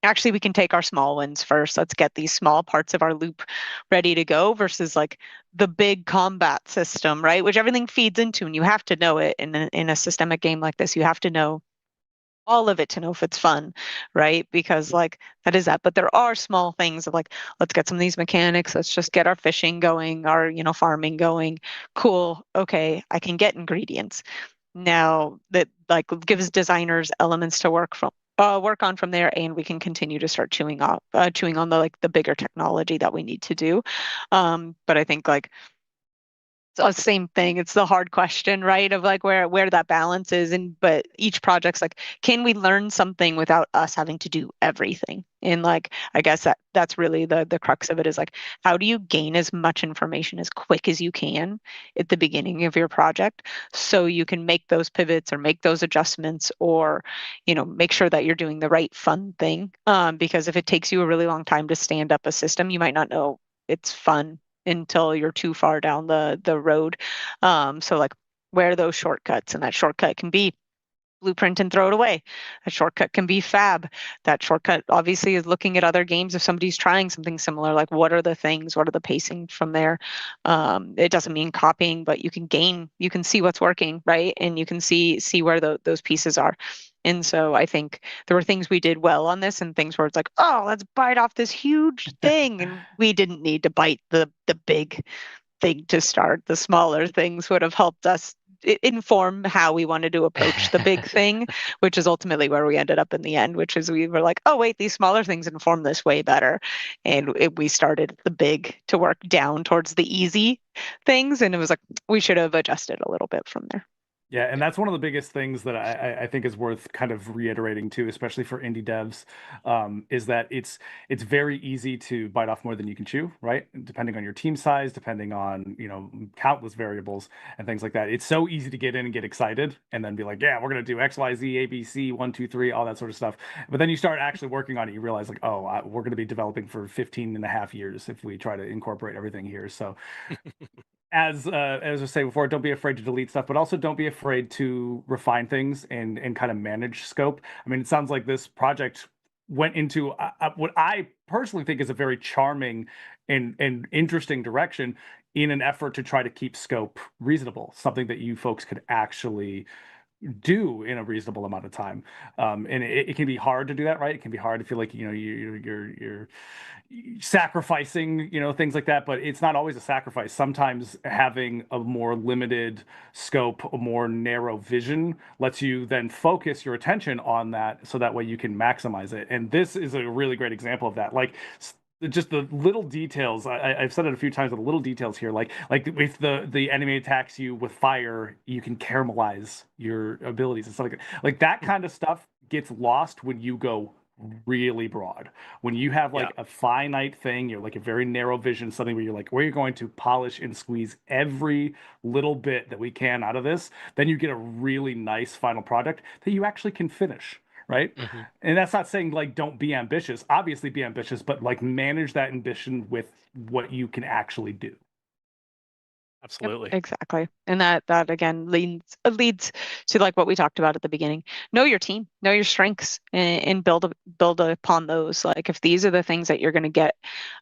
actually we can take our small wins first. Let's get these small parts of our loop ready to go versus like the big combat system, right? Which everything feeds into, and you have to know it in a systemic game like this. You have to know all of it to know if it's fun, right? Because like that is that. But there are small things of like, let's get some of these mechanics. Let's just get our fishing going, our, farming going. Cool. Okay, I can get ingredients. Now that like gives designers elements to work on from there, and we can continue to start chewing on the like the bigger technology that we need to do. But I think like the same thing. It's the hard question, right? Of like where that balance is. And but each project's like, can we learn something without us having to do everything? And like, I guess that's really the crux of it is like, how do you gain as much information as quick as you can at the beginning of your project so you can make those pivots or make those adjustments or, make sure that you're doing the right fun thing. Because if it takes you a really long time to stand up a system, you might not know it's fun until you're too far down the road. So like where are those shortcuts? And that shortcut can be blueprint and throw it away. A shortcut can be fab. That shortcut obviously is looking at other games if somebody's trying something similar, like what are the things, what are the pacing from there? It doesn't mean copying, but you can see what's working, right? And you can see where those pieces are. And so I think there were things we did well on this and things where it's like, oh, let's bite off this huge thing. And we didn't need to bite the big thing to start. The smaller things would have helped us inform how we wanted to approach the big thing, which is ultimately where we ended up in the end, which is we were like, oh, wait, these smaller things inform this way better. And we started the big to work down towards the easy things. And it was like, we should have adjusted a little bit from there. Yeah, and that's one of the biggest things that I think is worth kind of reiterating too, especially for indie devs, is that it's very easy to bite off more than you can chew, right? Depending on your team size, depending on, countless variables and things like that. It's so easy to get in and get excited and then be like, yeah, we're gonna do X, Y, Z, A, B, C, 1, 2, 3, all that sort of stuff. But then you start actually working on it, you realize like, oh, we're gonna be developing for 15 and a half years if we try to incorporate everything here. So as I say before, don't be afraid to delete stuff, but also don't be afraid to refine things and kind of manage scope. I mean, it sounds like this project went into what I personally think is a very charming and interesting direction in an effort to try to keep scope reasonable, something that you folks could actually do in a reasonable amount of time. And it can be hard to do that, right? It can be hard to feel like you're sacrificing, things like that, but it's not always a sacrifice. Sometimes having a more limited scope, a more narrow vision lets you then focus your attention on that so that way you can maximize it. And this is a really great example of that. Like just the little details. I've said it a few times, but the little details here, like if the enemy attacks you with fire, you can caramelize your abilities and stuff like that kind of stuff gets lost when you go really broad. When you have like a finite thing, you're like a very narrow vision, something where you're like, we're going to polish and squeeze every little bit that we can out of this, then you get a really nice final product that you actually can finish. Right. Mhm. And that's not saying like don't be ambitious. Obviously be ambitious, but like manage that ambition with what you can actually do. Absolutely. Yep, exactly. And that again leads to like what we talked about at the beginning. Know your team, know your strengths and build upon those. Like if these are the things that you're going to get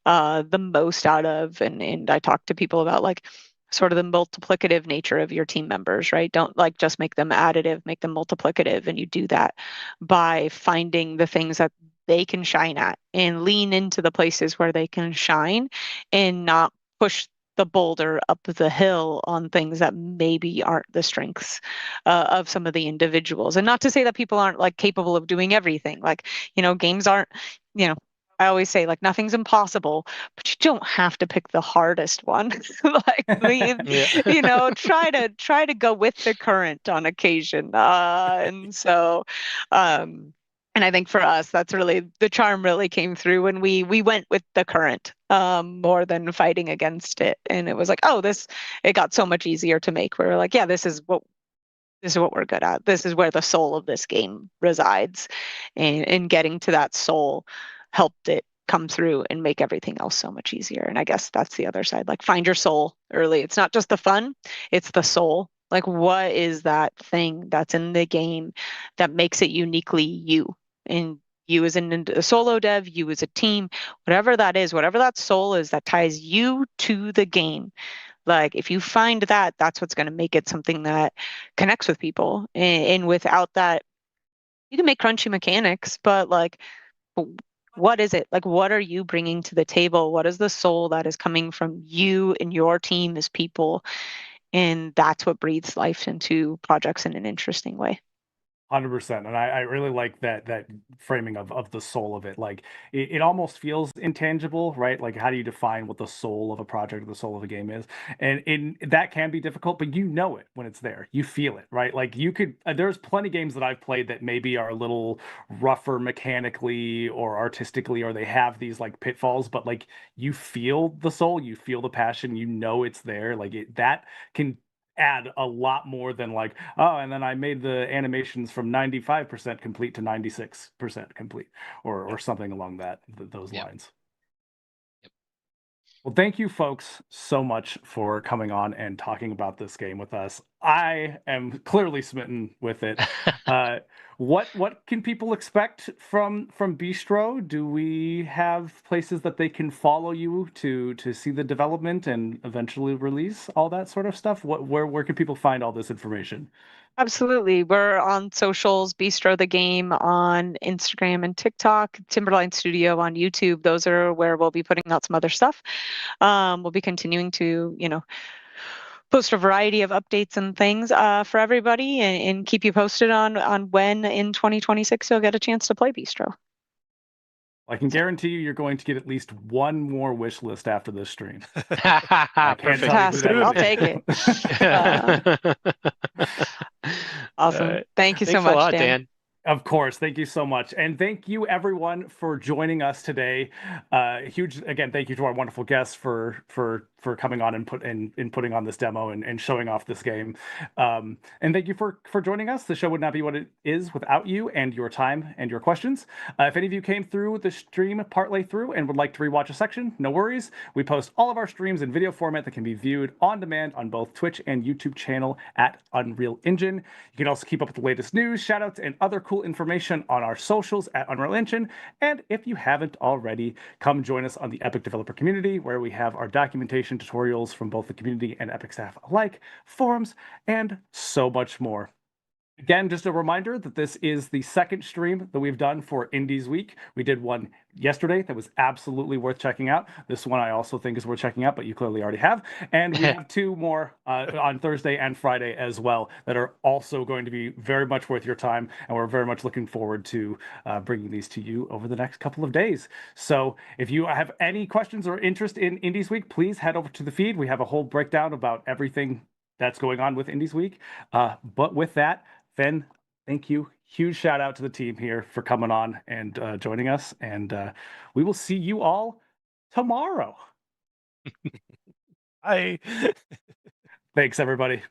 the most out of and I talk to people about like sort of the multiplicative nature of your team members, right? Don't like just make them additive, make them multiplicative. And you do that by finding the things that they can shine at and lean into the places where they can shine and not push the boulder up the hill on things that maybe aren't the strengths of some of the individuals. And not to say that people aren't like capable of doing everything. Like, games aren't, you know, I always say like nothing's impossible, but you don't have to pick the hardest one. Like Yeah. try to go with the current on occasion. And so and I think for us, that's really the charm really came through when we went with the current more than fighting against it. And it was like, oh, it got so much easier to make. We were like, yeah, this is what we're good at. This is where the soul of this game resides. And getting to that soul helped it come through and make everything else so much easier. And I guess that's the other side. Like find your soul early. It's not just the fun, it's the soul. Like what is that thing that's in the game that makes it uniquely you? And you as a solo dev, you as a team, whatever that is, whatever that soul is that ties you to the game. Like if you find that, that's what's going to make it something that connects with people. And without that, you can make crunchy mechanics, but like, what is it? Like, what are you bringing to the table? What is the soul that is coming from you and your team as people? And that's what breathes life into projects in an interesting way. 100%. And I really like that framing of the soul of it. Like it almost feels intangible, right? Like how do you define what the soul of a project or the soul of a game is? And that can be difficult, but you know it when it's there. You feel it, right? Like you could there's plenty of games that I've played that maybe are a little rougher mechanically or artistically, or they have these like pitfalls, but like you feel the soul, you feel the passion, you know it's there. Like that can add a lot more than like, oh, and then I made the animations from 95% complete to 96% complete, or something along those Yep. lines. Well, thank you folks so much for coming on and talking about this game with us. I am clearly smitten with it. What can people expect from Beastro? Do we have places that they can follow you to see the development and eventually release all that sort of stuff? Where can people find all this information? Absolutely. We're on socials, Beastro the Game on Instagram and TikTok, Timberline Studio on YouTube. Those are where we'll be putting out some other stuff. We'll be continuing to, post a variety of updates and things for everybody and keep you posted on when in 2026 you'll get a chance to play Beastro. I can guarantee you're going to get at least one more wish list after this stream. I can't tell you who Fantastic. that I'll is. take it. Awesome. Thank you so Thanks a much, lot, Dan. Dan. Of course. Thank you so much. And thank you everyone for joining us today. Huge, again, thank you to our wonderful guests for coming on and putting on this demo and showing off this game. And thank you for joining us. The show would not be what it is without you and your time and your questions. If any of you came through the stream partway through and would like to rewatch a section, no worries. We post all of our streams in video format that can be viewed on demand on both Twitch and YouTube channel at Unreal Engine. You can also keep up with the latest news, shoutouts, and other cool information on our socials at Unreal Engine. And if you haven't already, come join us on the Epic Developer Community, where we have our documentation tutorials from both the community and Epic staff alike, forums, and so much more. Again, just a reminder that this is the second stream that we've done for Indies Week. We did one yesterday that was absolutely worth checking out. This one I also think is worth checking out, but you clearly already have. And we have two more on Thursday and Friday as well that are also going to be very much worth your time. And we're very much looking forward to bringing these to you over the next couple of days. So if you have any questions or interest in Indies Week, please head over to the feed. We have a whole breakdown about everything that's going on with Indies Week. But with that, Ben, thank you. Huge shout out to the team here for coming on and joining us. And we will see you all tomorrow. Bye. Thanks, everybody.